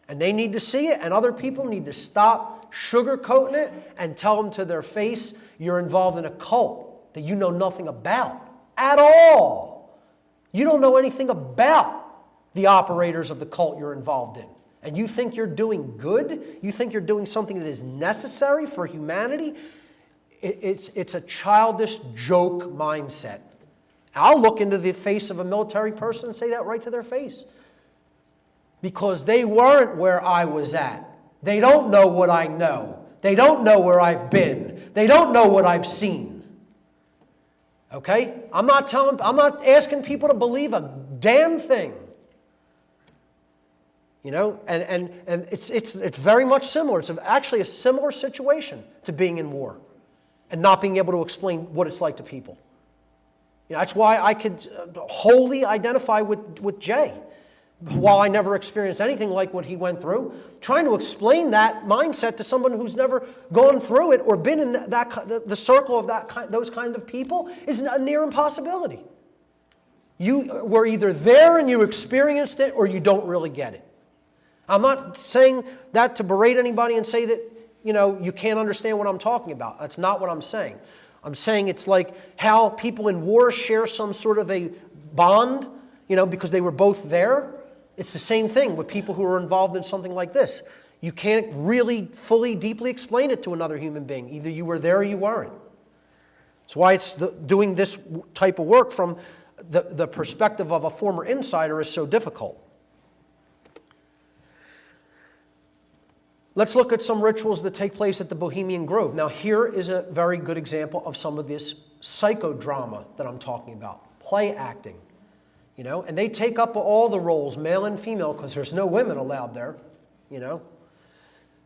And they need to see it, and other people need to stop sugarcoating it and tell them to their face, you're involved in a cult that you know nothing about at all. You don't know anything about the operators of the cult you're involved in. And you think you're doing good? You think you're doing something that is necessary for humanity? It's a childish joke mindset. I'll look into the face of a military person and say that right to their face. Because they weren't where I was at. They don't know what I know. They don't know where I've been. They don't know what I've seen. Okay? I'm not asking people to believe a damn thing. You know, and it's very much similar. It's actually a similar situation to being in war and not being able to explain what it's like to people. You know, that's why I could wholly identify with Jay. While I never experienced anything like what he went through, trying to explain that mindset to someone who's never gone through it or been in the circle of those kind of people is a near impossibility. You were either there and you experienced it, or you don't really get it. I'm not saying that to berate anybody and say that, you know, you can't understand what I'm talking about. That's not what I'm saying. I'm saying it's like how people in war share some sort of a bond, you know, because they were both there. It's the same thing with people who are involved in something like this. You can't really fully, deeply explain it to another human being. Either you were there or you weren't. That's why it's doing this type of work from the perspective of a former insider is so difficult. Let's look at some rituals that take place at the Bohemian Grove. Now, here is a very good example of some of this psychodrama that I'm talking about. Play acting. You know, and they take up all the roles, male and female, because there's no women allowed there, you know.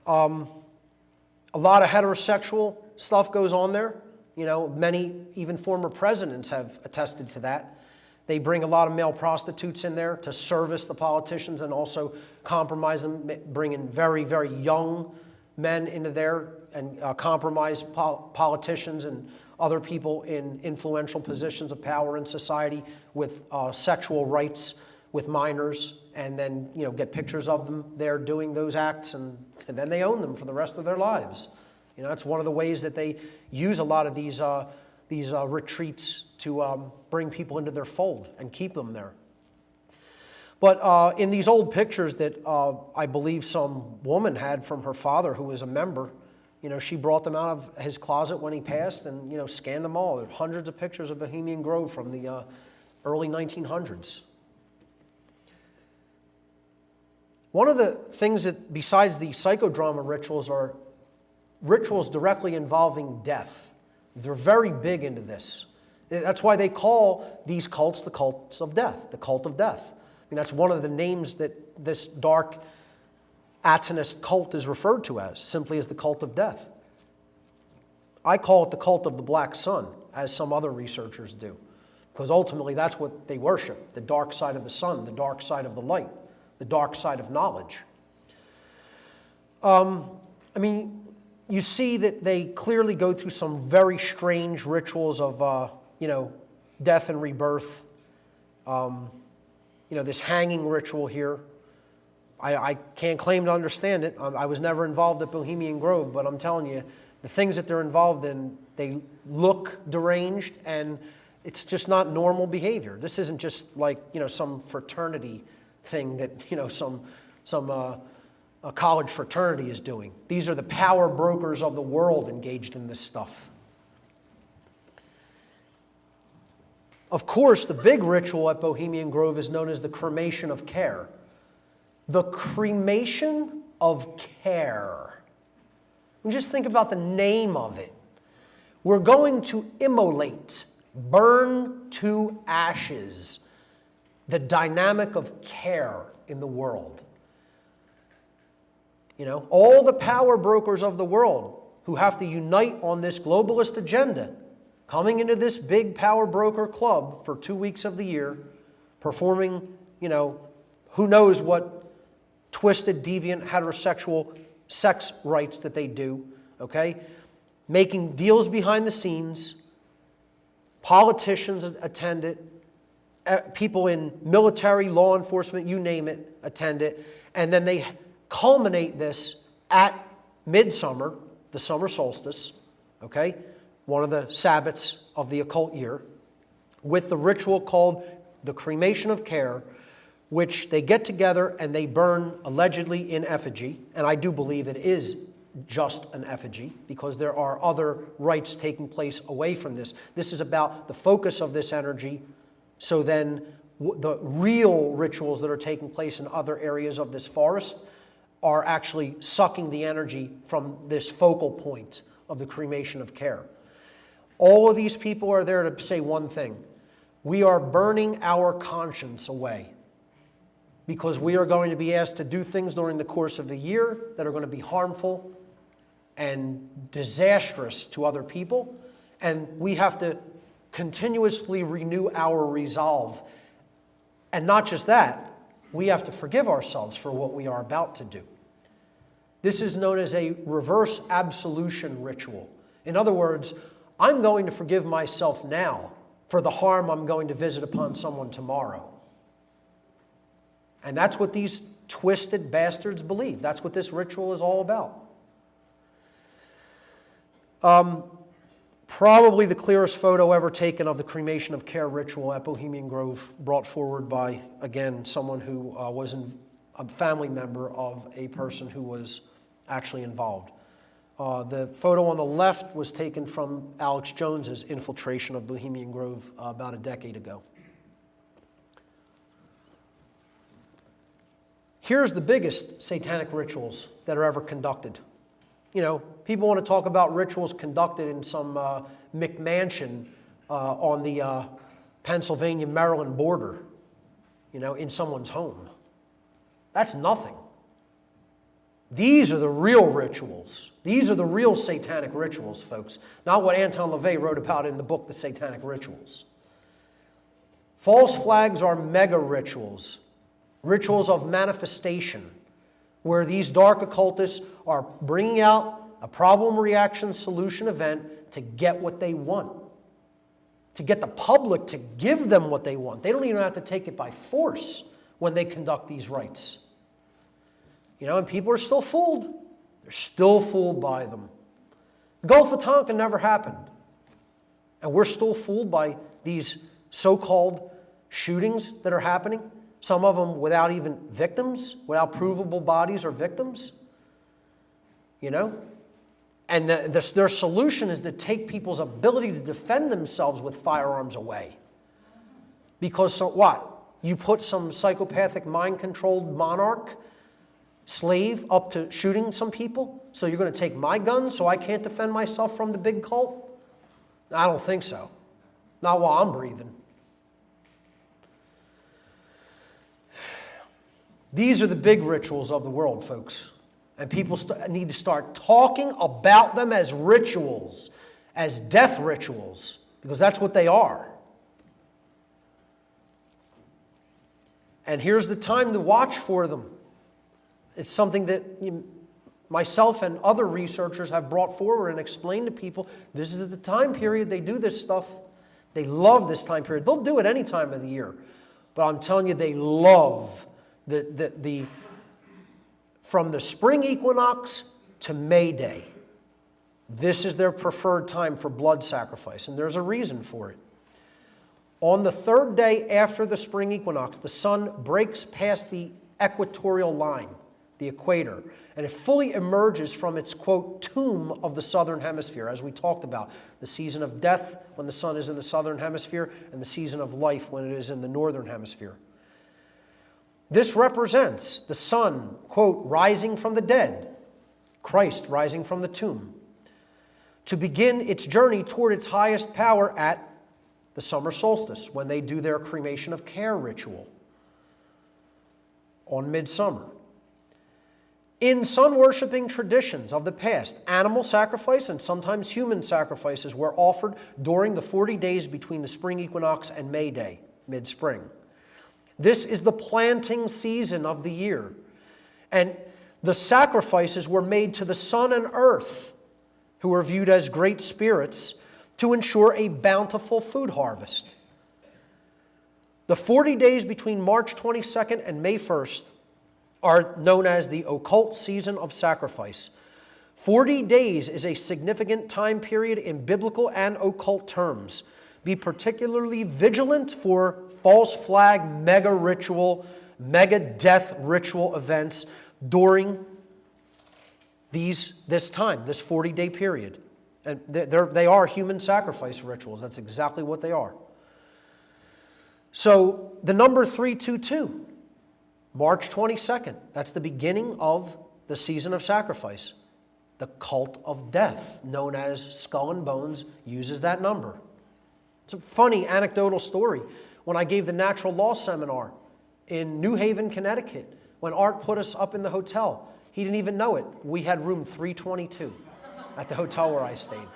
A lot of heterosexual stuff goes on there. You know, many, even former presidents have attested to that. They bring a lot of male prostitutes in there to service the politicians and also compromise them, bring in very, very young men into there and compromise politicians and other people in influential positions of power in society with sexual rights with minors, and then, you know, get pictures of them there doing those acts, and then they own them for the rest of their lives. You know, that's one of the ways that they use a lot of these retreats to bring people into their fold and keep them there. But in these old pictures that I believe some woman had from her father who was a member, you know, she brought them out of his closet when he passed and, you know, scanned them all. There are hundreds of pictures of Bohemian Grove from the early 1900s. One of the things that, besides the psychodrama rituals, are rituals directly involving death. They're very big into this. That's why they call these cults the cults of death, the cult of death. I mean, that's one of the names that this dark Satanist cult is referred to as, simply as the cult of death. I call it the cult of the black sun. as some other researchers do. Because ultimately that's what they worship, the dark side of the sun, the dark side of the light, the dark side of knowledge. I mean, you see that they clearly go through some very strange rituals of, death and rebirth. This hanging ritual here. I can't claim to understand it. I was never involved at Bohemian Grove, but I'm telling you, the things that they're involved in, they look deranged, and it's just not normal behavior. This isn't just like, some fraternity thing that, a college fraternity is doing. These are the power brokers of the world engaged in this stuff. Of course, the big ritual at Bohemian Grove is known as the cremation of care. The cremation of care. And just think about the name of it. We're going to immolate, burn to ashes, the dynamic of care in the world. All the power brokers of the world who have to unite on this globalist agenda, coming into this big power broker club for 2 weeks of the year, performing, who knows what twisted, deviant, heterosexual sex rites that they do, okay? Making deals behind the scenes, politicians attend it, people in military, law enforcement, you name it, attend it, and then they culminate this at midsummer, the summer solstice, okay? One of the Sabbats of the occult year, with the ritual called the cremation of care, which they get together and they burn allegedly in effigy, and I do believe it is just an effigy because there are other rites taking place away from this. This is about the focus of this energy, so then the real rituals that are taking place in other areas of this forest are actually sucking the energy from this focal point of the cremation of care. All of these people are there to say one thing. We are burning our conscience away because we are going to be asked to do things during the course of a year that are going to be harmful and disastrous to other people, and we have to continuously renew our resolve. And not just that, we have to forgive ourselves for what we are about to do. This is known as a reverse absolution ritual. In other words, I'm going to forgive myself now for the harm I'm going to visit upon someone tomorrow. And that's what these twisted bastards believe. That's what this ritual is all about. Probably the clearest photo ever taken of the cremation of care ritual at Bohemian Grove, brought forward by, again, someone who was a family member of a person who was actually involved. The photo on the left was taken from Alex Jones's infiltration of Bohemian Grove about a decade ago. Here's the biggest satanic rituals that are ever conducted. People want to talk about rituals conducted in some McMansion on the Pennsylvania-Maryland border, in someone's home. That's nothing. These are the real rituals. These are the real satanic rituals, folks. Not what Anton LaVey wrote about in the book, The Satanic Rituals. False flags are mega rituals, rituals of manifestation, where these dark occultists are bringing out a problem, reaction, solution event to get what they want, to get the public to give them what they want. They don't even have to take it by force when they conduct these rites. And people are still fooled. They're still fooled by them. The Gulf of Tonkin never happened. And we're still fooled by these so-called shootings that are happening, some of them without even victims, without provable bodies or victims. And their solution is to take people's ability to defend themselves with firearms away. Because what? You put some psychopathic, mind-controlled monarch, slave, up to shooting some people? So you're going to take my gun so I can't defend myself from the big cult? I don't think so. Not while I'm breathing. These are the big rituals of the world, folks. And people need to start talking about them as rituals, as death rituals. because that's what they are. And here's the time to watch for them. It's something that myself and other researchers have brought forward and explained to people. This is the time period they do this stuff. They love this time period. They'll do it any time of the year. But I'm telling you, they love from the spring equinox to May Day. This is their preferred time for blood sacrifice, and there's a reason for it. On the third day after the spring equinox, the sun breaks past the equatorial line, the equator, and it fully emerges from its, quote, tomb of the southern hemisphere, as we talked about. The season of death when the sun is in the southern hemisphere, and the season of life when it is in the northern hemisphere. This represents the sun, quote, rising from the dead, Christ rising from the tomb, to begin its journey toward its highest power at the summer solstice, when they do their cremation of care ritual on midsummer. In sun-worshipping traditions of the past, animal sacrifice and sometimes human sacrifices were offered during the 40 days between the spring equinox and May Day, mid-spring. This is the planting season of the year, and the sacrifices were made to the sun and earth, who were viewed as great spirits, to ensure a bountiful food harvest. The 40 days between March 22nd and May 1st are known as the occult season of sacrifice. 40 days is a significant time period in biblical and occult terms. Be particularly vigilant for false flag, mega ritual, mega death ritual events during this time, this 40-day period. And they are human sacrifice rituals. That's exactly what they are. So the number 322, March 22nd, that's the beginning of the season of sacrifice. The cult of death, known as Skull and Bones, uses that number. It's a funny anecdotal story. When I gave the natural law seminar in New Haven, Connecticut, when Art put us up in the hotel, he didn't even know it. We had room 322 at the hotel where I stayed.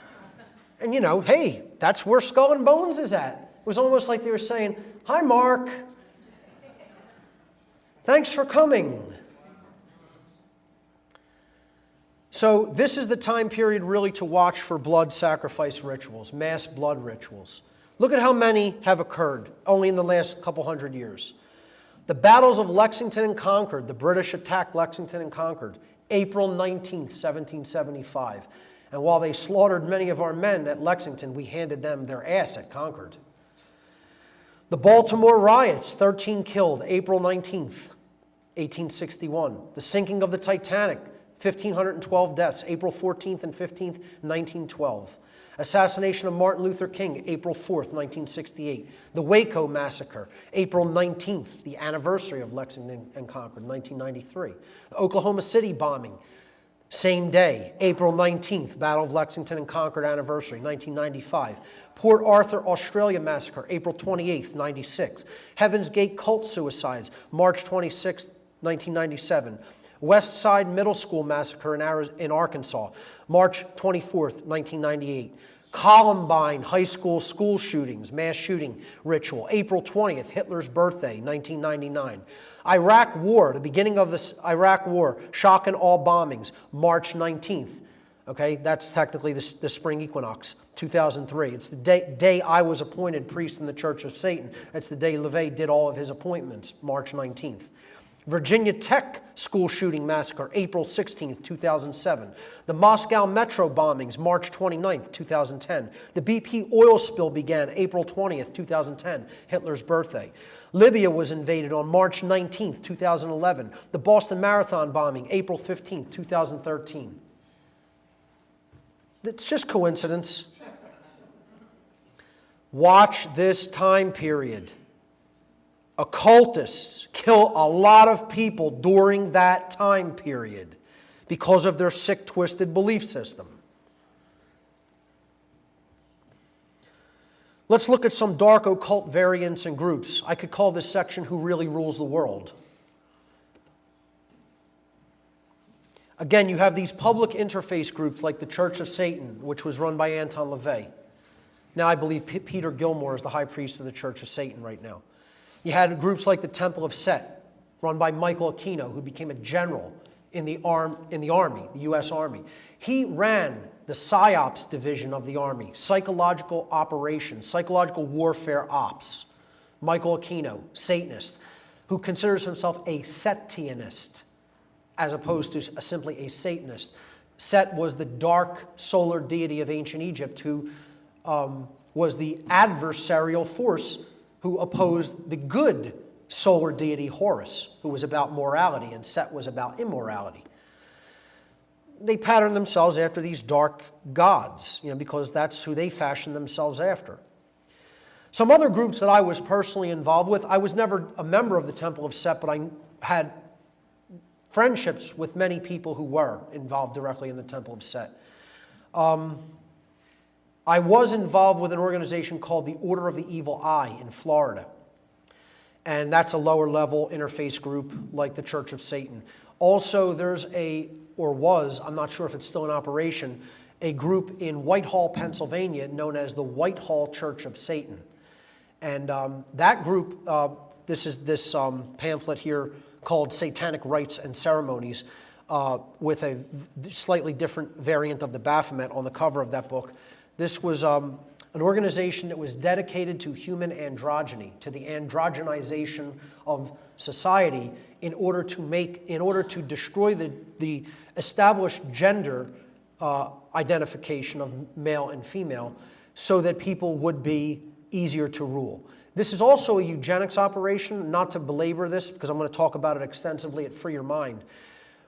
And hey, that's where Skull and Bones is at. It was almost like they were saying, "Hi, Mark. Thanks for coming." So this is the time period really to watch for blood sacrifice rituals, mass blood rituals. Look at how many have occurred only in the last couple hundred years. The battles of Lexington and Concord, the British attacked Lexington and Concord, April 19th, 1775. And while they slaughtered many of our men at Lexington, we handed them their ass at Concord. The Baltimore riots, 13 killed, April 19th, 1861. The sinking of the Titanic, 1,512 deaths, April 14th and 15th, 1912. Assassination of Martin Luther King, April 4th, 1968. The Waco Massacre, April 19th, the anniversary of Lexington and Concord, 1993. The Oklahoma City bombing, same day, April 19th, Battle of Lexington and Concord anniversary, 1995. Port Arthur, Australia Massacre, April 28th, 96. Heaven's Gate cult suicides, March 26th, 1997. West Side Middle School Massacre in Arkansas, March 24th, 1998. Columbine High School school shootings, mass shooting ritual, April 20th, Hitler's birthday, 1999. Iraq War, the beginning of the Iraq War, shock and awe bombings, March 19th. Okay, that's technically the spring equinox, 2003. It's the day I was appointed priest in the Church of Satan. That's the day LaVey did all of his appointments, March 19th. Virginia Tech school shooting massacre, April 16th, 2007. The Moscow metro bombings, March 29th, 2010. The BP oil spill began April 20th, 2010, Hitler's birthday. Libya was invaded on March 19th, 2011. The Boston Marathon bombing, April 15th, 2013. It's just coincidence. Watch this time period. Occultists kill a lot of people during that time period because of their sick, twisted belief system. Let's look at some dark occult variants and groups. I could call this section Who Really Rules the World. Again, you have these public interface groups like the Church of Satan, which was run by Anton LaVey. Now I believe Peter Gilmore is the high priest of the Church of Satan right now. You had groups like the Temple of Set, run by Michael Aquino, who became a general in the Army, the U.S. Army. He ran the PSYOPs division of the Army, psychological operations, psychological warfare ops. Michael Aquino, Satanist, who considers himself a Setionist, as opposed to simply a Satanist. Set was the dark solar deity of ancient Egypt who was the adversarial force who opposed the good solar deity Horus, who was about morality, and Set was about immorality. They patterned themselves after these dark gods, because that's who they fashioned themselves after. Some other groups that I was personally involved with, I was never a member of the Temple of Set, but I had friendships with many people who were involved directly in the Temple of Set. I was involved with an organization called the Order of the Evil Eye in Florida. And that's a lower level interface group like the Church of Satan. Also, there's I'm not sure if it's still in operation, a group in Whitehall, Pennsylvania known as the Whitehall Church of Satan. And that group, this is this pamphlet here called Satanic Rites and Ceremonies, with a slightly different variant of the Baphomet on the cover of that book. This was an organization that was dedicated to human androgyny, to the androgenization of society, in order to destroy the established gender identification of male and female, so that people would be easier to rule. This is also a eugenics operation, not to belabor this, because I'm going to talk about it extensively at Free Your Mind.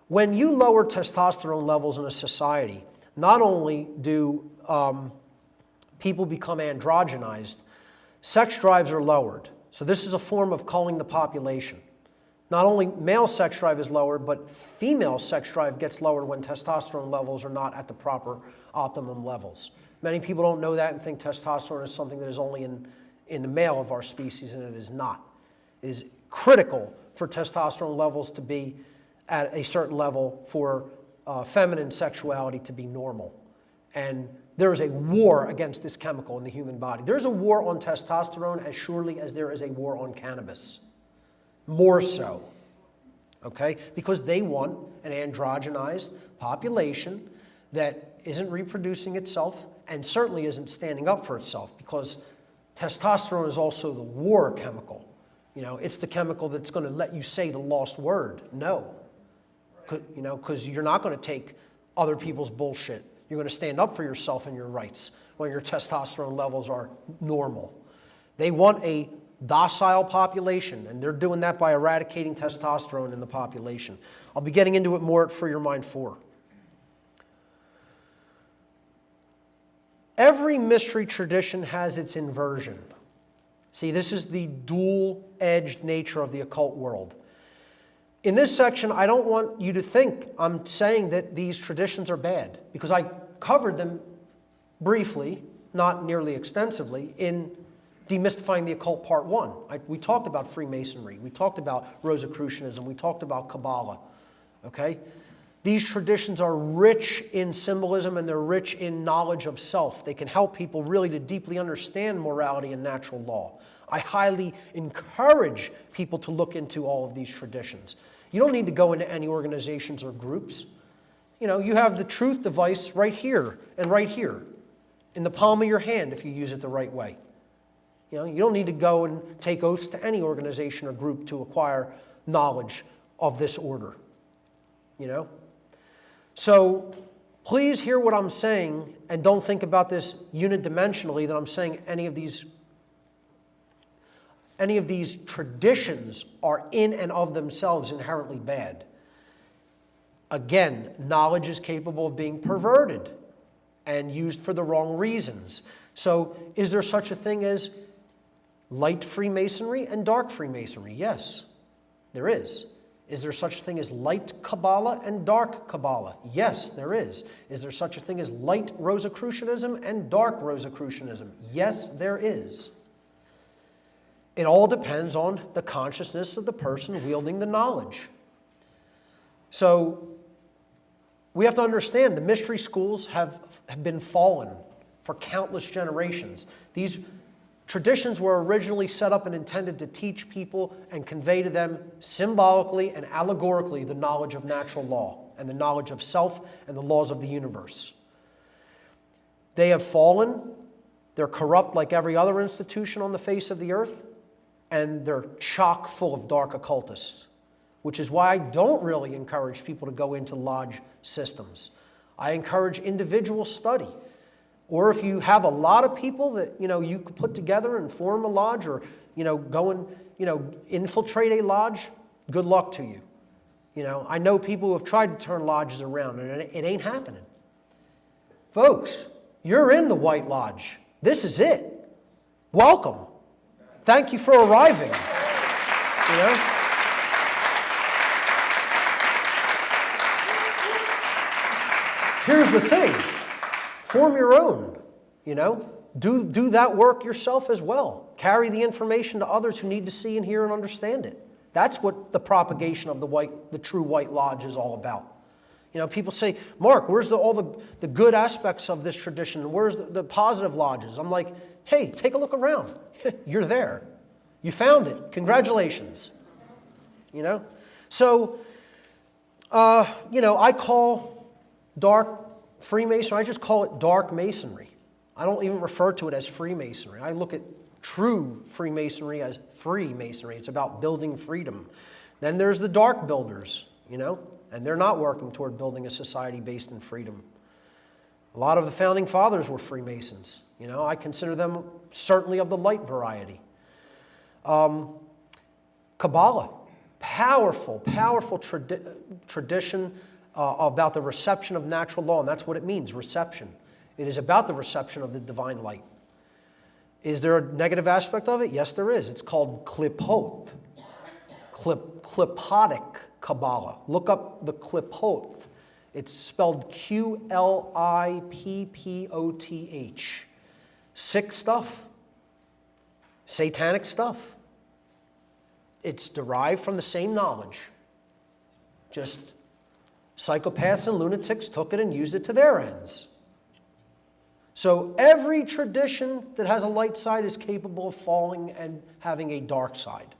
When you lower testosterone levels in a society, not only do people become androgenized, sex drives are lowered. So this is a form of culling the population. Not only male sex drive is lowered, but female sex drive gets lowered when testosterone levels are not at the proper optimum levels. Many people don't know that and think testosterone is something that is only in the male of our species, and it is not. It is critical for testosterone levels to be at a certain level for feminine sexuality to be normal. And there is a war against this chemical in the human body. There's a war on testosterone as surely as there is a war on cannabis. More so, okay? Because they want an androgenized population that isn't reproducing itself and certainly isn't standing up for itself, because testosterone is also the war chemical. It's the chemical that's going to let you say the lost word, no. Because you're not going to take other people's bullshit. You're going to stand up for yourself and your rights when your testosterone levels are normal. They want a docile population, and they're doing that by eradicating testosterone in the population. I'll be getting into it more at Free Your Mind 4. Every mystery tradition has its inversion. See, this is the dual-edged nature of the occult world. In this section, I don't want you to think I'm saying that these traditions are bad, because I covered them briefly, not nearly extensively, in Demystifying the Occult Part 1. We talked about Freemasonry, we talked about Rosicrucianism, we talked about Kabbalah, okay? These traditions are rich in symbolism and they're rich in knowledge of self. They can help people really to deeply understand morality and natural law. I highly encourage people to look into all of these traditions. You don't need to go into any organizations or groups. You have the truth device right here and right here in the palm of your hand if you use it the right way. You don't need to go and take oaths to any organization or group to acquire knowledge of this order. So please hear what I'm saying, and don't think about this unidimensionally, that I'm saying any of these traditions are in and of themselves inherently bad. Again, knowledge is capable of being perverted and used for the wrong reasons. So is there such a thing as light Freemasonry and dark Freemasonry? Yes, there is. Is there such a thing as light Kabbalah and dark Kabbalah? Yes, there is. Is there such a thing as light Rosicrucianism and dark Rosicrucianism? Yes, there is. It all depends on the consciousness of the person wielding the knowledge. So we have to understand the mystery schools have been fallen for countless generations. These traditions were originally set up and intended to teach people and convey to them symbolically and allegorically the knowledge of natural law and the knowledge of self and the laws of the universe. They have fallen. They're corrupt like every other institution on the face of the earth, and they're chock full of dark occultists, which is why I don't really encourage people to go into lodge systems. I encourage individual study. Or if you have a lot of people that, you could put together and form a lodge, or, go and, infiltrate a lodge, good luck to you. I know people who have tried to turn lodges around, and it ain't happening. Folks, you're in the White Lodge. This is it. Welcome. Thank you for arriving. Here's the thing. Form your own, Do that work yourself as well. Carry the information to others who need to see and hear and understand it. That's what the propagation of the true White Lodge is all about. People say, Mark, where's all the good aspects of this tradition? Where's the positive lodges? I'm like, hey, take a look around. You're there. You found it. Congratulations. So, I call dark Freemasonry, I just call it dark Masonry. I don't even refer to it as Freemasonry. I look at true Freemasonry as free Masonry. It's about building freedom. Then there's the dark builders, and they're not working toward building a society based in freedom. A lot of the founding fathers were Freemasons. I consider them certainly of the light variety. Kabbalah, powerful tradition about the reception of natural law, and that's what it means, reception. It is about the reception of the divine light. Is there a negative aspect of it? Yes, there is. It's called klipot, klipotic Kabbalah. Look up the klipot. It's spelled Q-L-I-P-P-O-T-H. Sick stuff. Satanic stuff. It's derived from the same knowledge. Just psychopaths and lunatics took it and used it to their ends. So every tradition that has a light side is capable of falling and having a dark side.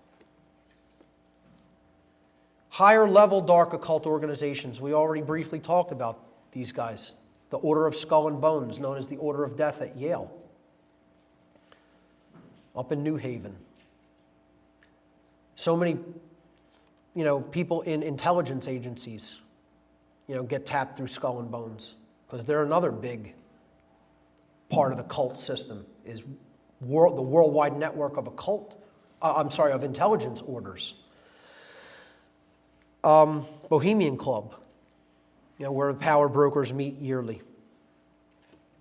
Higher level dark occult organizations, we already briefly talked about these guys. The Order of Skull and Bones, known as the Order of Death at Yale, up in New Haven. So many, people in intelligence agencies, get tapped through Skull and Bones, because they're another big part of the cult system, is the worldwide network of of intelligence orders. Bohemian Club, where the power brokers meet yearly.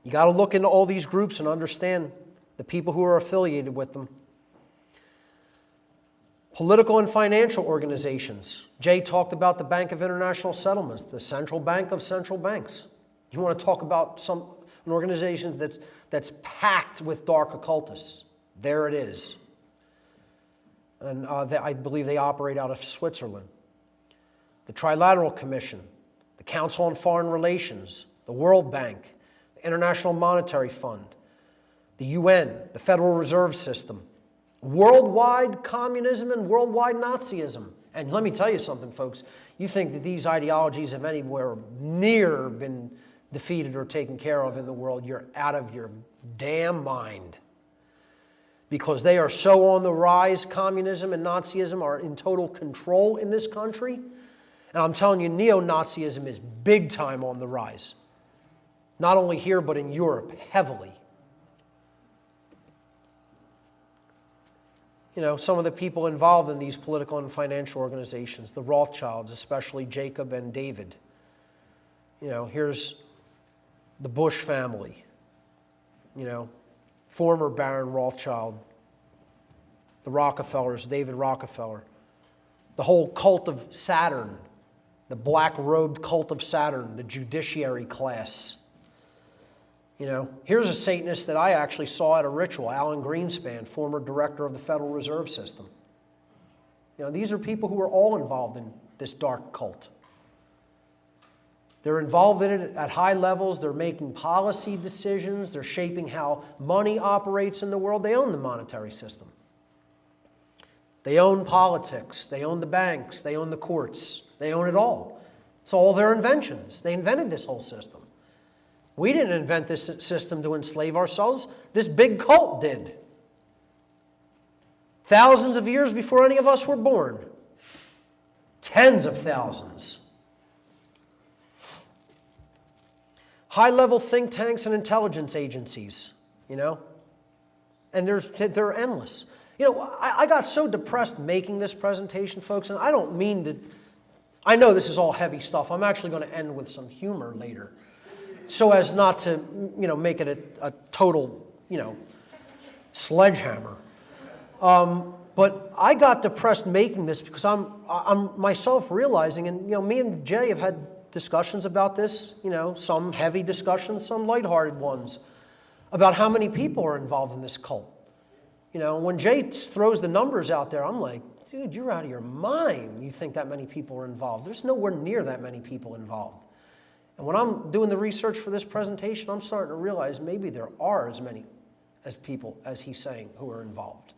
You got to look into all these groups and understand the people who are affiliated with them. Political and financial organizations. Jay talked about the Bank of International Settlements, the central bank of central banks. You want to talk about an organization that's packed with dark occultists. There it is. And I believe they operate out of Switzerland. The Trilateral Commission, the Council on Foreign Relations, the World Bank, the International Monetary Fund, the UN, the Federal Reserve System, worldwide communism and worldwide Nazism. And let me tell you something, folks. You think that these ideologies have anywhere near been defeated or taken care of in the world, you're out of your damn mind. Because they are so on the rise, communism and Nazism are in total control in this country. And I'm telling you, neo-Nazism is big time on the rise. Not only here, but in Europe, heavily. Some of the people involved in these political and financial organizations, the Rothschilds, especially Jacob and David. Here's the Bush family, former Baron Rothschild, the Rockefellers, David Rockefeller, the whole cult of Saturn, the black-robed cult of Saturn, the judiciary class. Here's a Satanist that I actually saw at a ritual, Alan Greenspan, former director of the Federal Reserve System. These are people who are all involved in this dark cult. They're involved in it at high levels. They're making policy decisions. They're shaping how money operates in the world. They own the monetary system. They own politics. They own the banks. They own the courts. They own it all. It's all their inventions. They invented this whole system. We didn't invent this system to enslave ourselves. This big cult did. Thousands of years before any of us were born. Tens of thousands. High-level think tanks and intelligence agencies, you know, and they're endless. You know, I got so depressed making this presentation, folks, and I don't mean to, I know this is all heavy stuff. I'm actually going to end with some humor later, so as not to, you know, make it a total, you know, sledgehammer. But I got depressed making this because I'm myself realizing, and, you know, me and Jay have had discussions about this, you know, some heavy discussions, some lighthearted ones, about how many people are involved in this cult. You know, when Jay throws the numbers out there, I'm like, dude, you're out of your mind. You think that many people are involved. There's nowhere near that many people involved. And when I'm doing the research for this presentation, I'm starting to realize maybe there are as many as people as he's saying who are involved.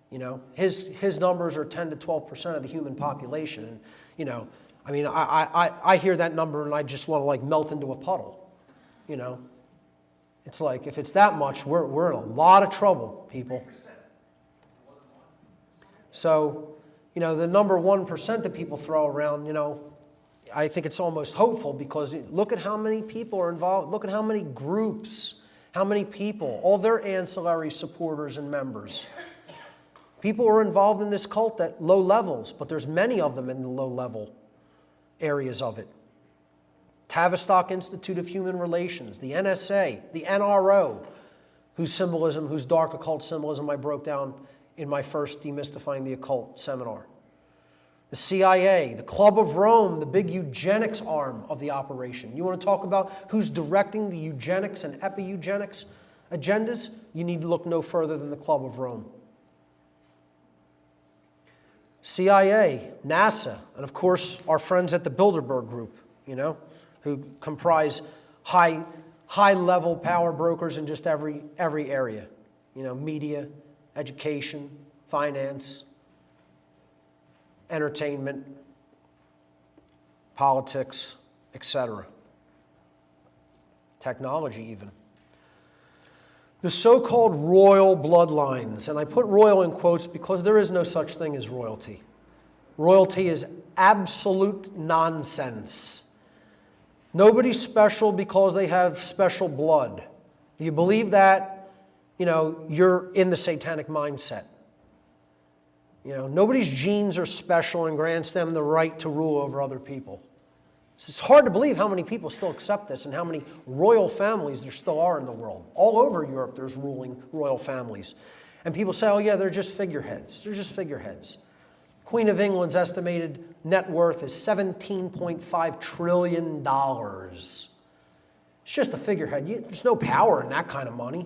You know, his numbers are 10 to 12% of the human population. And, you know, I mean, I hear that number and I just want to like melt into a puddle, you know. It's like, if it's that much, we're in a lot of trouble, people. So, you know, the number 1% that people throw around, you know, I think it's almost hopeful because look at how many people are involved. Look at how many groups, how many people, all their ancillary supporters and members. People are involved in this cult at low levels, but there's many of them in the low level areas of it. Tavistock Institute of Human Relations, the NSA, the NRO, whose symbolism, whose dark occult symbolism I broke down in my first Demystifying the Occult seminar. The CIA, the Club of Rome, the big eugenics arm of the operation. You want to talk about who's directing the eugenics and epi-eugenics agendas? You need to look no further than the Club of Rome. CIA, NASA, and of course our friends at the Bilderberg Group, you know, who comprise high-level power brokers in just every area. You know, media, education, finance, entertainment, politics, etc. Technology even. The so-called royal bloodlines, and I put royal in quotes because there is no such thing as royalty. Royalty is absolute nonsense. Nobody's special because they have special blood. If you believe that, you know, you're in the satanic mindset. You know, nobody's genes are special and grants them the right to rule over other people. It's hard to believe how many people still accept this and how many royal families there still are in the world. All over Europe there's ruling royal families. And people say, oh yeah, they're just figureheads. They're just figureheads. Queen of England's estimated net worth is $17.5 trillion. It's just a figurehead. There's no power in that kind of money.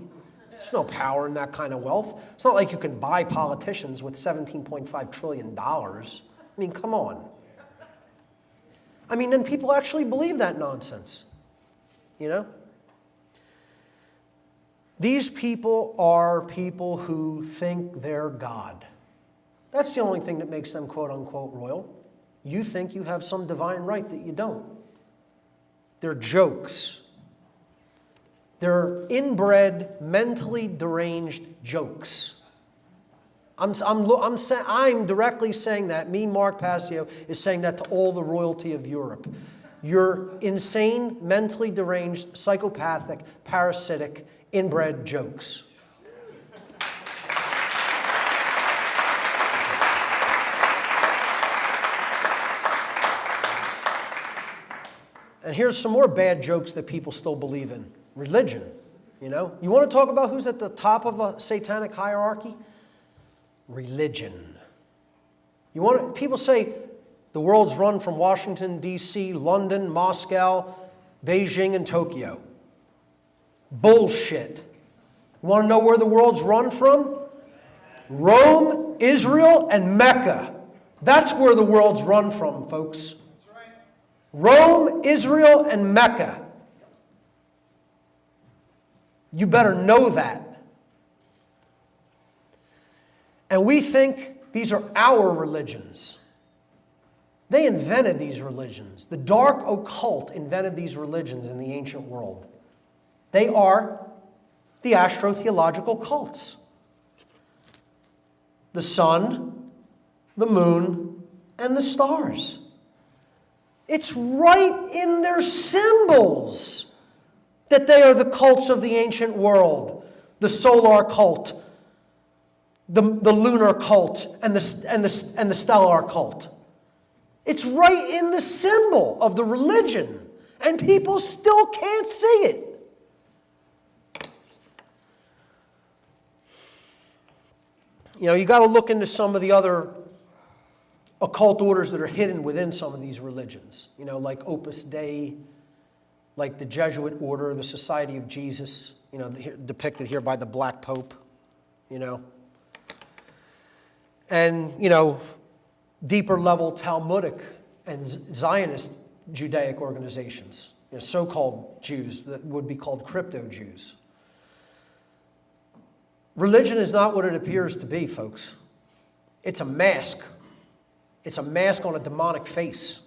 There's no power in that kind of wealth. It's not like you can buy politicians with $17.5 trillion. I mean, come on. I mean, and people actually believe that nonsense, you know? These people are people who think they're God. That's the only thing that makes them quote-unquote royal. You think you have some divine right that you don't. They're jokes. They're inbred, mentally deranged jokes. I'm directly saying that. Me, Mark Passio, is saying that to all the royalty of Europe. You're insane, mentally deranged, psychopathic, parasitic, inbred jokes. And here's some more bad jokes that people still believe in. Religion, you know? You want to talk about who's at the top of a satanic hierarchy? Religion. People say the world's run from Washington, D.C., London, Moscow, Beijing, and Tokyo. Bullshit. You want to know where the world's run from? Rome, Israel, and Mecca. That's where the world's run from, folks. Rome, Israel, and Mecca. You better know that. And we think these are our religions. They invented these religions. The Dark Occult invented these religions in the ancient world. They are the astrotheological cults. The sun, the moon, and the stars. It's right in their symbols that they are the cults of the ancient world. The solar cult, the lunar cult, and the stellar cult. It's right in the symbol of the religion, and people still can't see it. You know, you got to look into some of the other occult orders that are hidden within some of these religions. You know, like Opus Dei, like the Jesuit order, the Society of Jesus, you know, depicted here by the Black Pope, you know. And, you know, deeper level Talmudic and Zionist Judaic organizations, you know, so-called Jews that would be called crypto-Jews. Religion is not what it appears to be, folks. It's a mask. It's a mask on a demonic face.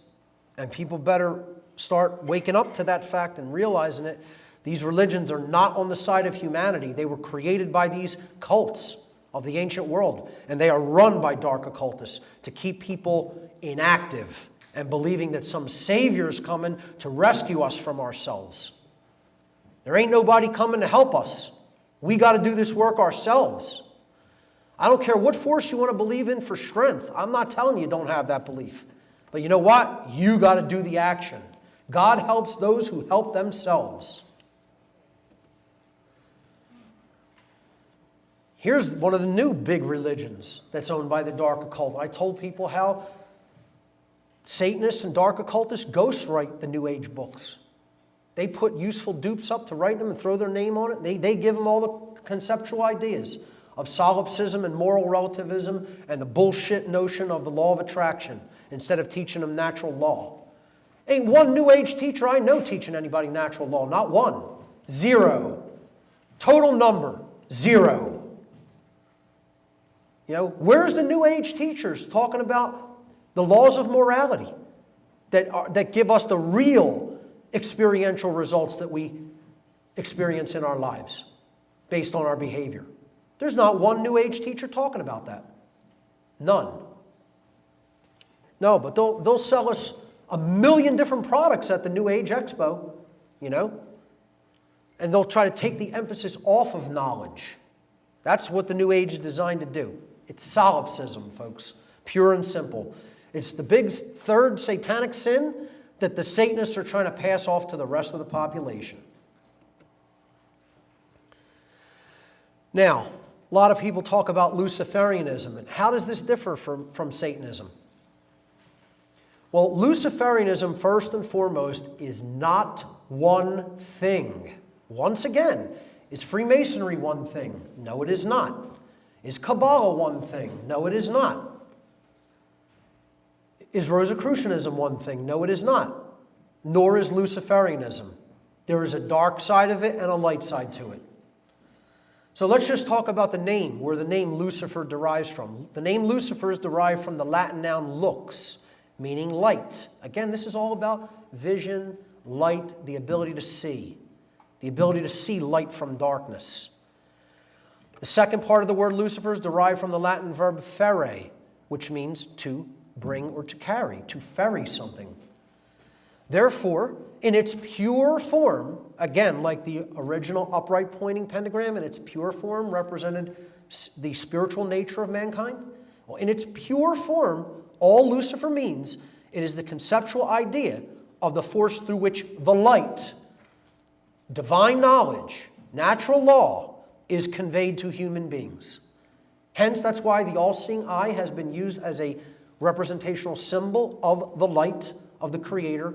And people better start waking up to that fact and realizing it. These religions are not on the side of humanity. They were created by these cults of the ancient world. And they are run by dark occultists to keep people inactive and believing that some savior is coming to rescue us from ourselves. There ain't nobody coming to help us. We got to do this work ourselves. I don't care what force you want to believe in for strength. I'm not telling you don't have that belief. But you know what? You got to do the action. God helps those who help themselves. Here's one of the new big religions that's owned by the dark occult. I told people how Satanists and dark occultists ghostwrite the New Age books. They put useful dupes up to write them and throw their name on it. They give them all the conceptual ideas of solipsism and moral relativism and the bullshit notion of the law of attraction instead of teaching them natural law. Ain't one New Age teacher I know teaching anybody natural law. Not one. Zero. Total number. Zero. You know, where's the New Age teachers talking about the laws of morality that give us the real experiential results that we experience in our lives based on our behavior? There's not one New Age teacher talking about that. None. No, but they'll sell us 1 million different products at the New Age Expo, you know, and they'll try to take the emphasis off of knowledge. That's what the New Age is designed to do. It's solipsism, folks, pure and simple. It's the big third satanic sin that the Satanists are trying to pass off to the rest of the population. Now, a lot of people talk about Luciferianism, and how does this differ from Satanism? Well, Luciferianism, first and foremost, is not one thing. Once again, is Freemasonry one thing? No, it is not. Is Kabbalah one thing? No, it is not. Is Rosicrucianism one thing? No, it is not. Nor is Luciferianism. There is a dark side of it and a light side to it. So let's just talk about the name, where the name Lucifer derives from. The name Lucifer is derived from the Latin noun lux, meaning light. Again, this is all about vision, light, the ability to see. The ability to see light from darkness. The second part of the word Lucifer is derived from the Latin verb ferre, which means to bring or to carry, to ferry something. Therefore, in its pure form, again, like the original upright pointing pentagram, in its pure form represented the spiritual nature of mankind. Well, in its pure form, all Lucifer means, it is the conceptual idea of the force through which the light, divine knowledge, natural law, is conveyed to human beings. Hence, that's why the all-seeing eye has been used as a representational symbol of the light of the Creator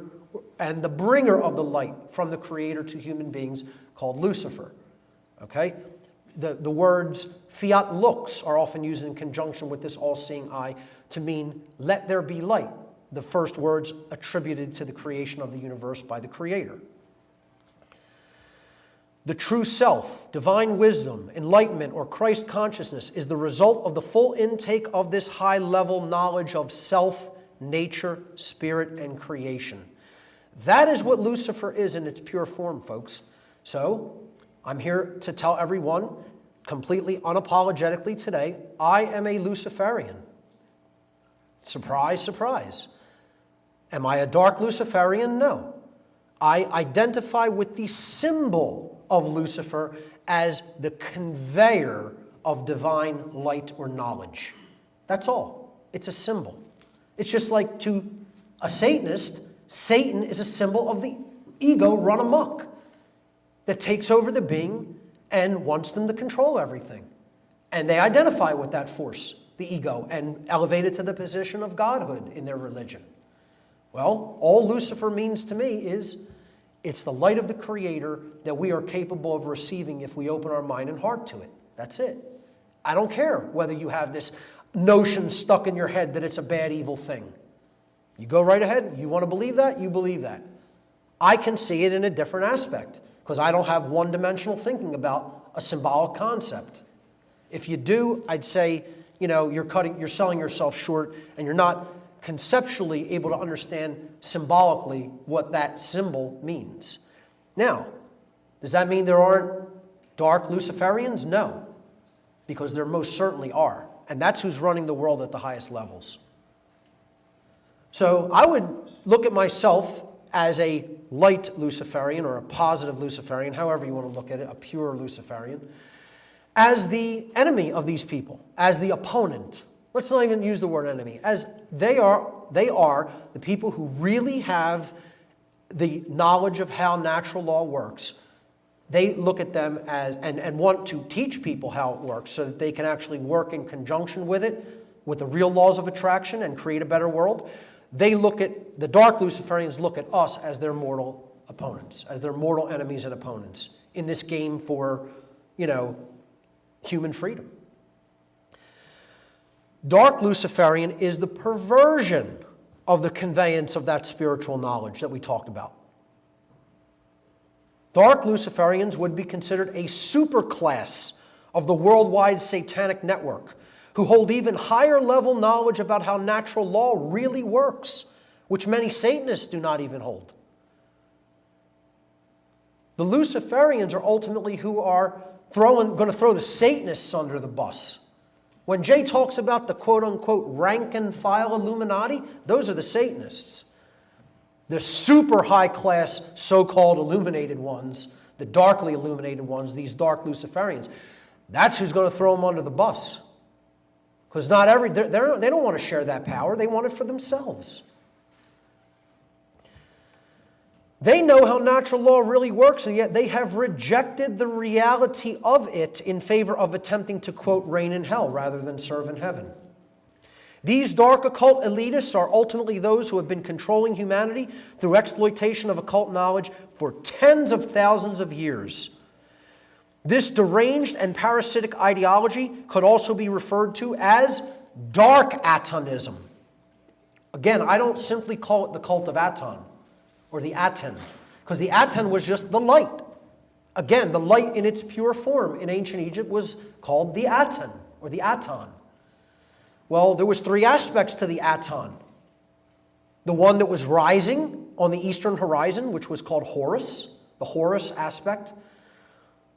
and the bringer of the light from the Creator to human beings, called Lucifer. Okay? The words fiat lux are often used in conjunction with this all-seeing eye to mean let there be light. the first words attributed to the creation of the universe by the Creator. The true self, divine wisdom, enlightenment, or Christ consciousness is the result of the full intake of this high-level knowledge of self, nature, spirit, and creation. That is what Lucifer is in its pure form, folks. So, I'm here to tell everyone, completely unapologetically today, I am a Luciferian. Surprise, surprise. Am I a dark Luciferian? No. I identify with the symbol of Lucifer as the conveyor of divine light or knowledge. That's all. It's a symbol. It's just like to a Satanist, Satan is a symbol of the ego run amok that takes over the being and wants them to control everything. And they identify with that force, the ego, and elevate it to the position of godhood in their religion. Well, all Lucifer means to me is it's the light of the Creator that we are capable of receiving if we open our mind and heart to it. That's it. I don't care whether you have this notion stuck in your head that it's a bad, evil thing. You go right ahead. You want to believe that? You believe that. I can see it in a different aspect because I don't have one-dimensional thinking about a symbolic concept. If you do, I'd say, you're selling yourself short and you're not conceptually able to understand symbolically what that symbol means. Now, does that mean there aren't dark Luciferians? No, because there most certainly are. And that's who's running the world at the highest levels. So I would look at myself as a light Luciferian or a positive Luciferian, however you want to look at it, a pure Luciferian, as the enemy of these people, as the opponent. Let's not even use the word enemy, as they are the people who really have the knowledge of how natural law works. They look at them as, and want to teach people how it works so that they can actually work in conjunction with it, with the real laws of attraction and create a better world. They look at, the dark Luciferians look at us as their mortal opponents, as their mortal enemies and opponents in this game for, human freedom. Dark Luciferian is the perversion of the conveyance of that spiritual knowledge that we talked about. Dark Luciferians would be considered a superclass of the worldwide satanic network who hold even higher level knowledge about how natural law really works, which many Satanists do not even hold. The Luciferians are ultimately who are going to throw the Satanists under the bus. When Jay talks about the quote-unquote rank and file Illuminati, those are the Satanists. The super high-class so-called illuminated ones, the darkly illuminated ones, these dark Luciferians, that's who's going to throw them under the bus. Because they don't want to share that power. They want it for themselves. They know how natural law really works, and yet they have rejected the reality of it in favor of attempting to, quote, reign in hell rather than serve in heaven. These dark occult elitists are ultimately those who have been controlling humanity through exploitation of occult knowledge for tens of thousands of years. This deranged and parasitic ideology could also be referred to as dark atonism. Again, I don't simply call it the cult of Aton or the Aten, because the Aten was just the light. Again, the light in its pure form in ancient Egypt was called the Aten or the Aton. Well, there was three aspects to the Aton. The one that was rising on the eastern horizon, which was called Horus, the Horus aspect.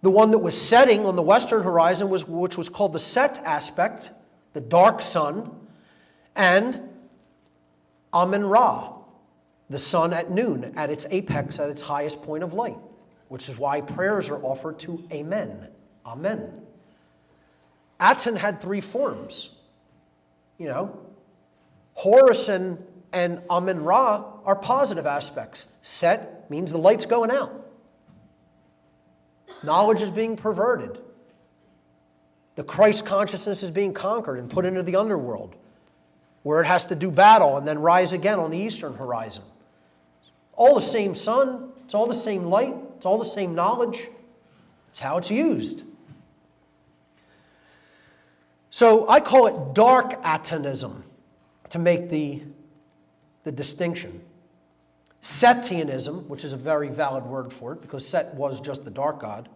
The one that was setting on the western horizon, which was called the Set aspect, the dark sun, and Amen-Ra, the sun at noon, at its apex, at its highest point of light, which is why prayers are offered to Amen. Amen. Aten had three forms. Horus and Amen-Ra are positive aspects. Set means the light's going out. Knowledge is being perverted. The Christ consciousness is being conquered and put into the underworld, where it has to do battle and then rise again on the eastern horizon. It's all the same sun. It's all the same light. It's all the same knowledge. It's how it's used. So I call it dark atonism to make the the distinction. Satanism, which is a very valid word for it, because Set was just the dark god,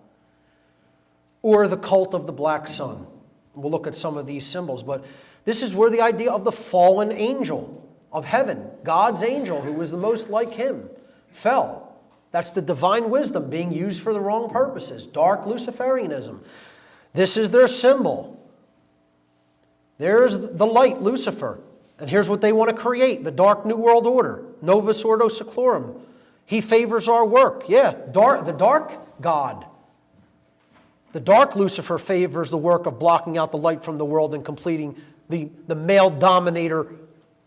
or the cult of the black sun. We'll look at some of these symbols, but this is where the idea of the fallen angel of heaven, God's angel, who was the most like him, fell. That's the divine wisdom being used for the wrong purposes. Dark Luciferianism. This is their symbol. There's the light, Lucifer. And here's what they want to create, the dark New World Order. Novus Ordo Seclorum. He favors our work. Yeah, the dark God. The dark Lucifer favors the work of blocking out the light from the world and completing the male dominator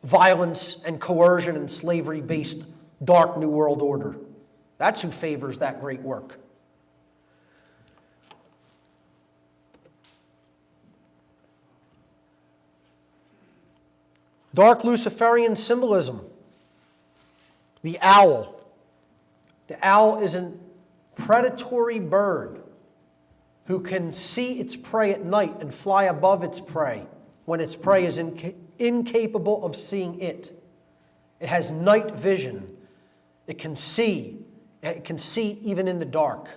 violence and coercion and slavery-based dark New World Order. That's who favors that great work. Dark Luciferian symbolism. The owl. The owl is a predatory bird who can see its prey at night and fly above its prey when its prey is incapable of seeing it. It has night vision. It can see. It can see even in the dark.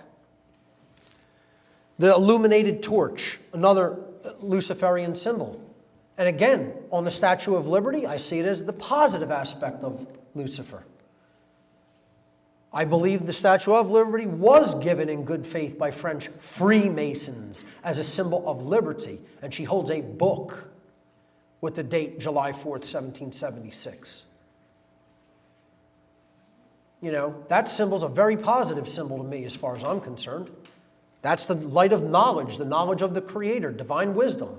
The illuminated torch, another Luciferian symbol. And again, on the Statue of Liberty, I see it as the positive aspect of Lucifer. I believe the Statue of Liberty was given in good faith by French Freemasons as a symbol of liberty, and she holds a book with the date July 4th, 1776. You know, that symbol's a very positive symbol to me as far as I'm concerned. That's the light of knowledge, the knowledge of the Creator, divine wisdom.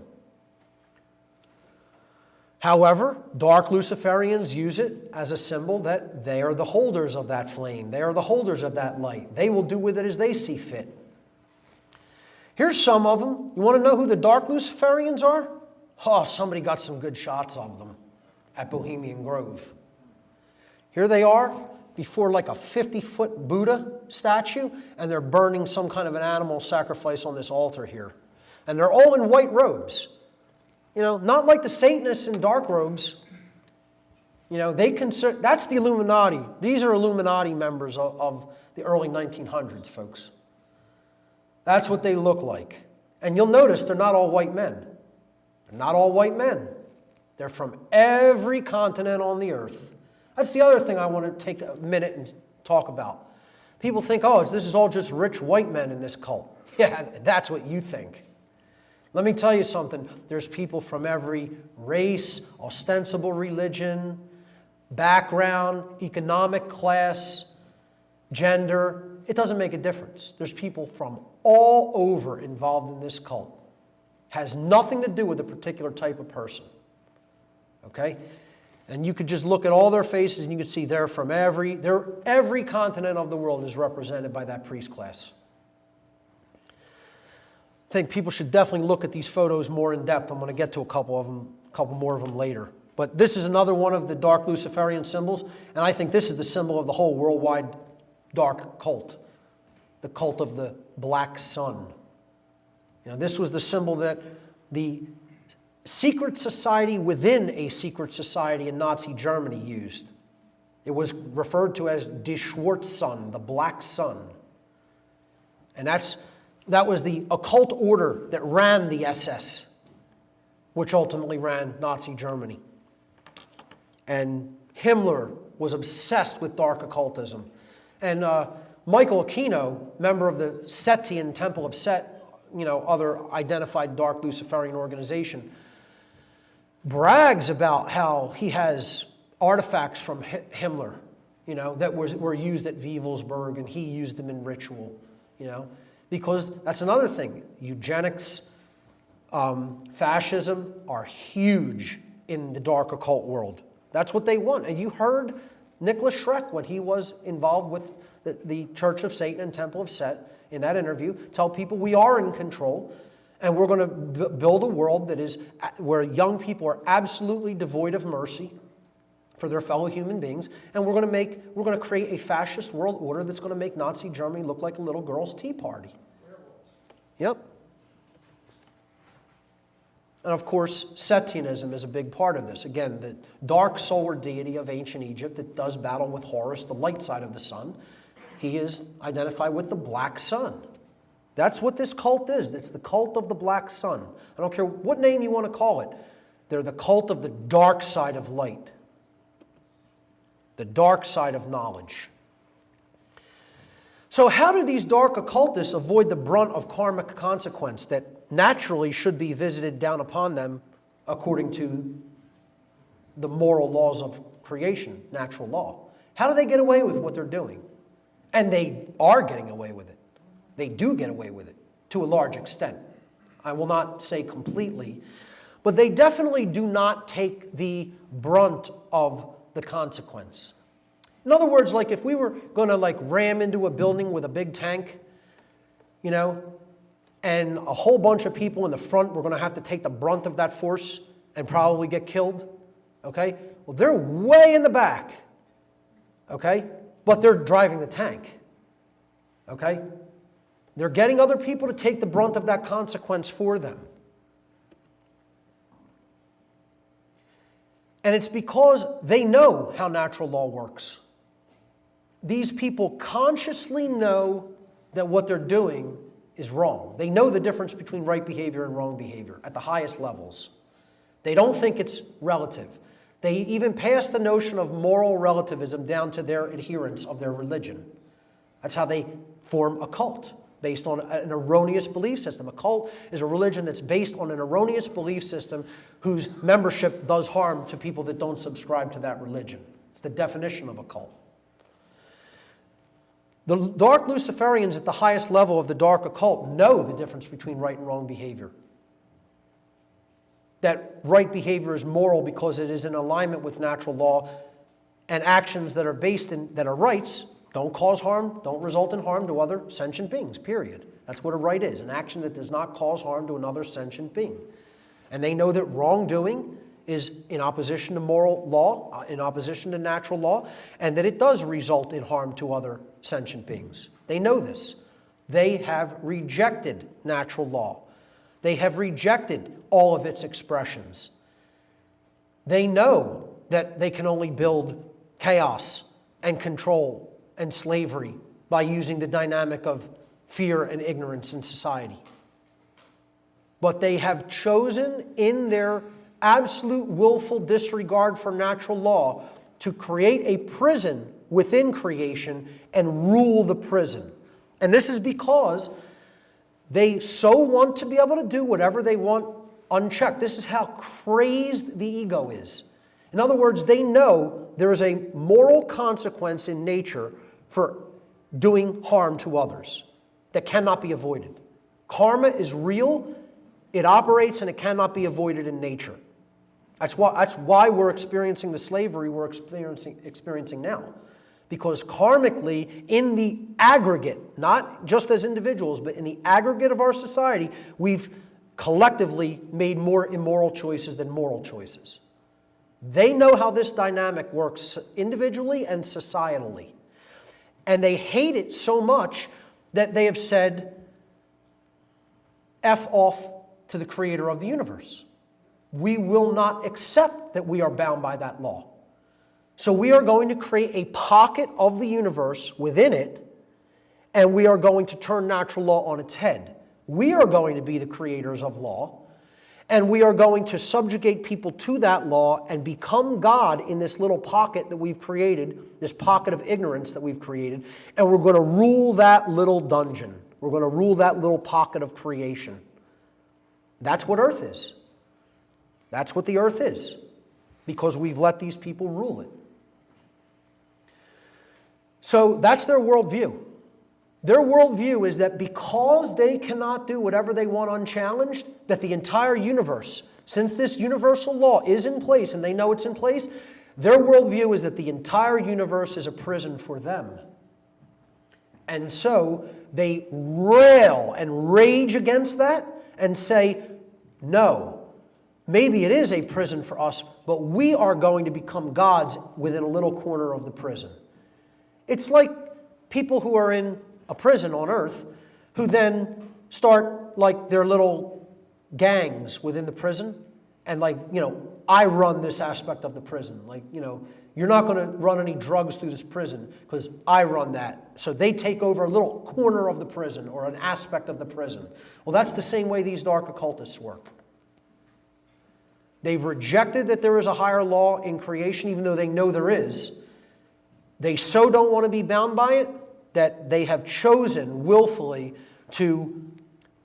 However, dark Luciferians use it as a symbol that they are the holders of that flame. They are the holders of that light. They will do with it as they see fit. Here's some of them. You want to know who the dark Luciferians are? Oh, somebody got some good shots of them at Bohemian Grove. Here they are before like a 50-foot Buddha statue, and they're burning some kind of an animal sacrifice on this altar here. And they're all in white robes. You know, not like the Satanists in dark robes. You know, that's the Illuminati. These are Illuminati members of the early 1900s, folks. That's what they look like. And you'll notice they're not all white men. They're not all white men. They're from every continent on the earth. That's the other thing I want to take a minute and talk about. People think, oh, this is all just rich white men in this cult. Yeah, that's what you think. Let me tell you something. There's people from every race, ostensible religion, background, economic class, gender. It doesn't make a difference. There's people from all over involved in this cult. Has nothing to do with a particular type of person. Okay? And you could just look at all their faces and you could see they're from every continent of the world is represented by that priest class. I think people should definitely look at these photos more in depth. I'm going to get to a couple more of them later. But this is another one of the dark Luciferian symbols, and I think this is the symbol of the whole worldwide dark cult, the cult of the black sun. You know, this was the symbol that the secret society within a secret society in Nazi Germany used. It was referred to as Die Schwarzsonne, the black sun. And that was the occult order that ran the SS, which ultimately ran Nazi Germany. And Himmler was obsessed with dark occultism. And Michael Aquino, member of the Setian Temple of Set, you know, other identified dark Luciferian organization, brags about how he has artifacts from Himmler, you know, that were used at Wewelsburg, and he used them in ritual, you know. Because that's another thing. Eugenics, fascism are huge in the dark occult world. That's what they want. And you heard Nicholas Schreck, when he was involved with the Church of Satan and Temple of Set, in that interview, tell people we are in control, and we're going to build a world that is where young people are absolutely devoid of mercy for their fellow human beings, and we're going to create a fascist world order that's going to make Nazi Germany look like a little girl's tea party. Yep. And of course, Satanism is a big part of this. Again, the dark solar deity of ancient Egypt that does battle with Horus, the light side of the sun. He is identified with the black sun. That's what this cult is. It's the cult of the black sun. I don't care what name you want to call it. They're the cult of the dark side of light, the dark side of knowledge. So how do these dark occultists avoid the brunt of karmic consequence that naturally should be visited down upon them according to the moral laws of creation, natural law? How do they get away with what they're doing? And they are getting away with it. They do get away with it to a large extent. I will not say completely, but they definitely do not take the brunt of the consequence. In other words, like if we were going to ram into a building with a big tank, you know, and a whole bunch of people in the front were going to have to take the brunt of that force and probably get killed, okay? Well, they're way in the back, okay? But they're driving the tank, okay? They're getting other people to take the brunt of that consequence for them. And it's because they know how natural law works. These people consciously know that what they're doing is wrong. They know the difference between right behavior and wrong behavior at the highest levels. They don't think it's relative. They even pass the notion of moral relativism down to their adherents of their religion. That's how they form a cult, based on an erroneous belief system. A cult is a religion that's based on an erroneous belief system whose membership does harm to people that don't subscribe to that religion. It's the definition of a cult. The dark Luciferians at the highest level of the dark occult know the difference between right and wrong behavior. That right behavior is moral because it is in alignment with natural law, and actions that are that are rights don't cause harm, don't result in harm to other sentient beings, period. That's what a right is, an action that does not cause harm to another sentient being. And they know that wrongdoing is in opposition to moral law, in opposition to natural law, and that it does result in harm to other sentient beings. They know this. They have rejected natural law. They have rejected all of its expressions. They know that they can only build chaos and control and slavery by using the dynamic of fear and ignorance in society. But they have chosen in their absolute willful disregard for natural law to create a prison within creation and rule the prison. And this is because they so want to be able to do whatever they want unchecked. This is how crazed the ego is. In other words, they know there is a moral consequence in nature for doing harm to others that cannot be avoided. Karma is real, it operates, and it cannot be avoided in nature. That's why we're experiencing the slavery we're experiencing now. Because karmically, in the aggregate, not just as individuals, but in the aggregate of our society, we've collectively made more immoral choices than moral choices. They know how this dynamic works individually and societally. And they hate it so much that they have said, F off to the creator of the universe. We will not accept that we are bound by that law. So we are going to create a pocket of the universe within it, and we are going to turn natural law on its head. We are going to be the creators of law, and we are going to subjugate people to that law and become God in this little pocket that we've created, this pocket of ignorance that we've created, and we're going to rule that little dungeon. We're going to rule that little pocket of creation. That's what Earth is. That's what the Earth is, because we've let these people rule it. So that's their worldview. Their worldview is that because they cannot do whatever they want unchallenged, that the entire universe, since this universal law is in place and they know it's in place, their worldview is that the entire universe is a prison for them. And so they rail and rage against that and say, no, maybe it is a prison for us, but we are going to become gods within a little corner of the prison. It's like people who are in a prison on Earth who then start like their little gangs within the prison, and like, I run this aspect of the prison. Like, you're not going to run any drugs through this prison because I run that. So they take over a little corner of the prison or an aspect of the prison. Well, that's the same way these dark occultists work. They've rejected that there is a higher law in creation, even though they know there is. They so don't want to be bound by it that they have chosen willfully to,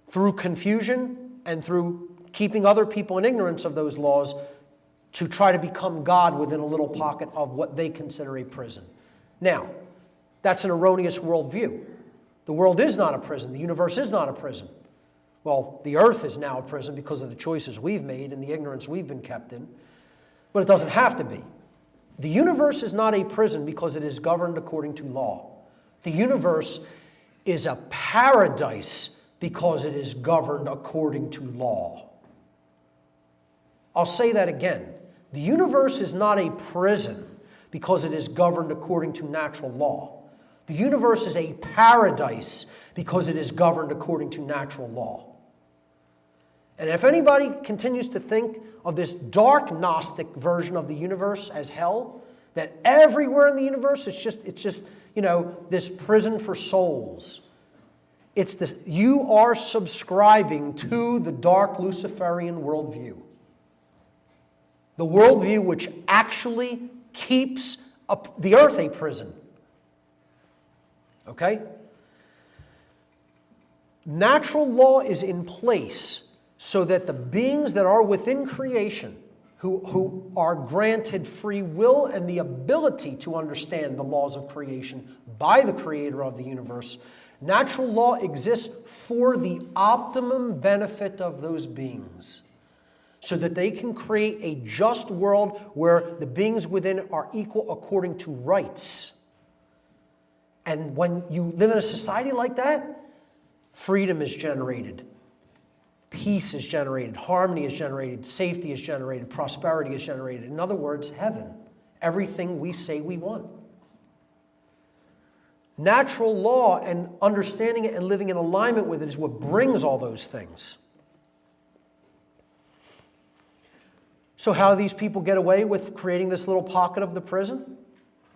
through confusion and through keeping other people in ignorance of those laws, to try to become God within a little pocket of what they consider a prison. Now, that's an erroneous worldview. The world is not a prison. The universe is not a prison. Well, the earth is now a prison because of the choices we've made and the ignorance we've been kept in. But it doesn't have to be. The universe is not a prison because it is governed according to law. The universe is a paradise because it is governed according to law. I'll say that again. The universe is not a prison because it is governed according to natural law. The universe is a paradise because it is governed according to natural law. And if anybody continues to think of this dark Gnostic version of the universe as hell, that everywhere in the universe it's just this prison for souls. It's this, you are subscribing to the dark Luciferian worldview. The worldview which actually keeps the earth a prison. Okay? Natural law is in place so that the beings that are within creation, who are granted free will and the ability to understand the laws of creation by the creator of the universe, natural law exists for the optimum benefit of those beings, so that they can create a just world where the beings within are equal according to rights. And when you live in a society like that, freedom is generated, peace is generated, harmony is generated, safety is generated, prosperity is generated. In other words, heaven. Everything we say we want. Natural law and understanding it and living in alignment with it is what brings all those things. So how do these people get away with creating this little pocket of the prison?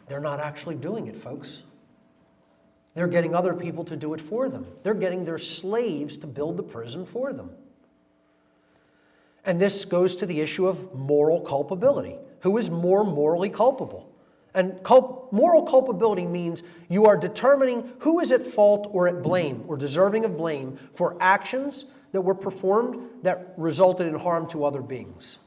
They're not actually doing it, folks. They're getting other people to do it for them. They're getting their slaves to build the prison for them. And this goes to the issue of moral culpability. Who is more morally culpable? And moral culpability means you are determining who is at fault or at blame or deserving of blame for actions that were performed that resulted in harm to other beings.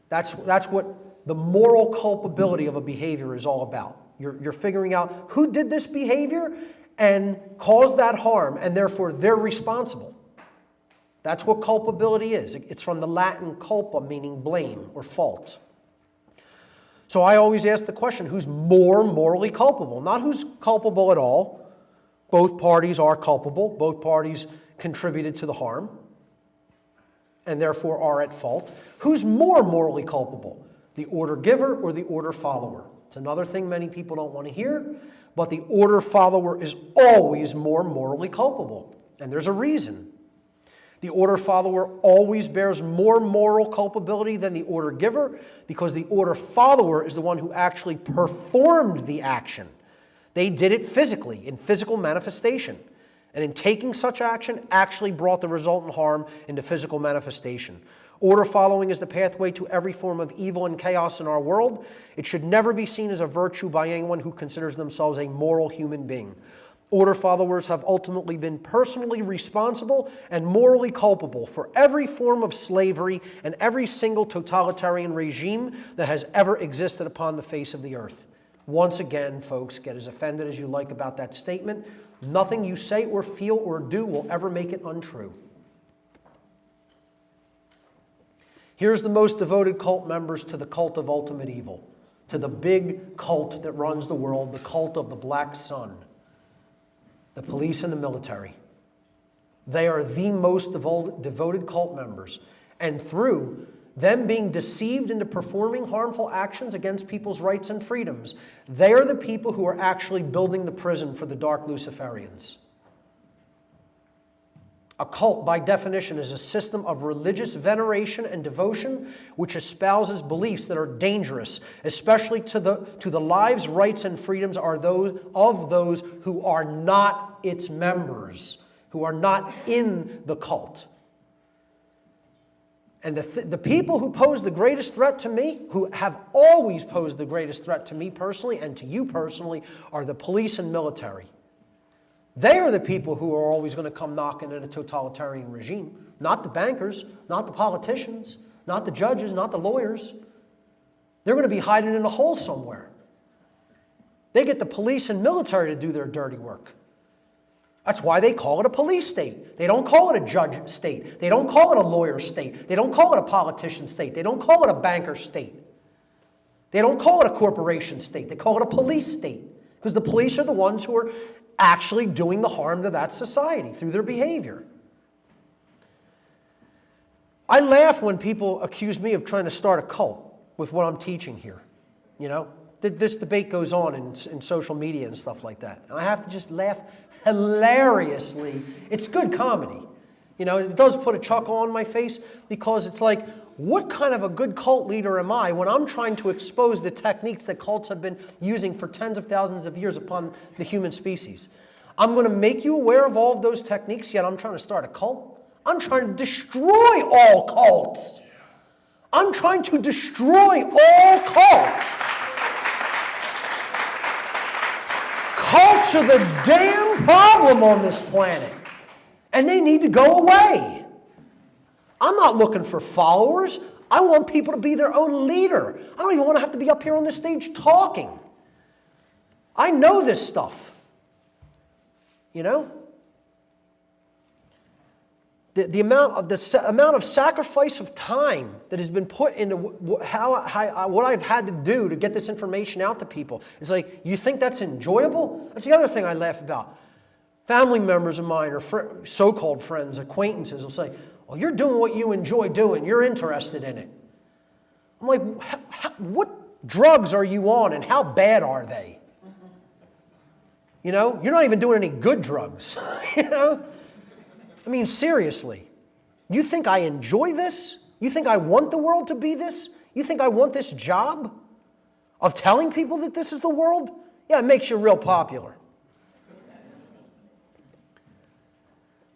That's what the moral culpability of a behavior is all about. You're figuring out who did this behavior and caused that harm, and therefore they're responsible. That's what culpability is. It's from the Latin culpa, meaning blame or fault. So I always ask the question, who's more morally culpable? Not who's culpable at all. Both parties are culpable. Both parties contributed to the harm and therefore are at fault. Who's more morally culpable? The order giver or the order follower? It's another thing many people don't want to hear, but the order follower is always more morally culpable. And there's a reason. The order follower always bears more moral culpability than the order giver because the order follower is the one who actually performed the action. They did it physically, in physical manifestation. And in taking such action, actually brought the resultant harm into physical manifestation. Order following is the pathway to every form of evil and chaos in our world. It should never be seen as a virtue by anyone who considers themselves a moral human being. Order followers have ultimately been personally responsible and morally culpable for every form of slavery and every single totalitarian regime that has ever existed upon the face of the earth. Once again, folks, get as offended as you like about that statement. Nothing you say or feel or do will ever make it untrue. Here's the most devoted cult members to the cult of ultimate evil, to the big cult that runs the world, the cult of the Black Sun. The police and the military. They are the most devoted cult members. And through them being deceived into performing harmful actions against people's rights and freedoms, they are the people who are actually building the prison for the dark Luciferians. A cult, by definition, is a system of religious veneration and devotion which espouses beliefs that are dangerous, especially to the lives, rights, and freedoms of those who are not its members, who are not in the cult. And the people who pose the greatest threat to me, who have always posed the greatest threat to me personally and to you personally, are the police and military. They are the people who are always going to come knocking at a totalitarian regime. Not the bankers, not the politicians, not the judges, not the lawyers. They're going to be hiding in a hole somewhere. They get the police and military to do their dirty work. That's why they call it a police state. They don't call it a judge state. They don't call it a lawyer state. They don't call it a politician state. They don't call it a banker state. They don't call it a corporation state. They call it a police state. Because the police are the ones who are actually doing the harm to that society through their behavior. I laugh when people accuse me of trying to start a cult with what I'm teaching here. You know, this debate goes on in social media and stuff like that. And I have to just laugh hilariously. It's good comedy. You know, it does put a chuckle on my face because it's like, what kind of a good cult leader am I when I'm trying to expose the techniques that cults have been using for tens of thousands of years upon the human species? I'm going to make you aware of all of those techniques, yet I'm trying to start a cult? I'm trying to destroy all cults. I'm trying to destroy all cults. Cults are the damn problem on this planet, and they need to go away. I'm not looking for followers. I want people to be their own leader. I don't even want to have to be up here on this stage talking. I know this stuff. You know? The amount of sacrifice of time that has been put into what I've had to do to get this information out to people. It's like, you think that's enjoyable? That's the other thing I laugh about. Family members of mine or so-called friends, acquaintances will say, well, you're doing what you enjoy doing. You're interested in it. I'm like, what drugs are you on and how bad are they? You know, you're not even doing any good drugs. You know? I mean, seriously. You think I enjoy this? You think I want the world to be this? You think I want this job of telling people that this is the world? Yeah, it makes you real popular.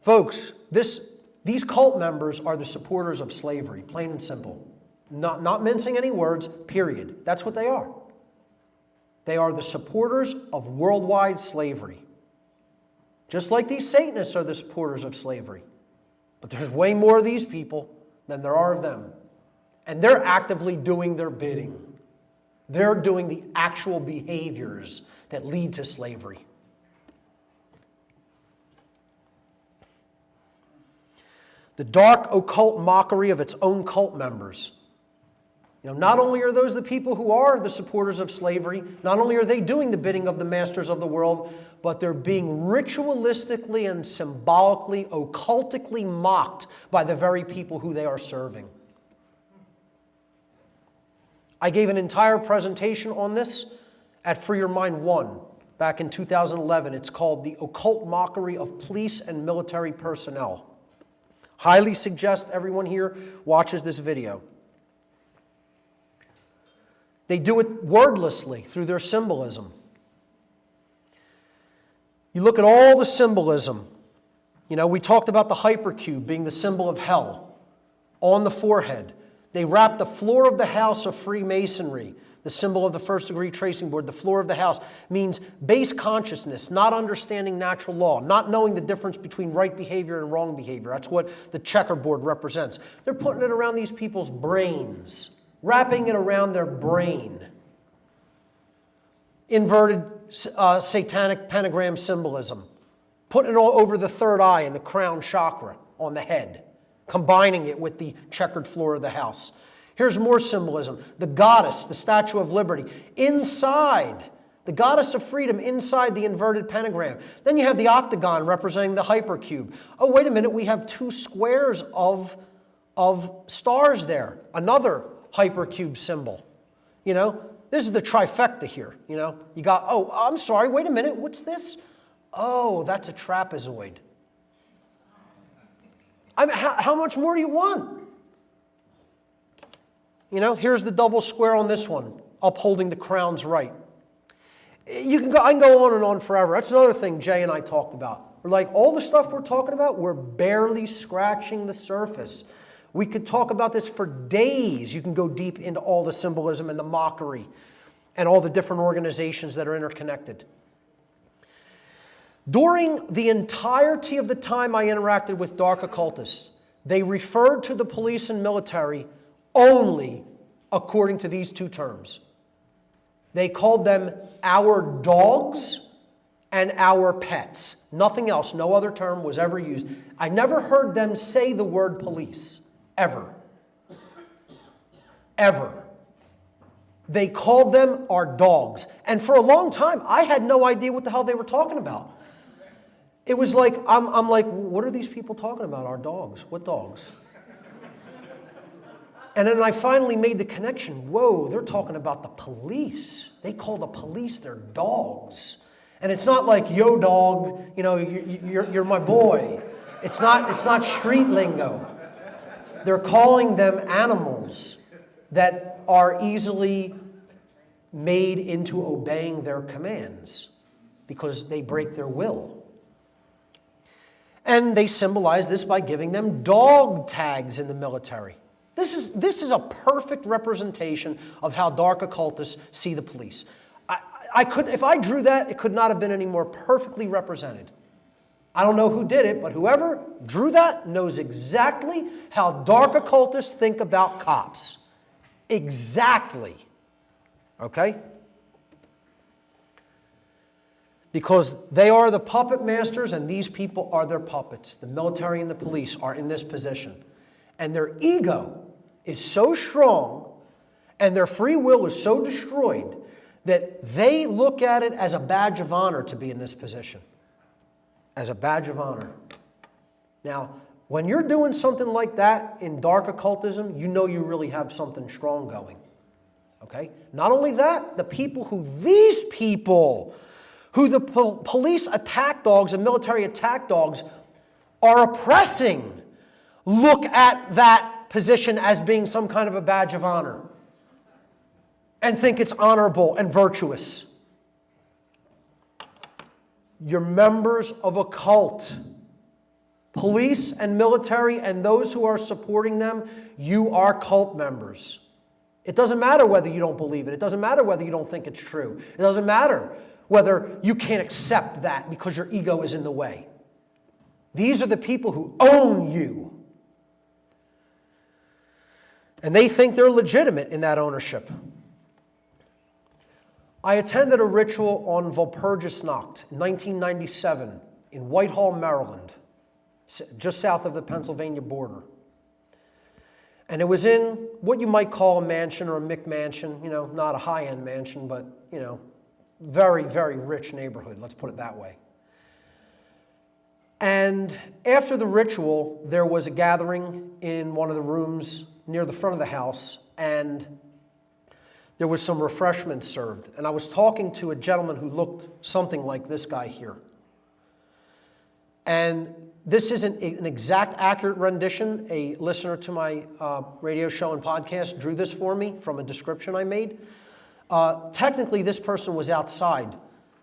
Folks, these cult members are the supporters of slavery, plain and simple. Not mincing any words, period. That's what they are. They are the supporters of worldwide slavery. Just like these Satanists are the supporters of slavery. But there's way more of these people than there are of them. And they're actively doing their bidding. They're doing the actual behaviors that lead to slavery. The dark occult mockery of its own cult members. You know, not only are those the people who are the supporters of slavery, not only are they doing the bidding of the masters of the world, but they're being ritualistically and symbolically, occultically mocked by the very people who they are serving. I gave an entire presentation on this at Free Your Mind 1 back in 2011. It's called The Occult Mockery of Police and Military Personnel. Highly suggest everyone here watches this video. They do it wordlessly through their symbolism. You look at all the symbolism. You know, we talked about the hypercube being the symbol of hell on the forehead. They wrap the floor of the house of Freemasonry, the symbol of the first degree tracing board. The floor of the house means base consciousness, not understanding natural law, not knowing the difference between right behavior and wrong behavior. That's what the checkerboard represents. They're putting it around these people's brains, wrapping it around their brain. Inverted satanic pentagram symbolism. Putting it all over the third eye and the crown chakra on the head. Combining it with the checkered floor of the house. Here's more symbolism. The goddess, the Statue of Liberty, inside. The goddess of freedom inside the inverted pentagram. Then you have the octagon representing the hypercube. Oh, wait a minute, we have two squares of stars there. Another hypercube symbol. You know, this is the trifecta here. You know, you got, oh, I'm sorry, wait a minute, what's this? Oh, that's a trapezoid. I mean, how much more do you want? You know, here's the double square on this one, upholding the crown's right. I can go on and on forever. That's another thing Jay and I talked about. We're like, all the stuff we're talking about, we're barely scratching the surface. We could talk about this for days. You can go deep into all the symbolism and the mockery and all the different organizations that are interconnected. During the entirety of the time I interacted with dark occultists, they referred to the police and military only according to these two terms. They called them our dogs and our pets. Nothing else, no other term was ever used. I never heard them say the word police, ever. Ever. They called them our dogs. And for a long time, I had no idea what the hell they were talking about. It was like, I'm like, what are these people talking about, our dogs? What dogs? And then I finally made the connection. Whoa, they're talking about the police. They call the police their dogs. And it's not like, yo dog, you know, you're my boy. It's not street lingo. They're calling them animals that are easily made into obeying their commands because they break their will. And they symbolize this by giving them dog tags in the military. This is a perfect representation of how dark occultists see the police. If I drew that, it could not have been any more perfectly represented. I don't know who did it, but whoever drew that knows exactly how dark occultists think about cops. Exactly. Okay? Because they are the puppet masters and these people are their puppets. The military and the police are in this position. And their ego is so strong and their free will is so destroyed that they look at it as a badge of honor to be in this position. As a badge of honor. Now, when you're doing something like that in dark occultism, you know you really have something strong going. Okay? Not only that, these people who the police attack dogs and military attack dogs are oppressing, look at that position as being some kind of a badge of honor and think it's honorable and virtuous. You're members of a cult. Police and military and those who are supporting them, you are cult members. It doesn't matter whether you don't believe it. It doesn't matter whether you don't think it's true. It doesn't matter whether you can't accept that because your ego is in the way. These are the people who own you. And they think they're legitimate in that ownership. I attended a ritual on Walpurgisnacht in 1997 in Whitehall, Maryland, just south of the Pennsylvania border. And it was in what you might call a mansion or a McMansion, you know, not a high-end mansion, but, you know, very, very rich neighborhood, let's put it that way. And after the ritual, there was a gathering in one of the rooms near the front of the house, and there was some refreshments served. And I was talking to a gentleman who looked something like this guy here. And this isn't an exact accurate rendition. A listener to my radio show and podcast drew this for me from a description I made. Technically, this person was outside.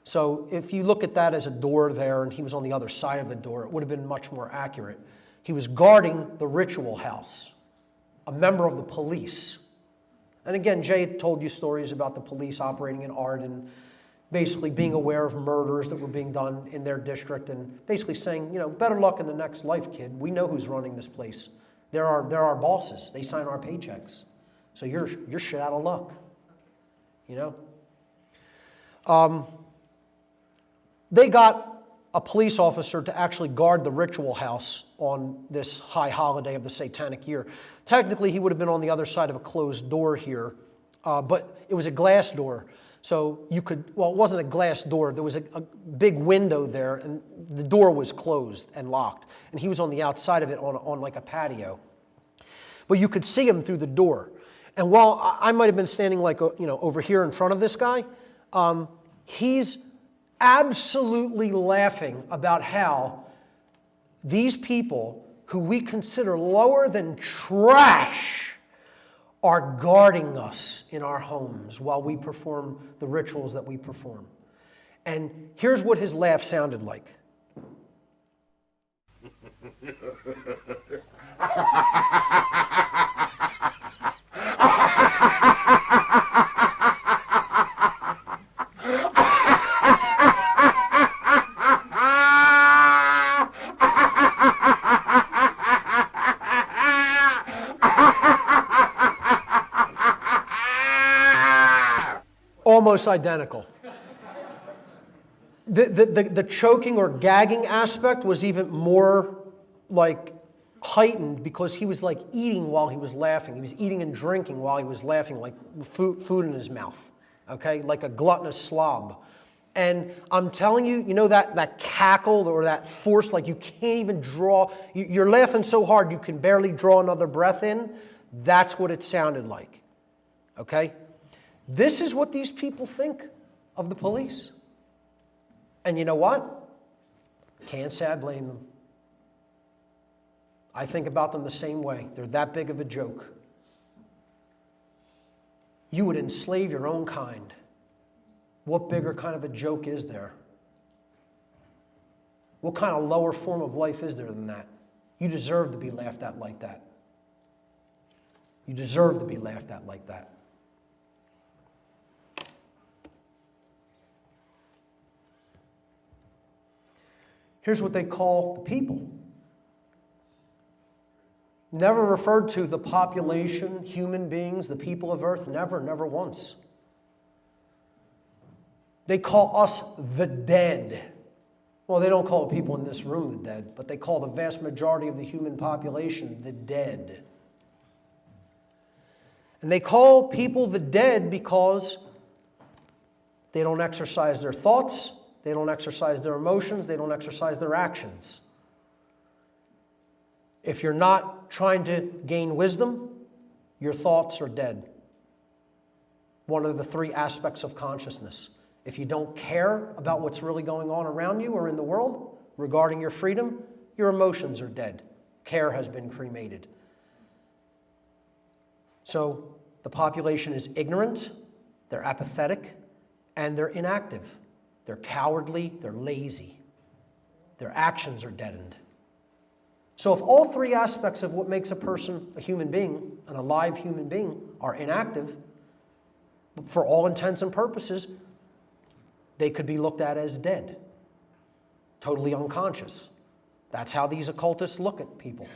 So if you look at that as a door there and he was on the other side of the door, it would have been much more accurate. He was guarding the ritual house, a member of the police. And again, Jay told you stories about the police operating in art and basically being aware of murders that were being done in their district and basically saying, you know, better luck in the next life, kid. We know who's running this place. They're our bosses. They sign our paychecks. So you're shit out of luck. You know? They got a police officer to actually guard the ritual house on this high holiday of the Satanic year. Technically, he would have been on the other side of a closed door here, but it was a glass door. So you could, well, it wasn't a glass door. There was a big window there, and the door was closed and locked. And he was on the outside of it on like a patio. But you could see him through the door. And while I might have been standing like, you know, over here in front of this guy, he's absolutely laughing about how these people who we consider lower than trash, are guarding us in our homes while we perform the rituals that we perform. And here's what his laugh sounded like. Almost identical. The choking or gagging aspect was even more like heightened because he was like eating while he was laughing. He was eating and drinking while he was laughing, like food in his mouth, okay? Like a gluttonous slob. And I'm telling you, you know that cackle or that force, like you can't even draw, you're laughing so hard you can barely draw another breath in. That's what it sounded like, okay? This is what these people think of the police. And you know what? Can't say I blame them. I think about them the same way. They're that big of a joke. You would enslave your own kind. What bigger kind of a joke is there? What kind of lower form of life is there than that? You deserve to be laughed at like that. You deserve to be laughed at like that. Here's what they call the people. Never referred to the population, human beings, the people of earth, never once. They call us the dead. Well, they don't call people in this room the dead, but they call the vast majority of the human population the dead. And they call people the dead because they don't exercise their thoughts, they don't exercise their emotions, they don't exercise their actions. If you're not trying to gain wisdom, your thoughts are dead. One of the three aspects of consciousness. If you don't care about what's really going on around you or in the world regarding your freedom, your emotions are dead. Care has been cremated. So the population is ignorant, they're apathetic, and they're inactive. They're cowardly, they're lazy. Their actions are deadened. So if all three aspects of what makes a person a human being, an alive human being, are inactive, for all intents and purposes, they could be looked at as dead, totally unconscious. That's how these occultists look at people.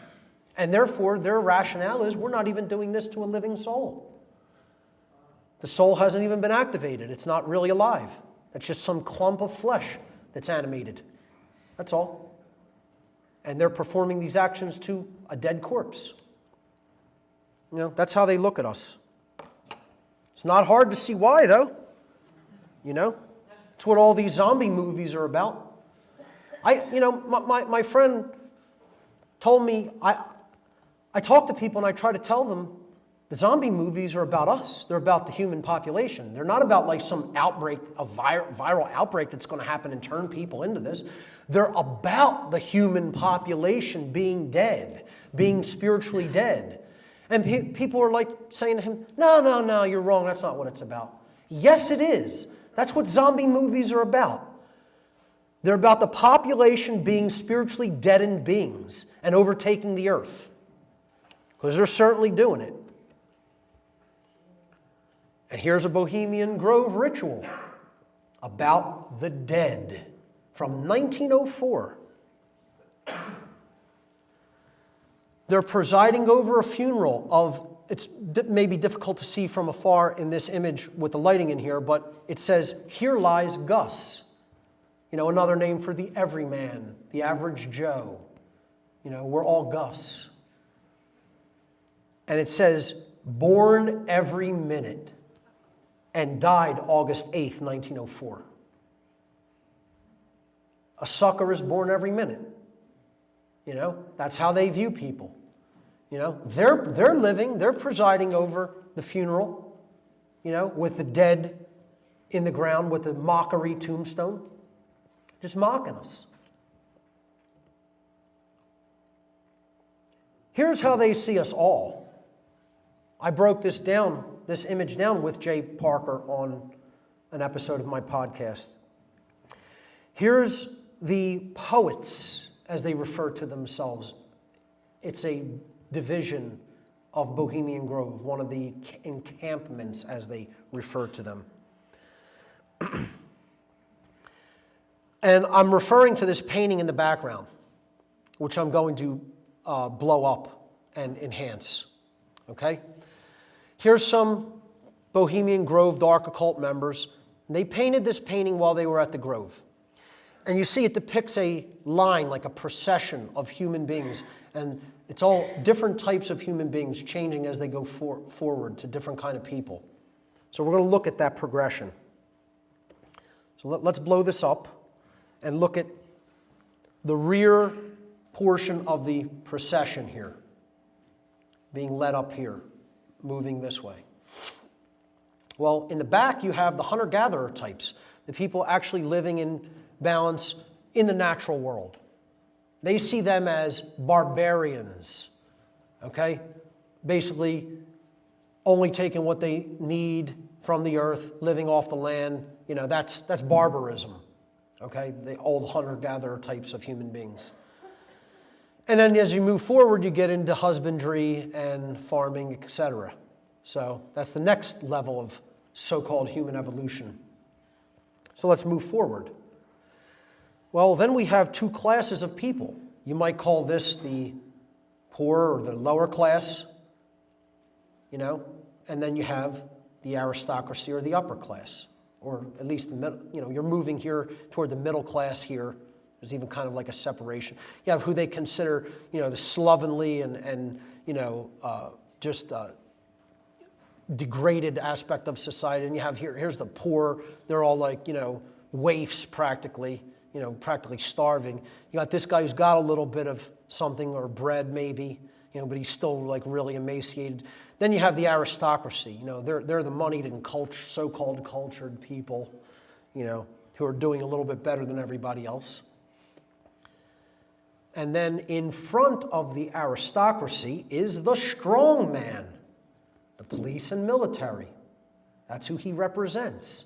And therefore, their rationale is, we're not even doing this to a living soul. The soul hasn't even been activated. It's not really alive. It's just some clump of flesh that's animated. That's all. And they're performing these actions to a dead corpse. You know, that's how they look at us. It's not hard to see why, though. You know, it's what all these zombie movies are about. My friend told me, I talk to people and I try to tell them the zombie movies are about us. They're about the human population. They're not about like some outbreak, a viral outbreak that's going to happen and turn people into this. They're about the human population being dead, being spiritually dead. And people are like saying to him, no, you're wrong. That's not what it's about. Yes, it is. That's what zombie movies are about. They're about the population being spiritually deadened beings and overtaking the earth. Because they're certainly doing it. And here's a Bohemian Grove ritual about the dead from 1904. They're presiding over a funeral of, it's maybe difficult to see from afar in this image with the lighting in here, but it says, "Here lies Gus." You know, another name for the everyman, the average Joe. You know, we're all Gus. And it says, "Born every minute," and died August 8th, 1904. A sucker is born every minute. You know, that's how they view people. You know, they're living, they're presiding over the funeral, you know, with the dead in the ground with the mockery tombstone. Just mocking us. Here's how they see us all. I broke this image down with Jay Parker on an episode of my podcast. Here's the poets, as they refer to themselves. It's a division of Bohemian Grove, one of the encampments, as they refer to them. And I'm referring to this painting in the background, which I'm going to blow up and enhance. Okay? Here's some Bohemian Grove Dark Occult members. They painted this painting while they were at the Grove. And you see it depicts a line, like a procession of human beings. And it's all different types of human beings changing as they go forward to different kind of people. So we're going to look at that progression. So let's blow this up and look at the rear portion of the procession here, being led up here, moving this way. Well, in the back you have the hunter-gatherer types, the people actually living in balance in the natural world. They see them as barbarians, okay? Basically, only taking what they need from the earth, living off the land. You know, that's barbarism, okay? The old hunter-gatherer types of human beings. And then as you move forward, you get into husbandry and farming, etc. So that's the next level of so-called human evolution. So let's move forward. Well, then we have two classes of people. You might call this the poor or the lower class, you know, and then you have the aristocracy or the upper class, or at least the middle. You know, you're moving here toward the middle class here. There's even kind of like a separation. You have who they consider, you know, the slovenly and you know, just degraded aspect of society. And you have here's the poor. They're all like, you know, waifs practically. You know, practically starving. You got this guy who's got a little bit of something or bread maybe, you know, but he's still like really emaciated. Then you have the aristocracy. You know, they're the moneyed and so-called cultured people, you know, who are doing a little bit better than everybody else. And then in front of the aristocracy is the strong man, the police and military. That's who he represents.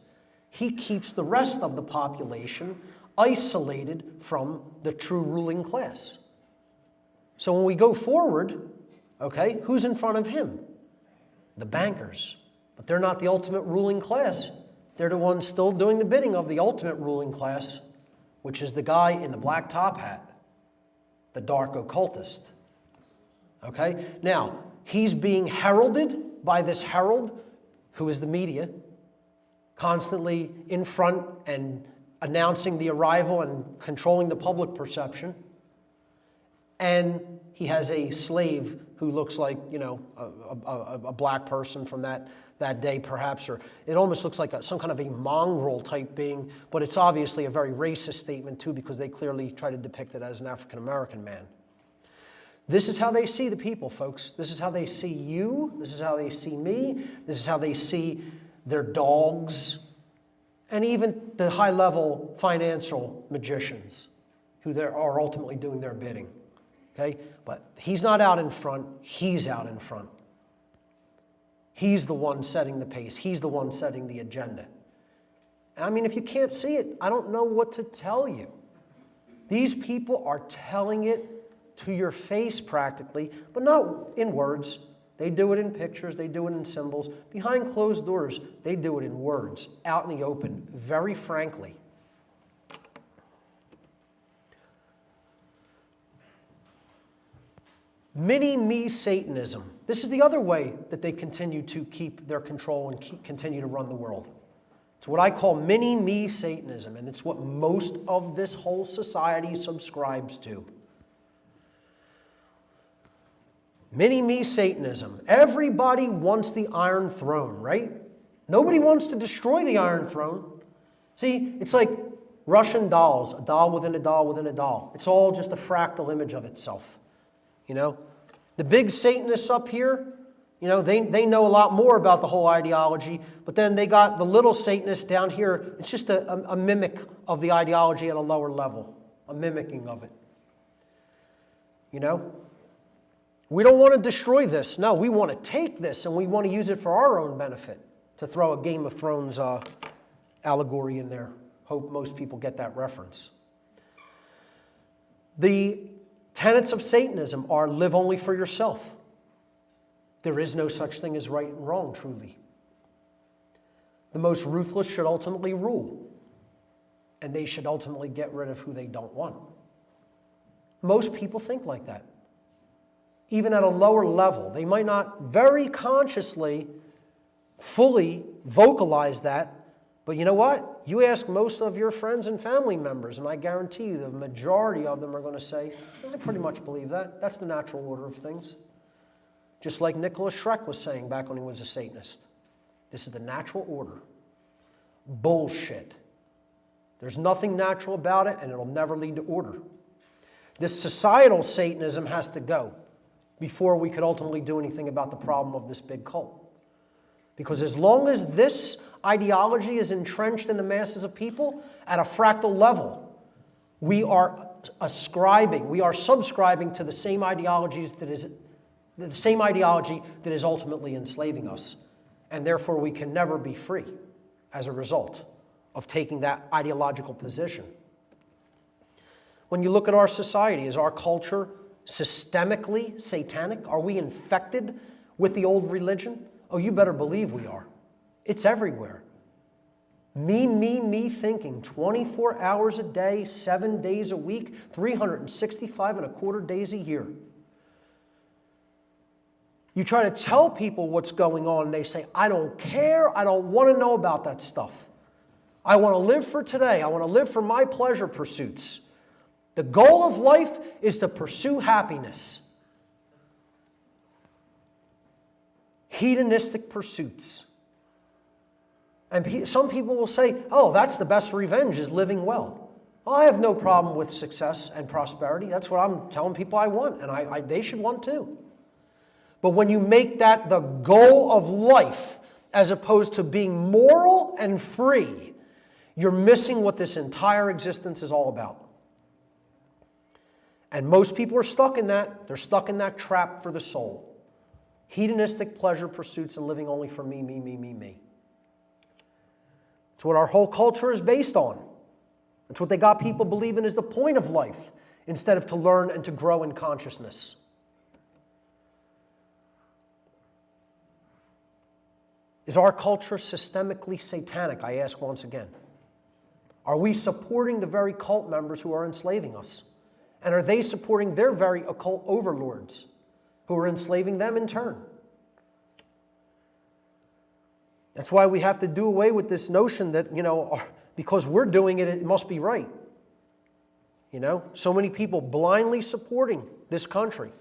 He keeps the rest of the population isolated from the true ruling class. So when we go forward, okay, who's in front of him? The bankers. But they're not the ultimate ruling class. They're the ones still doing the bidding of the ultimate ruling class, which is the guy in the black top hat, the dark occultist. Okay? Now, he's being heralded by this herald, who is the media, constantly in front and announcing the arrival and controlling the public perception. And he has a slave who looks like, you know, a black person from that day perhaps, or it almost looks like some kind of a mongrel type being, but it's obviously a very racist statement too, because they clearly try to depict it as an African-American man. This is how they see the people, folks. This is how they see you. This is how they see me. This is how they see their dogs, and even the high-level financial magicians who are ultimately doing their bidding, okay? But he's not out in front, he's out in front. He's the one setting the pace. He's the one setting the agenda. I mean, if you can't see it, I don't know what to tell you. These people are telling it to your face practically, but not in words. They do it in pictures, they do it in symbols. Behind closed doors, they do it in words, out in the open, very frankly. Mini-me Satanism. This is the other way that they continue to keep their control and continue to run the world. It's what I call mini-me Satanism, and it's what most of this whole society subscribes to. Mini-me Satanism. Everybody wants the Iron Throne, right? Nobody wants to destroy the Iron Throne. See, it's like Russian dolls, a doll within a doll within a doll. It's all just a fractal image of itself, you know? The big Satanists up here, you know, they know a lot more about the whole ideology, but then they got the little Satanists down here. It's just a mimic of the ideology at a lower level, a mimicking of it, you know? We don't want to destroy this. No, we want to take this and we want to use it for our own benefit, to throw a Game of Thrones allegory in there. Hope most people get that reference. The tenets of Satanism are live only for yourself. There is no such thing as right and wrong, truly. The most ruthless should ultimately rule, and they should ultimately get rid of who they don't want. Most people think like that. Even at a lower level, they might not very consciously, fully vocalize that, but you know what? You ask most of your friends and family members, and I guarantee you the majority of them are going to say, I pretty much believe that. That's the natural order of things. Just like Nicholas Schreck was saying back when he was a Satanist. This is the natural order. Bullshit. There's nothing natural about it, and it'll never lead to order. This societal Satanism has to go before we could ultimately do anything about the problem of this big cult. Because as long as this ideology is entrenched in the masses of people at a fractal level, we are subscribing to the same ideology that is ultimately enslaving us. And therefore we can never be free as a result of taking that ideological position. When you look at our society, is our culture systemically satanic? Are we infected with the old religion? Oh, you better believe we are. It's everywhere. Me thinking 24 hours a day, 7 days a week, 365 and a quarter days a year. You try to tell people what's going on, and they say, I don't care, I don't want to know about that stuff. I want to live for today. I want to live for my pleasure pursuits. The goal of life is to pursue happiness. Hedonistic pursuits. And some people will say, oh, that's the best revenge, is living well. Well, I have no problem with success and prosperity. That's what I'm telling people I want, and they should want too. But when you make that the goal of life, as opposed to being moral and free, you're missing what this entire existence is all about. And most people are stuck in that. They're stuck in that trap for the soul. Hedonistic pleasure pursuits and living only for me, me, me, me, me. It's what our whole culture is based on. It's what they got people believing is the point of life, instead of to learn and to grow in consciousness. Is our culture systemically satanic? I ask once again. Are we supporting the very cult members who are enslaving us? And are they supporting their very occult overlords who are enslaving them in turn? That's why we have to do away with this notion that, because we're doing it, it must be right. So many people blindly supporting this country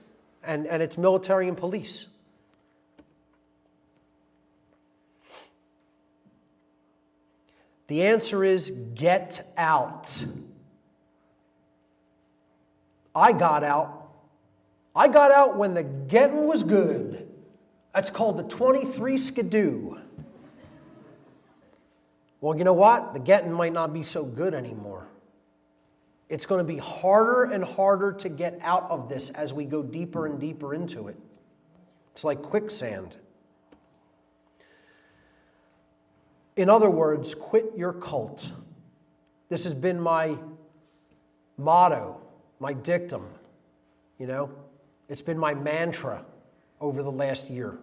and its military and police. The answer is get out. I got out. I got out when the getting was good. That's called the 23 skidoo. Well, you know what? The getting might not be so good anymore. It's going to be harder and harder to get out of this as we go deeper and deeper into it. It's like quicksand. In other words, quit your cult. This has been my motto, my dictum, It's been my mantra over the last year.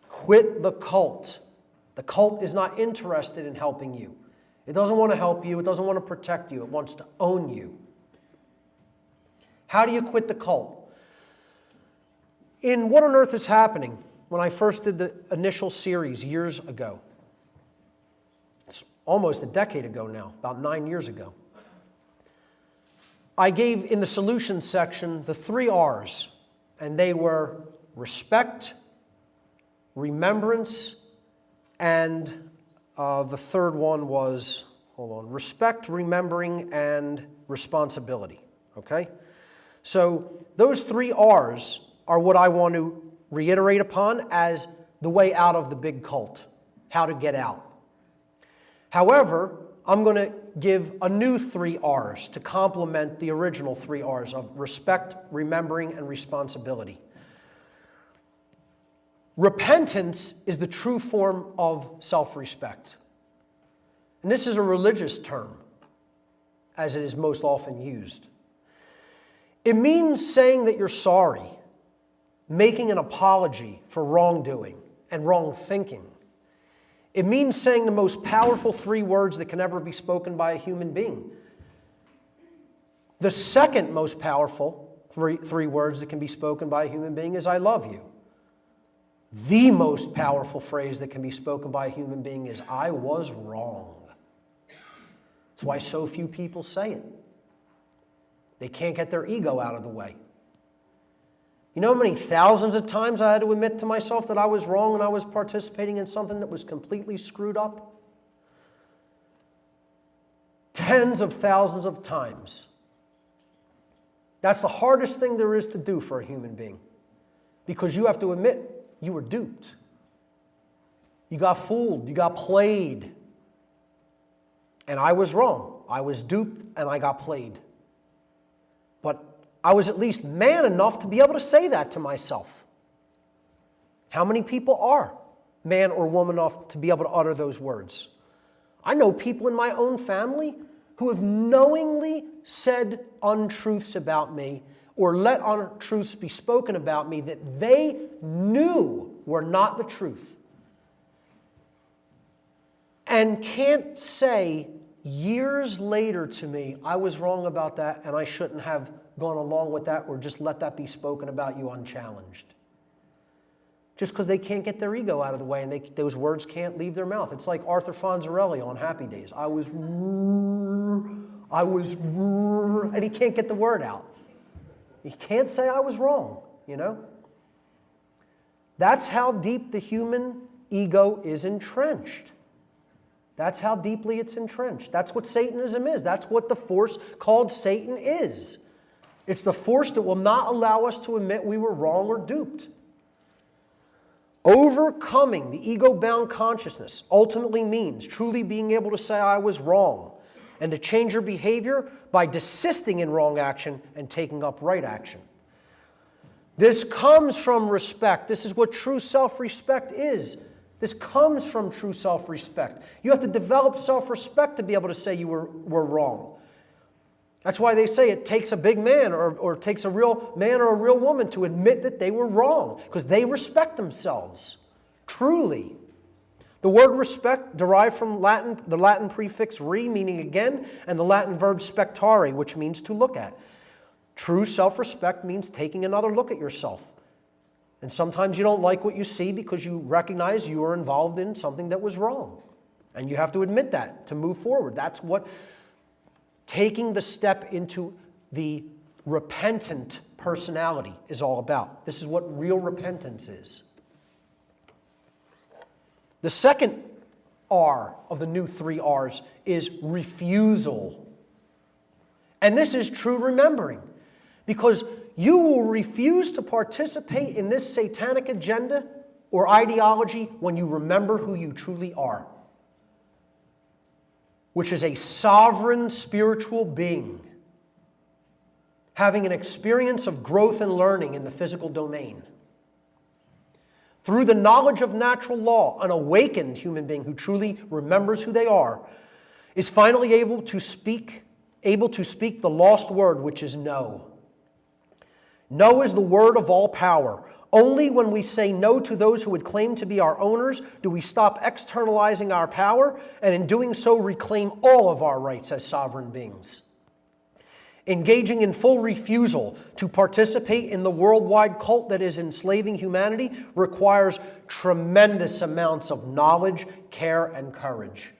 Quit the cult. The cult is not interested in helping you. It doesn't want to help you. It doesn't want to protect you. It wants to own you. How do you quit the cult? In What on Earth is Happening, when I first did the initial series years ago, it's almost a decade ago now, about 9 years ago, I gave in the solutions section the 3 R's, and they were respect, remembrance, and the third one was, respect, remembering, and responsibility, okay? So those 3 R's are what I want to reiterate upon as the way out of the big cult, how to get out. However, I'm going to give a new 3 R's to complement the original 3 R's of respect, remembering, and responsibility. Repentance is the true form of self-respect. And this is a religious term, as it is most often used. It means saying that you're sorry, making an apology for wrongdoing and wrong thinking. It means saying the most powerful 3 words that can ever be spoken by a human being. The second most powerful three words that can be spoken by a human being is, I love you. The most powerful phrase that can be spoken by a human being is, I was wrong. That's why so few people say it. They can't get their ego out of the way. You know how many thousands of times I had to admit to myself that I was wrong and I was participating in something that was completely screwed up? Tens of thousands of times. That's the hardest thing there is to do for a human being, because you have to admit you were duped. You got fooled. You got played. And I was wrong. I was duped and I got played. But I was at least man enough to be able to say that to myself. How many people are man or woman enough to be able to utter those words? I know people in my own family who have knowingly said untruths about me or let untruths be spoken about me that they knew were not the truth. And can't say years later to me, I was wrong about that and I shouldn't have gone along with that or just let that be spoken about you unchallenged. Just because they can't get their ego out of the way and those words can't leave their mouth. It's like Arthur Fonzarelli on Happy Days. I was, and he can't get the word out. He can't say I was wrong, you know? That's how deep the human ego is entrenched. That's how deeply it's entrenched. That's what Satanism is. That's what the force called Satan is. It's the force that will not allow us to admit we were wrong or duped. Overcoming the ego-bound consciousness ultimately means truly being able to say I was wrong and to change your behavior by desisting in wrong action and taking up right action. This comes from respect. This is what true self-respect is. This comes from true self-respect. You have to develop self-respect to be able to say you were wrong. That's why they say it takes a big man or it takes a real man or a real woman to admit that they were wrong, because they respect themselves, truly. The word respect derived from the Latin prefix re, meaning again, and the Latin verb spectare, which means to look at. True self-respect means taking another look at yourself. And sometimes you don't like what you see because you recognize you are involved in something that was wrong. And you have to admit that to move forward. That's what taking the step into the repentant personality is all about. This is what real repentance is. The second R of the new 3 R's is refusal. And this is true remembering, because you will refuse to participate in this satanic agenda or ideology when you remember who you truly are, which is a sovereign spiritual being having an experience of growth and learning in the physical domain. Through the knowledge of natural law, an awakened human being who truly remembers who they are is finally able to speak the lost word, which is no. No is the word of all power. Only when we say no to those who would claim to be our owners do we stop externalizing our power, and in doing so reclaim all of our rights as sovereign beings. Engaging in full refusal to participate in the worldwide cult that is enslaving humanity requires tremendous amounts of knowledge, care, and courage.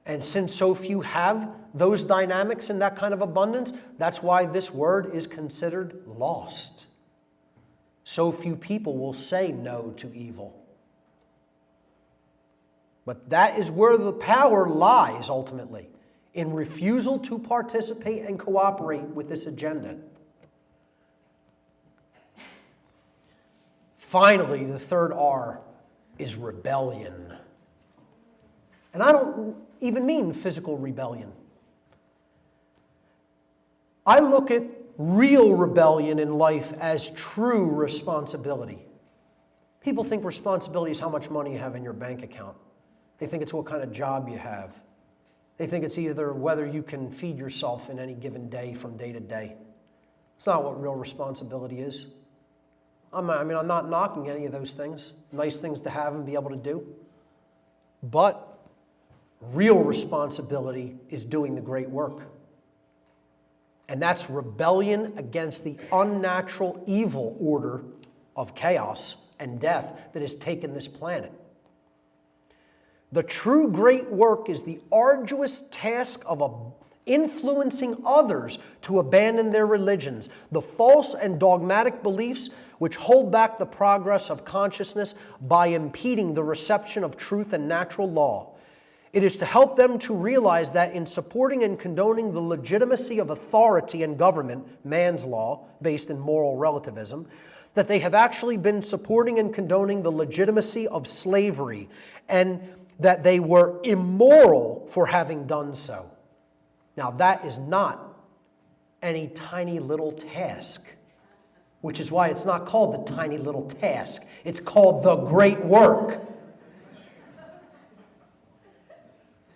And since so few have those dynamics in that kind of abundance, that's why this word is considered lost. So few people will say no to evil. But that is where the power lies ultimately, in refusal to participate and cooperate with this agenda. Finally, the third R is rebellion. And I don't even mean physical rebellion. I look at real rebellion in life as true responsibility. People think responsibility is how much money you have in your bank account. They think it's what kind of job you have. They think it's either whether you can feed yourself in any given day from day to day. It's not what real responsibility is. I'm not knocking any of those things. Nice things to have and be able to do. But real responsibility is doing the great work. And that's rebellion against the unnatural evil order of chaos and death that has taken this planet. The true great work is the arduous task of influencing others to abandon their religions, the false and dogmatic beliefs which hold back the progress of consciousness by impeding the reception of truth and natural law. It is to help them to realize that in supporting and condoning the legitimacy of authority and government, man's law, based in moral relativism, that they have actually been supporting and condoning the legitimacy of slavery, and that they were immoral for having done so. Now, that is not any tiny little task, which is why it's not called the tiny little task. It's called the great work.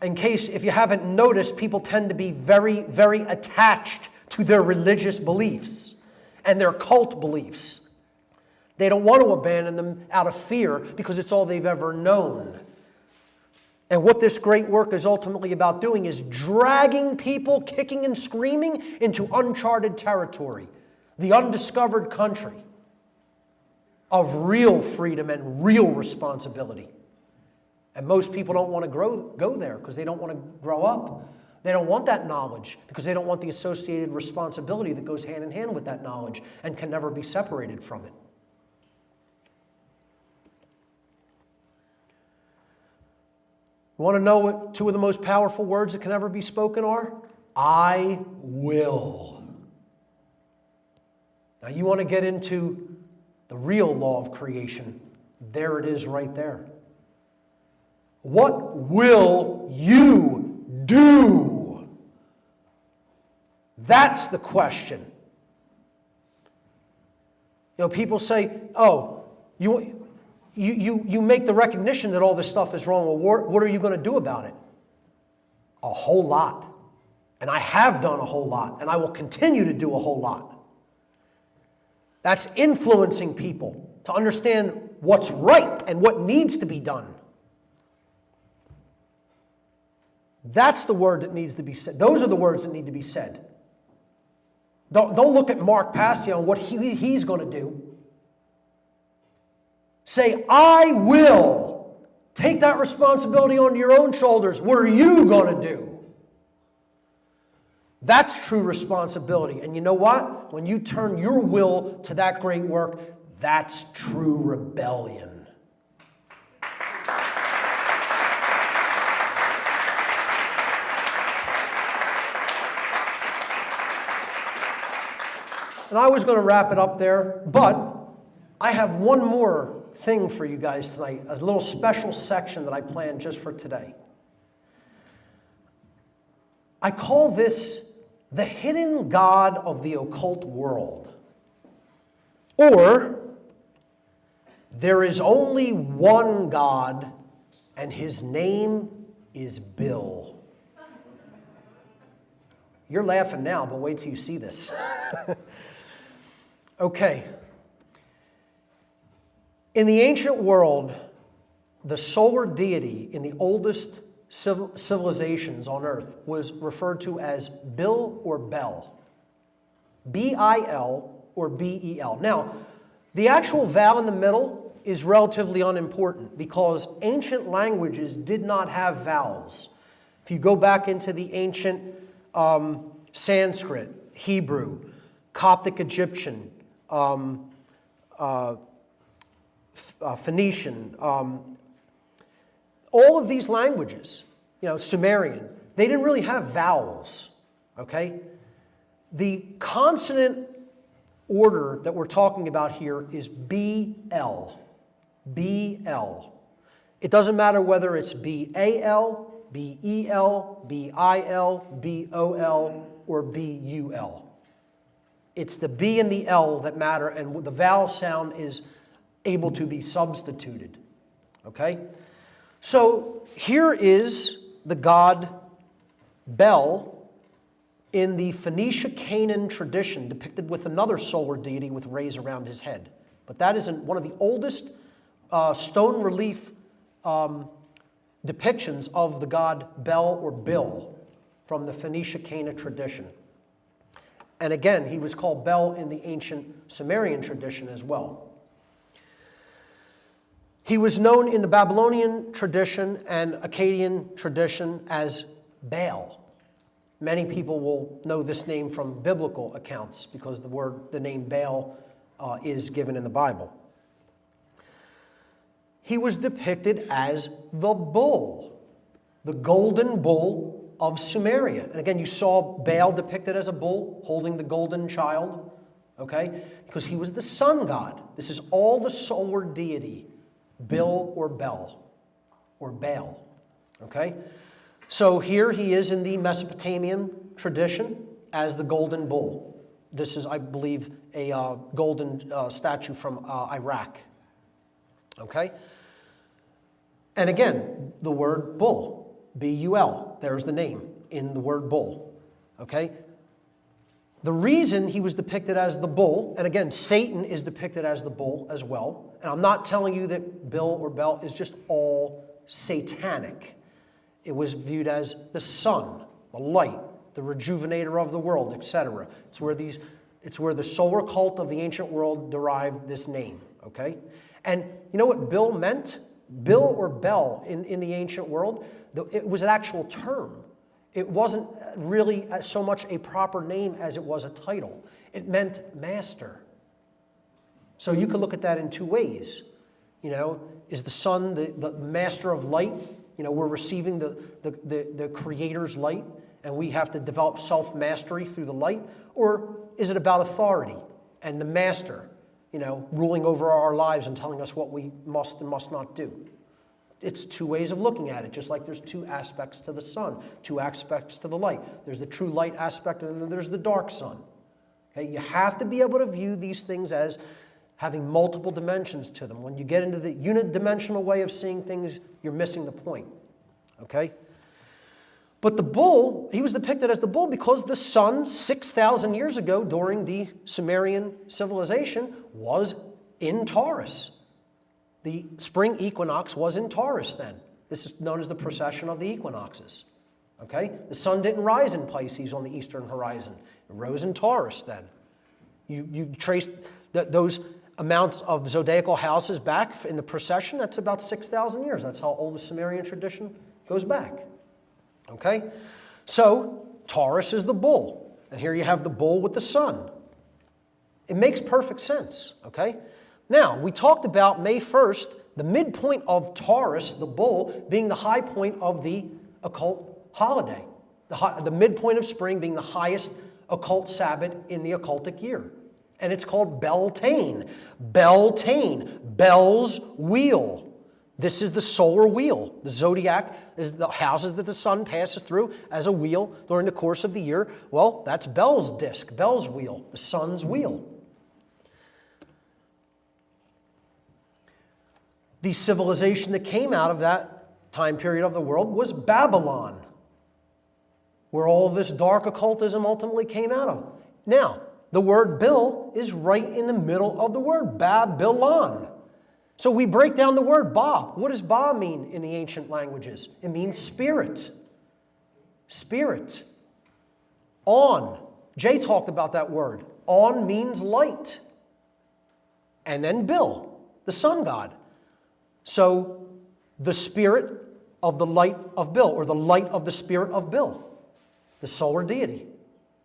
In case, if you haven't noticed, people tend to be very, very attached to their religious beliefs and their cult beliefs. They don't want to abandon them out of fear because it's all they've ever known. And what this great work is ultimately about doing is dragging people kicking and screaming into uncharted territory, the undiscovered country of real freedom and real responsibility. And most people don't want to go there because they don't want to grow up. They don't want that knowledge because they don't want the associated responsibility that goes hand in hand with that knowledge and can never be separated from it. You want to know what two of the most powerful words that can ever be spoken are? I will. Now you want to get into the real law of creation. There it is right there. What will you do? That's the question. You know, people say, oh, you make the recognition that all this stuff is wrong. Well, what are you going to do about it? A whole lot. And I have done a whole lot. And I will continue to do a whole lot. That's influencing people to understand what's right and what needs to be done. That's the word that needs to be said. Those are the words that need to be said. Don't look at Mark Passio and what he's going to do. Say, I will. Take that responsibility on your own shoulders. What are you going to do? That's true responsibility. And you know what? When you turn your will to that great work, that's true rebellion. And I was going to wrap it up there, but I have one more thing for you guys tonight, a little special section that I planned just for today. I call this the hidden God of the occult world. Or, there is only one God, and his name is Bill. You're laughing now, but wait till you see this. Okay. In the ancient world, the solar deity in the oldest civilizations on Earth was referred to as Bil or Bel. B-I-L or B-E-L. Now, the actual vowel in the middle is relatively unimportant because ancient languages did not have vowels. If you go back into the ancient Sanskrit, Hebrew, Coptic Egyptian, Phoenician, all of these languages, Sumerian, they didn't really have vowels, okay? The consonant order that we're talking about here is B-L. B-L. It doesn't matter whether it's B-A-L, B-E-L, B-I-L, B-O-L, or B-U-L. It's the B and the L that matter, and the vowel sound is able to be substituted. Okay? So here is the god Bel in the Phoenicia-Canaan tradition, depicted with another solar deity with rays around his head. But that is one of the oldest stone relief depictions of the god Bel or Bil from the Phoenicia-Canaan tradition. And again, he was called Bel in the ancient Sumerian tradition as well. He was known in the Babylonian tradition and Akkadian tradition as Baal. Many people will know this name from biblical accounts because the name Baal is given in the Bible. He was depicted as the bull, the golden bull of Sumeria. And again, you saw Baal depicted as a bull holding the golden child, okay? Because he was the sun god. This is all the solar deity, Bil or Bel or Baal, okay? So here he is in the Mesopotamian tradition as the golden bull. This is, I believe, a golden statue from Iraq, okay? And again, the word bull, B-U-L, there's the name in the word bull, okay? The reason he was depicted as the bull, and again, Satan is depicted as the bull as well, and I'm not telling you that Bil or Bel is just all satanic. It was viewed as the sun, the light, the rejuvenator of the world, etc. It's where the solar cult of the ancient world derived this name, okay? And you know what Bil meant? Bil or Bel in the ancient world, it was an actual term. It wasn't really so much a proper name as it was a title. It meant master. So you could look at that in two ways. You know, is the sun the master of light? You know, we're receiving the Creator's light, and we have to develop self-mastery through the light? Or is it about authority and the master, you know, ruling over our lives and telling us what we must and must not do? It's two ways of looking at it, just like there's two aspects to the sun, two aspects to the light. There's the true light aspect, and then there's the dark sun. Okay? You have to be able to view these things as having multiple dimensions to them. When you get into the unidimensional way of seeing things, you're missing the point. Okay? But the bull, he was depicted as the bull because the sun 6,000 years ago during the Sumerian civilization was in Taurus. The spring equinox was in Taurus then. This is known as the precession of the equinoxes. Okay? The sun didn't rise in Pisces on the eastern horizon. It rose in Taurus then. You trace those amounts of zodiacal houses back in the precession, that's about 6,000 years. That's how old the Sumerian tradition goes back. Okay? So, Taurus is the bull. And here you have the bull with the sun. It makes perfect sense. Okay? Now, we talked about May 1st, the midpoint of Taurus, the bull, being the high point of the occult holiday. The midpoint of spring being the highest occult Sabbath in the occultic year. And it's called Beltane. Beltane, Bel's wheel. This is the solar wheel. The zodiac is the houses that the sun passes through as a wheel during the course of the year. Well, that's Bel's disk, Bel's wheel, the sun's wheel. The civilization that came out of that time period of the world was Babylon, where all of this dark occultism ultimately came out of. Now, the word Bil is right in the middle of the word, Babylon. So we break down the word Ba. What does Ba mean in the ancient languages? It means spirit. Spirit. On. Jay talked about that word. On means light. And then Bil, the sun god. So the spirit of the light of Bil, or the light of the spirit of Bil, the solar deity.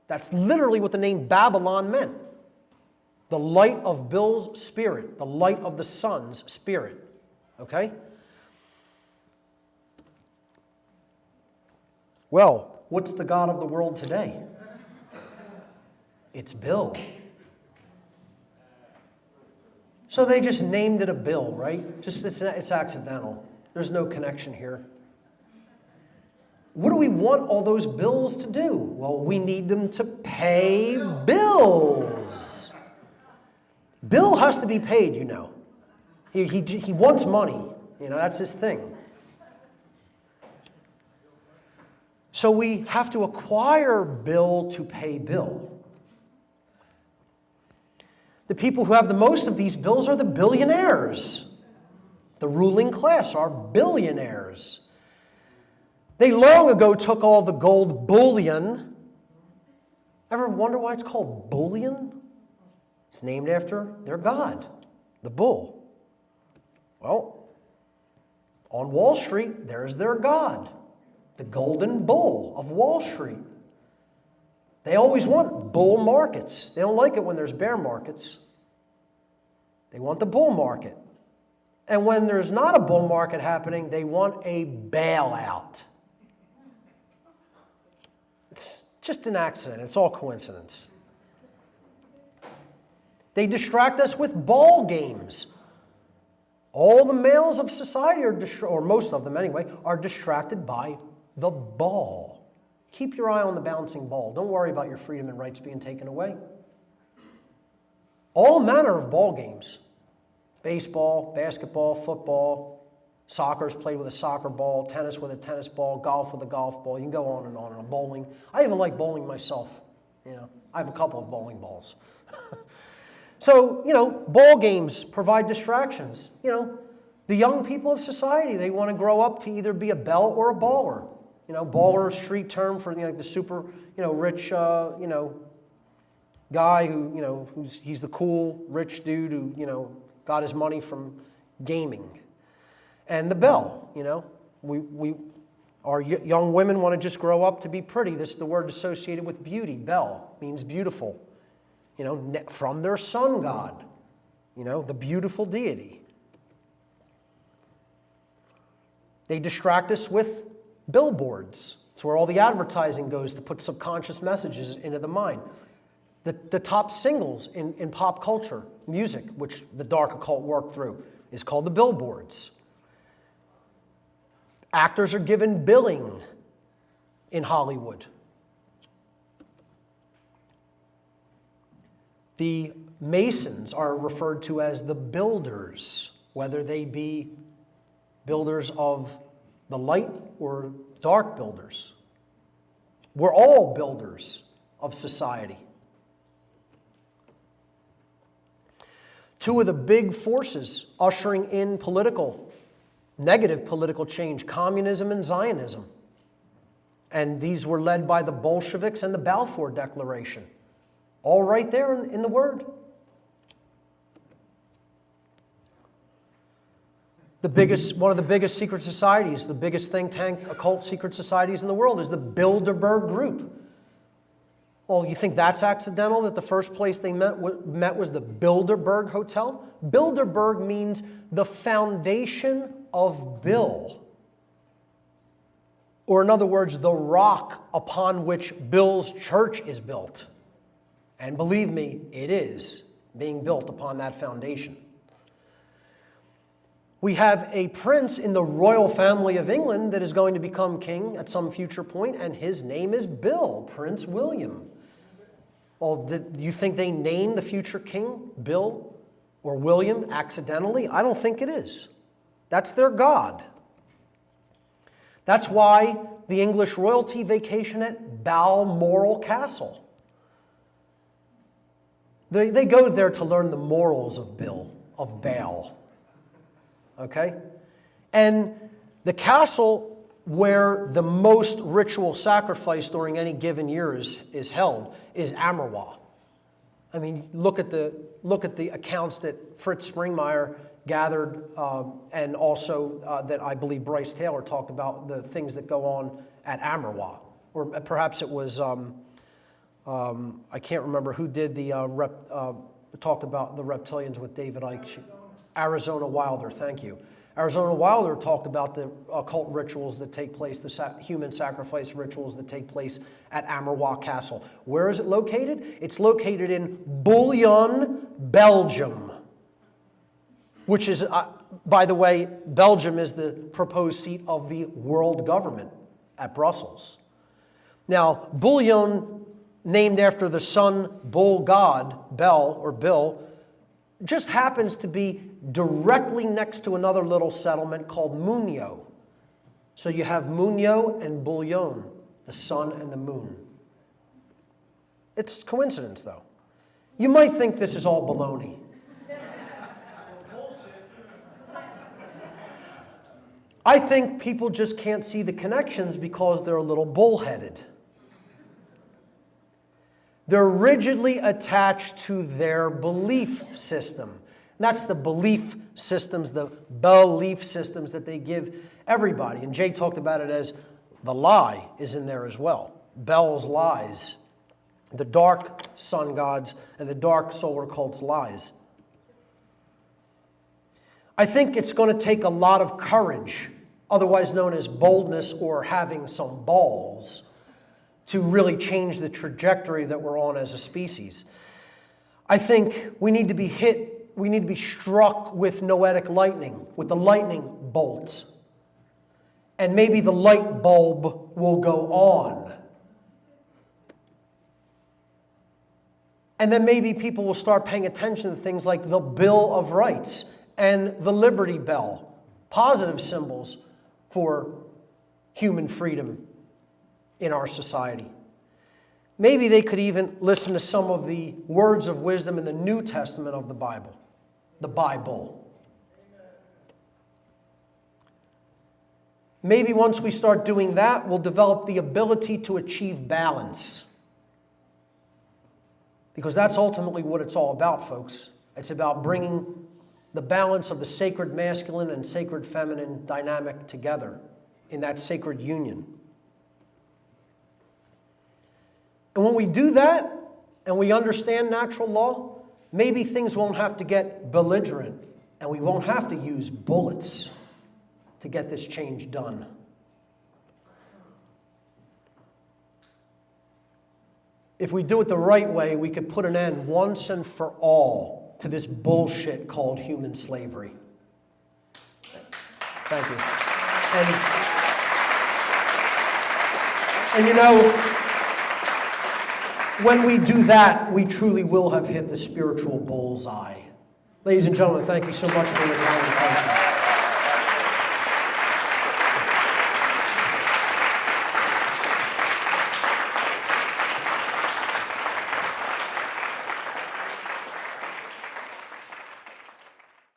That's literally what the name Babylon meant. The light of Bil's spirit, the light of the sun's spirit. Okay? Well, what's the god of the world today? It's Bil. So they just named it a Bil, right? Just it's accidental. There's no connection here. What do we want all those bills to do? Well, we need them to pay bills. Bill has to be paid, you know. He wants money. You know, that's his thing. So we have to acquire bill to pay bill. The people who have the most of these bills are the billionaires. The ruling class are billionaires. They long ago took all the gold bullion. Ever wonder why it's called bullion? It's named after their god, the bull. Well, on Wall Street, there's their god, the golden bull of Wall Street. They always want bull markets. They don't like it when there's bear markets. They want the bull market. And when there's not a bull market happening, they want a bailout. It's just an accident. It's all coincidence. They distract us with ball games. All the males of society are, or most of them anyway, are distracted by the ball. Keep your eye on the bouncing ball. Don't worry about your freedom and rights being taken away. All manner of ball games. Baseball, basketball, football, soccer's played with a soccer ball, tennis with a tennis ball, golf with a golf ball. You can go on and on. And bowling. I even like bowling myself. You know, I have a couple of bowling balls. So, you know, ball games provide distractions. You know, the young people of society, they want to grow up to either be a belle or a baller. You know, baller, street term for, you know, the super, you know, rich, you know, guy who, you know, he's the cool, rich dude who, you know, got his money from gaming. And the belle, you know, our young women want to just grow up to be pretty. This is the word associated with beauty. Belle means beautiful. You know, from their sun god, you know, the beautiful deity. They distract us with billboards. It's where all the advertising goes to put subconscious messages into the mind. The top singles in pop culture, music, which the Dark Occult worked through, is called the billboards. Actors are given billing in Hollywood. The Masons are referred to as the builders, whether they be builders of the light or dark builders. We're all builders of society. Two of the big forces ushering in negative political change, communism and Zionism. And these were led by the Bolsheviks and the Balfour Declaration. All right there in the Word. One of the biggest secret societies, the biggest think tank, occult secret societies in the world is the Bilderberg Group. Well, you think that's accidental that the first place they met was the Bilderberg Hotel? Bilderberg means the foundation of Bill. Or in other words, the rock upon which Bill's church is built. And believe me, it is being built upon that foundation. We have a prince in the royal family of England that is going to become king at some future point, and his name is Bill, Prince William. Well, do you think they named the future king Bill or William accidentally? I don't think it is. That's their god. That's why the English royalty vacation at Balmoral Castle. They go there to learn the morals of Baal. Okay? And the castle where the most ritual sacrifice during any given year is held is Amerwa. I mean, look at the accounts that Fritz Springmeier gathered, and also that I believe Bryce Taylor talked about the things that go on at Amerwa. Or perhaps it was, I can't remember who did the talked about the reptilians with David Icke. Arizona Wilder, thank you. Arizona Wilder talked about the occult rituals that take place, the human sacrifice rituals that take place at Amerwa Castle. Where is it located? It's located in Bouillon, Belgium, which is, By the way, Belgium is the proposed seat of the world government at Brussels. Now, Bouillon, named after the sun bull god, Bel or Bill, just happens to be directly next to another little settlement called Munio. So you have Munio and Bouillon, the sun and the moon. It's coincidence, though. You might think this is all baloney. I think people just can't see the connections because they're a little bullheaded. They're rigidly attached to their belief system. That's the belief systems, the belief systems that they give everybody. And Jay talked about it as the lie is in there as well. Bel's lies. The dark sun gods and the dark solar cult's lies. I think it's going to take a lot of courage, otherwise known as boldness or having some balls, to really change the trajectory that we're on as a species. I think we need to be hit, we need to be struck with noetic lightning, with the lightning bolts. And maybe the light bulb will go on. And then maybe people will start paying attention to things like the Bill of Rights and the Liberty Bell, positive symbols for human freedom in our society. Maybe they could even listen to some of the words of wisdom in the New Testament of the Bible, the Bible. Maybe once we start doing that, we'll develop the ability to achieve balance. Because that's ultimately what it's all about, folks. It's about bringing the balance of the sacred masculine and sacred feminine dynamic together in that sacred union. And when we do that, and we understand natural law, maybe things won't have to get belligerent, and we won't have to use bullets to get this change done. If we do it the right way, we could put an end once and for all to this bullshit called human slavery. Thank you. And you know, when we do that, we truly will have hit the spiritual bullseye. Ladies and gentlemen, thank you so much for your time and attention.